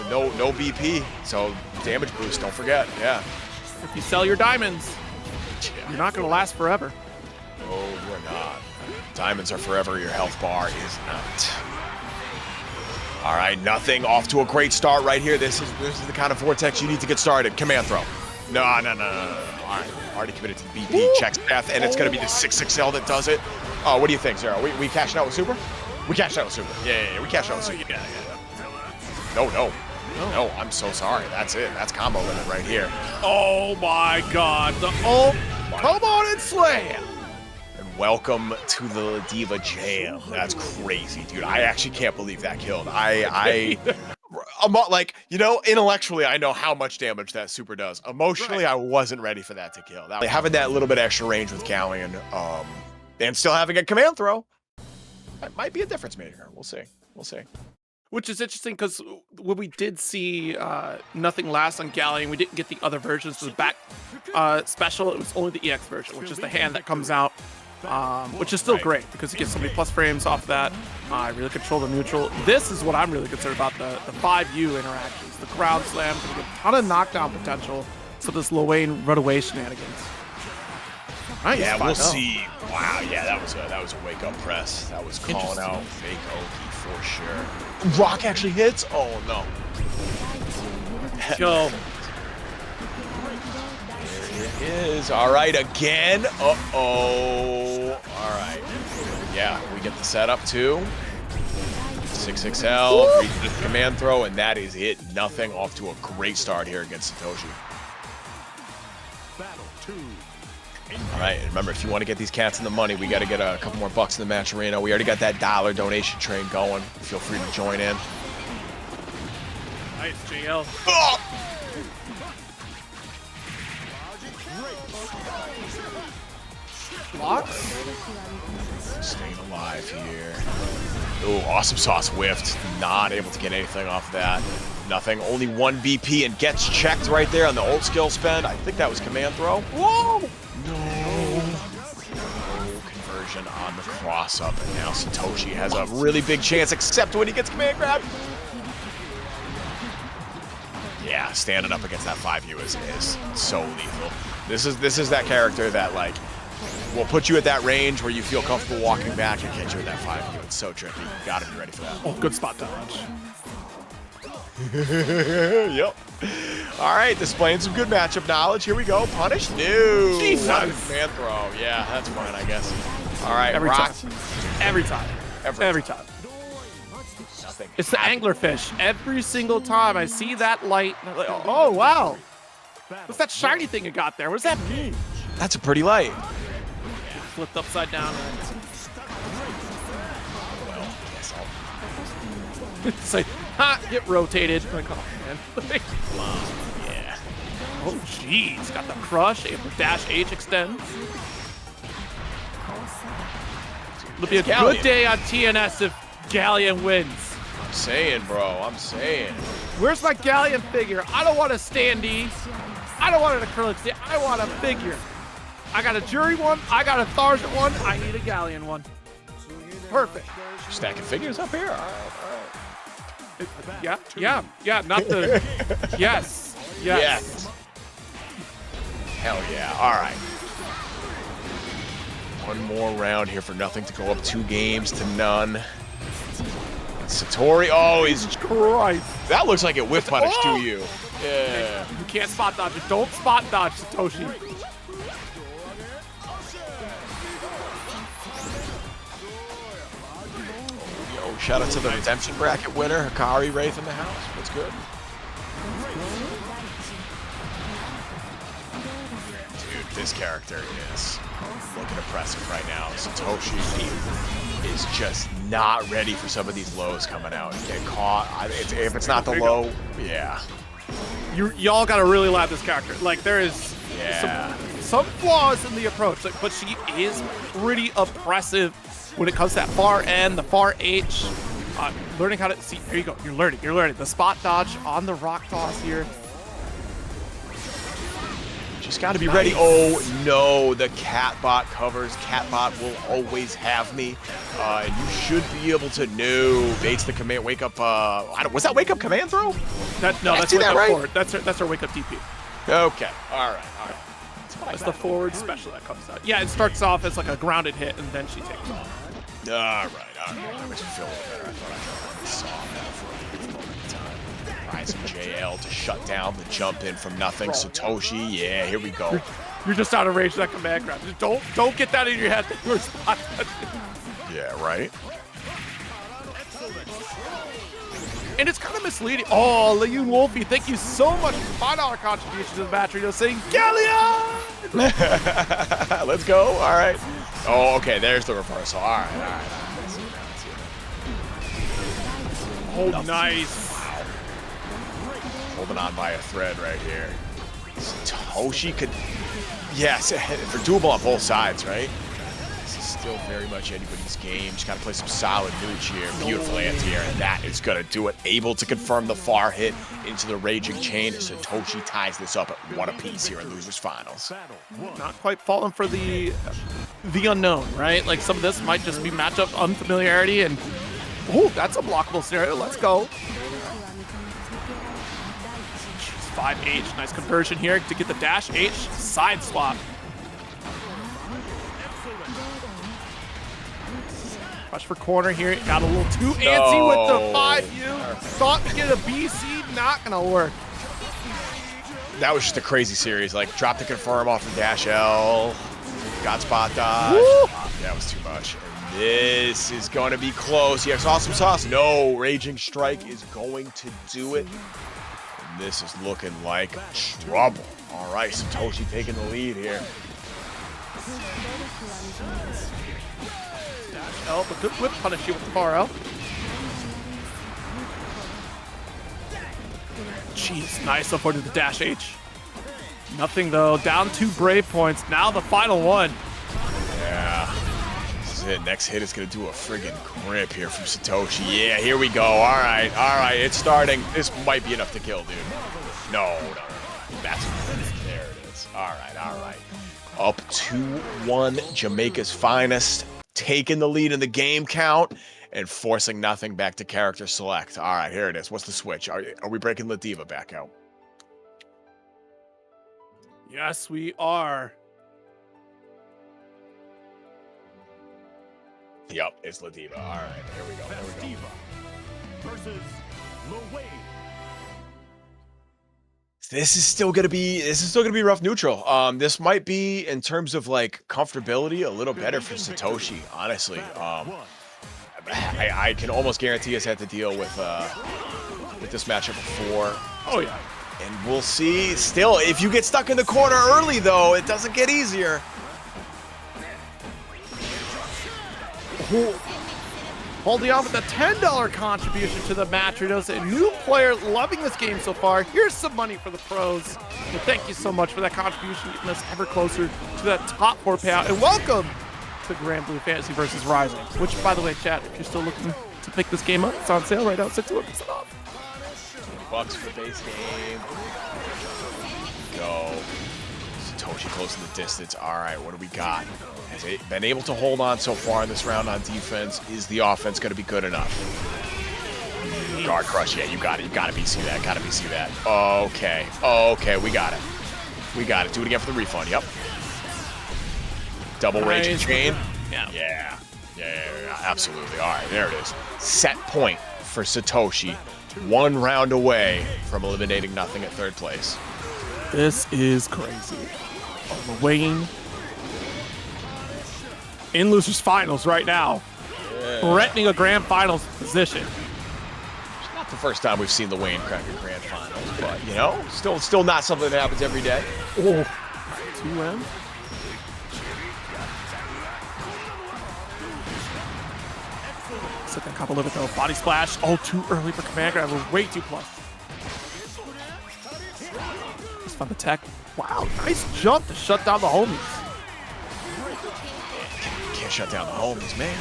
No BP, so damage boost, don't forget, yeah. If you sell your diamonds, you're not going to last forever. Oh, you're not. Diamonds are forever, your health bar is not. All right, nothing, off to a great start right here. This is the kind of vortex you need to get started. Command throw. No. All right, already committed to the BP, checks path, and it's going to be the 6XL that does it. Oh, what do you think, Zero? We cashing out with Super? We cashed out with Super. Yeah, we cashed out with Super. Yeah. No, I'm so sorry. That's it. That's combo limit right here. Oh my God. Come on and slam. And welcome to the Diva Jam. That's crazy, dude. I actually can't believe that killed. I'm not like, intellectually, I know how much damage that super does. Emotionally, I wasn't ready for that to kill. Having that little bit extra range with Galleon, and still having a command throw, that might be a difference maker. We'll see. Which is interesting because when we did see Nothing Last on Galleon, we didn't get the other versions of the back special. It was only the EX version, which is the hand that comes out, which is still great because you get so many plus frames off that. I really control the neutral. This is what I'm really concerned about, the 5U interactions. The ground slam, gonna get a ton of knockdown potential. So this Lowain runaway shenanigans. Nice. Yeah, we'll see. Wow, yeah, that was a wake-up press. That was calling out fake Oki for sure. Rock actually hits? Oh, no. Go. There it is. All right, again. Uh-oh. All right. Yeah, we get the setup too. 6XL, reads the command throw, and that is it. Nothing. Off to a great start here against Satoshi. All right, and remember, if you want to get these cats in the money, we got to get a couple more bucks in the match arena. We already got that $1 donation train going. Feel free to join in. Nice, GL. Oh! Blocks? Staying alive here. Ooh, Awesome Sauce whiffed. Not able to get anything off of that. Nothing. Only 1 BP and gets checked right there on the old skill spend. I think that was command throw. Whoa! No conversion on the cross up, and now Satoshi has a really big chance, except when he gets command grab. Yeah, standing up against that 5U is so lethal. This is that character that will put you at that range where you feel comfortable walking back and catch you at that 5U. It's so tricky. You gotta be ready for that. Oh, good spot dodge. Yep. All right, displaying some good matchup knowledge. Here we go. Punish? No. Jesus. Man throw. Yeah, that's fine, I guess. All right, Every Rock. time. Every time. Nothing. It's the anglerfish. Every single time I see that light, I'm like, oh, wow. What's that shiny thing you got there? What does that mean? That's a pretty light. Flipped upside down. Well, I guess I'll... It's like, ha, get rotated. Like, oh, man. Yeah. Oh, jeez. Got the crush. Able to dash H extend. It'll be a good day on TNS if Galleon wins. I'm saying, bro. I'm saying. Where's my Galleon figure? I don't want a standee. I don't want an acrylic stand. I want a figure. I got a jury one. I got a Tharja one. I need a Galleon one. Perfect. Stacking figures up here. All right. Yeah. Not the. Yes. Hell yeah. All right. One more round here for nothing to go up 2 games to none. Satori. Oh, he's Christ. That looks like it whiff punish to you. Yeah. You can't spot dodge it. Don't spot dodge, Satoshi. Yo, shout out to the redemption bracket winner, Hikari Wraith in the house. What's good? Dude, this character is looking impressive right now. Satoshi is just not ready for some of these lows coming out. Get caught. If it's not the low, yeah. Y'all gotta really love this character. Like, there is some flaws in the approach, but she is pretty oppressive when it comes to that far end, the far H. Learning how to see. Here you go. You're learning the spot dodge on the rock toss here. Just got to be ready. Oh no, the catbot covers. Catbot will always have me. And you should be able to know. Bates the command. Wake up. Was that wake up command throw? That's wake up forward. That's her wake up TP. Okay. All right. That's the forward special that comes out. Yeah, it starts off as like a grounded hit, and then she takes off. All right. That makes me feel a little better. I thought I saw that for a moment of time. Ryazo JL to shut down the jump in from nothing. Satoshi. Yeah, here we go. You're just out of range of that command grab. Just don't get that in your head. That you were spot dodging. Yeah, right? And it's kind of misleading. Oh, Leon Wolfie, thank you so much for $5 contribution to the match. You're saying Galleon! Let's go. All right. Oh, okay. There's the reversal. All right. All right. Oh, nice. Wow. Holding on by a thread right here. Satoshi could... Yes, for doable on both sides, right? This is still very much anybody's game. Just got to play some solid nooch here. Beautiful anti-air, and that is going to do it. Able to confirm the far hit into the Raging Chain. Satoshi ties this up at 1 apiece here in Losers Finals. Not quite falling for the unknown, right? Like some of this might just be matchup unfamiliarity, and oh, that's a blockable scenario. Let's go. 5H, nice conversion here to get the dash H side swap. Rush for corner here, got a little too antsy with the 5U. Thought to get a BC, not gonna work. That was just a crazy series. Like, drop the confirm off of dash L, got spot dodge. Woo! That was too much. And this is going to be close. Yes, awesome sauce. No, Raging Strike is going to do it. This is looking like trouble. All right, Satoshi taking the lead here. Dash L, but good whip punish you with the far L. Jeez, nice avoided the dash H. Nothing though, down 2 Brave points. Now the final one. Yeah, this is it. Next hit is gonna do a friggin' grip here from Satoshi. Yeah, here we go. All right, it's starting. This might be enough to kill, dude. No. That's there it is. All right. Up 2-1, Jamaica's finest, taking the lead in the game count and forcing nothing back to character select. All right, here it is. What's the switch? Are we breaking Ladiva back out? Yes, we are. Yep, it's Ladiva. All right, here we go. Diva versus Lowain. This is still gonna be rough neutral. This might be, in terms of like comfortability, a little better for Satoshi, honestly. I can almost guarantee us had to deal with this matchup before. Oh yeah. And we'll see. Still, if you get stuck in the corner early though, it doesn't get easier. Holding on with a $10 contribution to the match. A new player loving this game so far. Here's some money for the pros. Well, thank you so much for that contribution, getting us ever closer to that top 4 payout. And welcome to Granblue Fantasy versus Ryazo, which, by the way, chat, if you're still looking to pick this game up, it's on sale right now. 6% off. $2 for base game. Go. Satoshi closing the distance. All right, what do we got? Has it been able to hold on so far in this round on defense? Is the offense going to be good enough? Guard crush, yeah, you got it. You got to BC that. Got to BC that. Okay, we got it. Do it again for the refund. Yep. Double Raging Chain. Yeah, absolutely. All right, there it is. Set point for Satoshi. 1 round away from eliminating nothing at 3rd place. This is crazy. Oh, Lowain in Losers Finals right now. Threatening a Grand Finals position. It's not the first time we've seen Lowain crack a Grand Finals, but, you know, still not something that happens every day. Oh, 2M. Second couple of it though. Body splash. Oh, too early for command grab. We're way too plus. Just found the tech. Wow, nice jump to shut down the homies. Can't shut down the homies, man.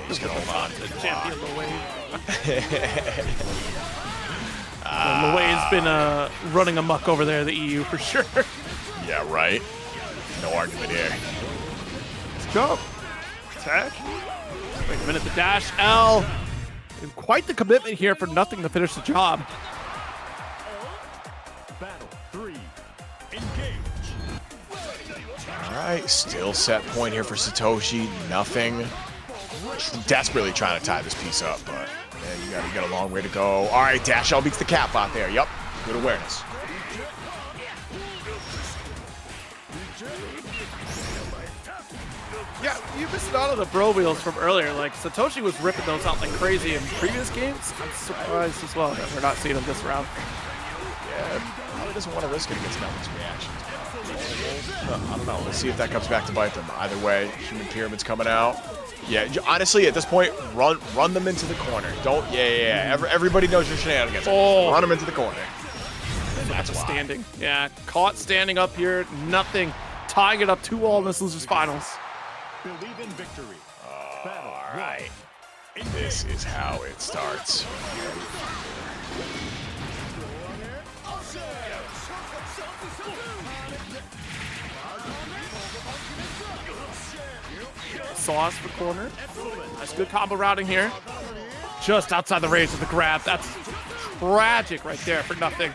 He's gonna hold on to the champion Lowain's been running amok over there, the EU for sure. Yeah, right. No argument here. Jump. Attack. Wait a minute, the dash L. And quite the commitment here for nothing to finish the job. Battle 3. Engage. All right, still set point here for Satoshi. Nothing. Desperately trying to tie this piece up, but man, you got a long way to go. All right, dash L beats the cap out there. Yep. Good awareness. Yeah, you missed out on the bro wheels from earlier. Like, Satoshi was ripping those out like crazy in previous games. I'm surprised as well that we're not seeing him this round. Yeah, probably doesn't want to risk it against Melvin's reactions. I don't know. We'll see if that comes back to bite them. Either way, human pyramid's coming out. Yeah, honestly, at this point, run them into the corner. Don't. Yeah. Everybody knows your shenanigans. Oh. Run them into the corner. That's why. Standing. Yeah, caught standing up here. Nothing. Tying it up 2-all in this losers finals. Believe in victory. All right. This is how it starts. Sauce for corner. That's good combo routing here. Just outside the range of the grab. That's tragic right there for nothing.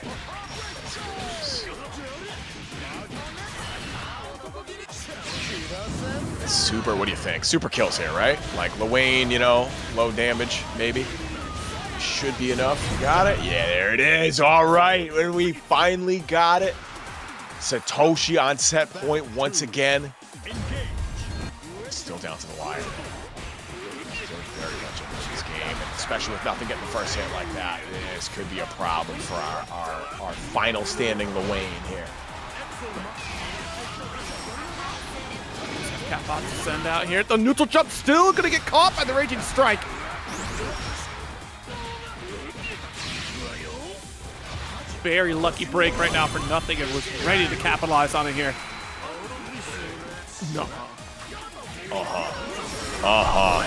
Super, what do you think? Super kills here, right? Like Lowain, you know, low damage, maybe. Should be enough. You got it? Yeah, there it is. All right, when we finally got it. Satoshi on set point once again. Still down to the wire. Still very much in this game, and especially with nothing getting the first hit like that. This could be a problem for our final standing Lowain here. Catbot to send out here. The neutral jump still gonna get caught by the raging strike. Very lucky break right now for nothing and was ready to capitalize on it here. No.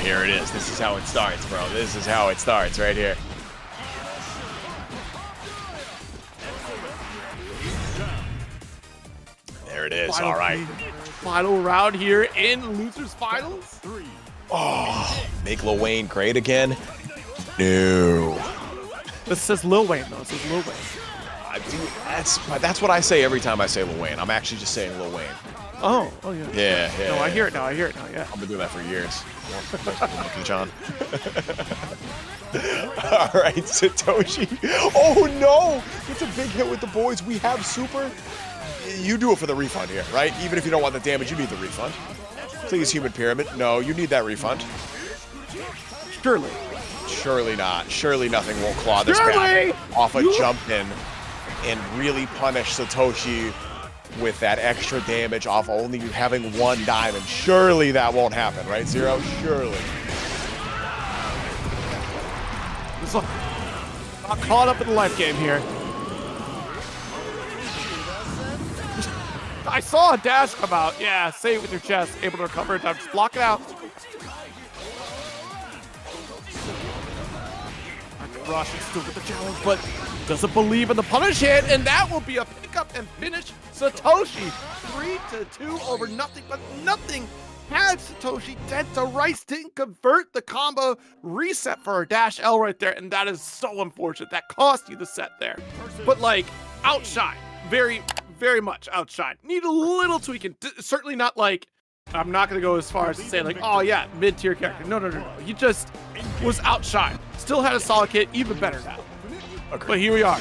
Here it is. This is how it starts, bro. This is how it starts right here. There it is. All right. Final round here in losers finals. Oh, make Lowain great again? No. This says Lil Wayne though. It says Lil Wayne. That's what I say every time I say Lowain. I'm actually just saying Lowain. Oh yeah. Yeah. No, I hear it now. Yeah. I've been doing that for years. John. All right, Satoshi. Oh no! It's a big hit with the boys. We have super. You do it for the refund here, right? Even if you don't want the damage, you need the refund. Please, human pyramid. No, you need that refund. Surely. Surely not. Surely nothing will claw this back off a jump in and really punish Satoshi with that extra damage off only having one diamond. Surely that won't happen, right, Zero? Surely. Not caught up in the life game here. I saw a dash come out. Yeah, say it with your chest. Able to recover in time. Just block it out. Rush is still with the challenge, but doesn't believe in the punish hit, and that will be a pickup and finish. Satoshi 3-2 over nothing, but nothing had Satoshi dead to rice. Didn't convert the combo reset for a dash L right there, and that is so unfortunate. That cost you the set there. But like, outshine. Very much outshine. Need a little tweaking. Certainly not like, I'm not going to go as far as to say like, oh yeah, mid-tier character. No. He just was outshine. Still had a solid kit, even better now. Okay. But here we are.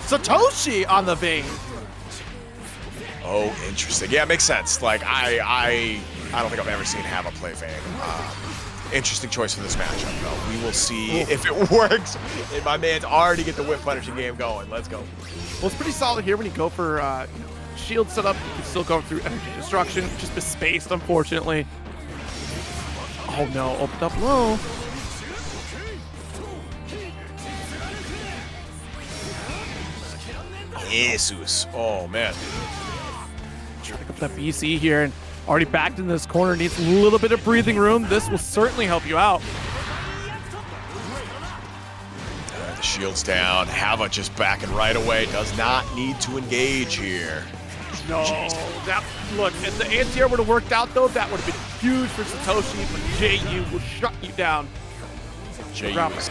Satoshi on the vein. Oh, interesting. Yeah, it makes sense. Like, I don't think I've ever seen Hava play Vayne. Interesting choice for this matchup, though. We will see if it works. And my man's already get the whip punishing game going. Let's go. Well, it's pretty solid here when you go for shield setup. You can still go through energy destruction. Just misspaced, unfortunately. Oh no, opened up low. Jesus. Oh, man. Trying to pick up that BC here and already backed in this corner. Needs a little bit of breathing room. This will certainly help you out. The shield's down. Hava just backing right away. Does not need to engage here. No, look, if the anti-air would have worked out though, that would have been huge for Satoshi, but JU will shut you down. JU is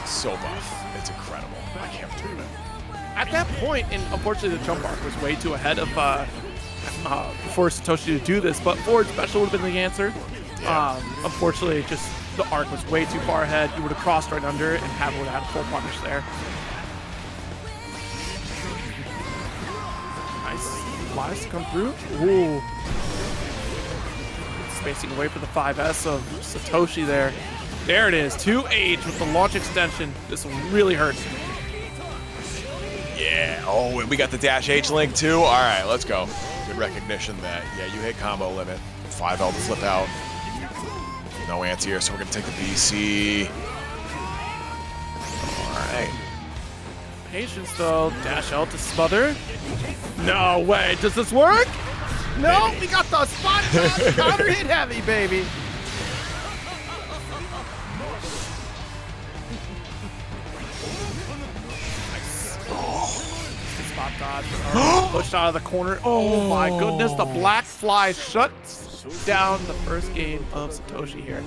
so buff. It's incredible. I can't believe it. At that point, and unfortunately the jump arc was way too ahead of for Satoshi to do this, but forward special would have been the answer. Yeah. Unfortunately, just the arc was way too far ahead. You would have crossed right under it, and Hava would have had a full punish there. flies to come through. Ooh. Spacing away for the 5S of Satoshi there. There it is, 2H with the launch extension. This will really hurt. Yeah, oh, and we got the dash H link too. All right, let's go. Good recognition that, yeah, you hit combo limit. 5L to flip out. No anti-air, so we're gonna take the BC. All right. Patience though, dash L to smother. No way, does this work? No, we got the spot counter hit heavy, baby. Spot dodge, pushed out of the corner. Oh my goodness, the black fly shuts down the first game of Satoshi here.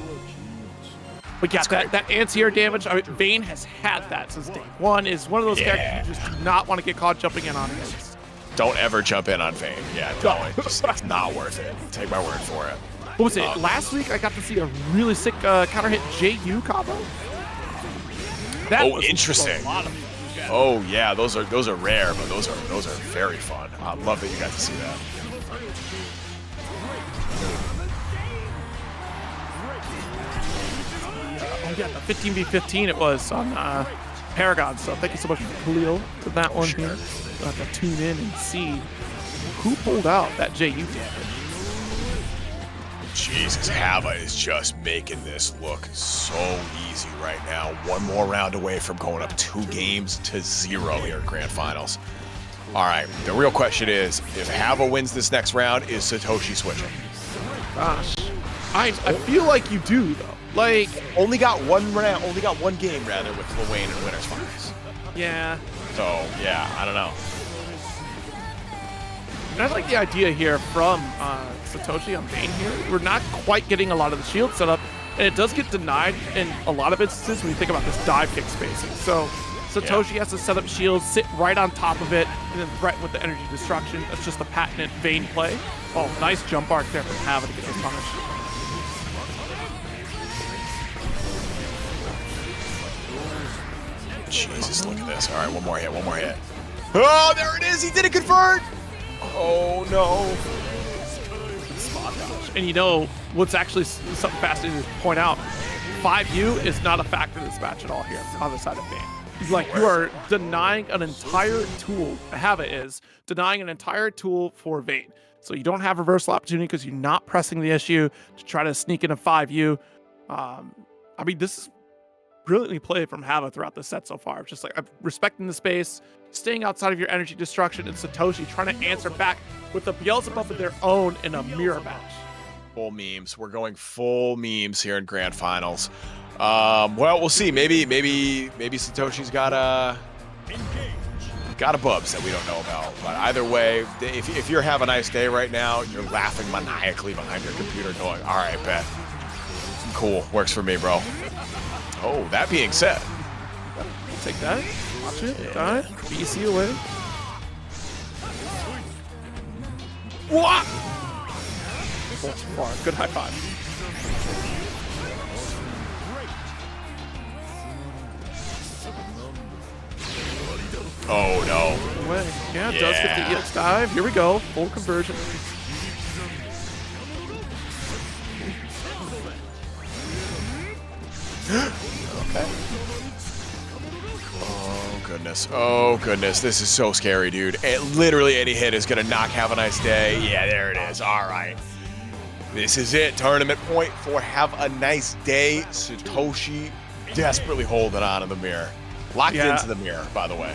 But yeah, that anti-air damage, I mean, Vayne has had that since day one. Is one of those characters you just do not want to get caught jumping in on against. Don't ever jump in on Vayne. Yeah, don't. It's not worth it. Take my word for it. What was it? Last week I got to see a really sick counter hit JU combo. That was interesting. A lot of oh yeah, those are rare, but those are very fun. I love that you got to see that. Oh yeah, the 15v15 it was on Paragon. So thank you so much for Belial for that one here. We'll have to tune in and see who pulled out that JU damage. Jesus, Hava is just making this look so easy right now. One more round away from going up 2-0 here at Grand Finals. All right, the real question is, if Hava wins this next round, is Satoshi switching? Gosh, I feel like you do though. Like only got one game rather with Lowain and winners finals. Yeah. So yeah, I don't know. And I like the idea here from Satoshi on Vayne here. We're not quite getting a lot of the shield set up, and it does get denied in a lot of instances when you think about this dive kick spacing. So Satoshi has to set up shields, sit right on top of it, and then threaten with the energy destruction. That's just a patented Vayne play. Oh, nice jump arc there from Hava to get this punish. Jesus, look at this. All right, one more hit. Oh, there it is. He didn't convert. Oh, no. Spot dodge. And you know, what's actually something fascinating to point out, 5U is not a factor in this match at all here on the side of Vayne. Like, you are denying an entire tool, Hava is, denying an entire tool for Vayne. So you don't have reversal opportunity because you're not pressing the issue to try to sneak in a 5U. I mean, this is brilliantly played from Hava throughout the set so far. Just like, I'm respecting the space, staying outside of your energy destruction, and Satoshi trying to answer back with the Beelzebub of their own in a mirror match. Full memes. We're going full memes here in Grand Finals. Well, we'll see. Maybe Satoshi's got a bubs that we don't know about. But either way, if you're having a nice day right now, you're laughing maniacally behind your computer going, all right, bet. Cool. Works for me, bro. Oh, that being said. Take that. Watch it. Got it. BC away. What? Far. Good high five. Oh, no. Away. Yeah, it does get the EX dive. Here we go. Full conversion. Okay. Oh goodness, this is so scary, dude. Literally any hit is gonna knock Havaniceday. Yeah, there it is. All right. This is it. Tournament point for Havaniceday. Satoshi desperately holding on in the mirror. Locked into the mirror, by the way.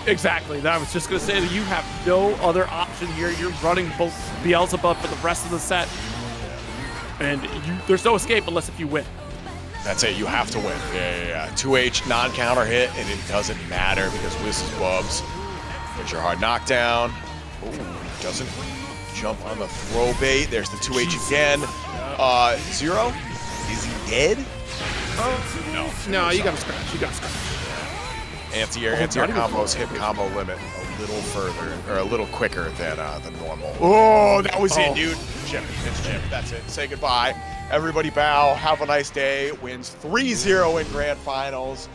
Exactly. I was just gonna say that you have no other option here. You're running both Beelzebub for the rest of the set. And there's no escape unless if you win. That's it. You have to win. Yeah. 2H non-counter hit, and it doesn't matter because this is Bubs. There's your hard knockdown. Ooh, doesn't jump on the throw bait. There's the 2H again. Zero? Is he dead? No, you gotta scratch. You gotta scratch. Anti-air combos hit combo limit a little further, or a little quicker than normal. Oh, that was it, dude. Chip. It's Chip. That's it. Say goodbye. Everybody bow. Have a nice day. Wins 3-0 in Grand Finals.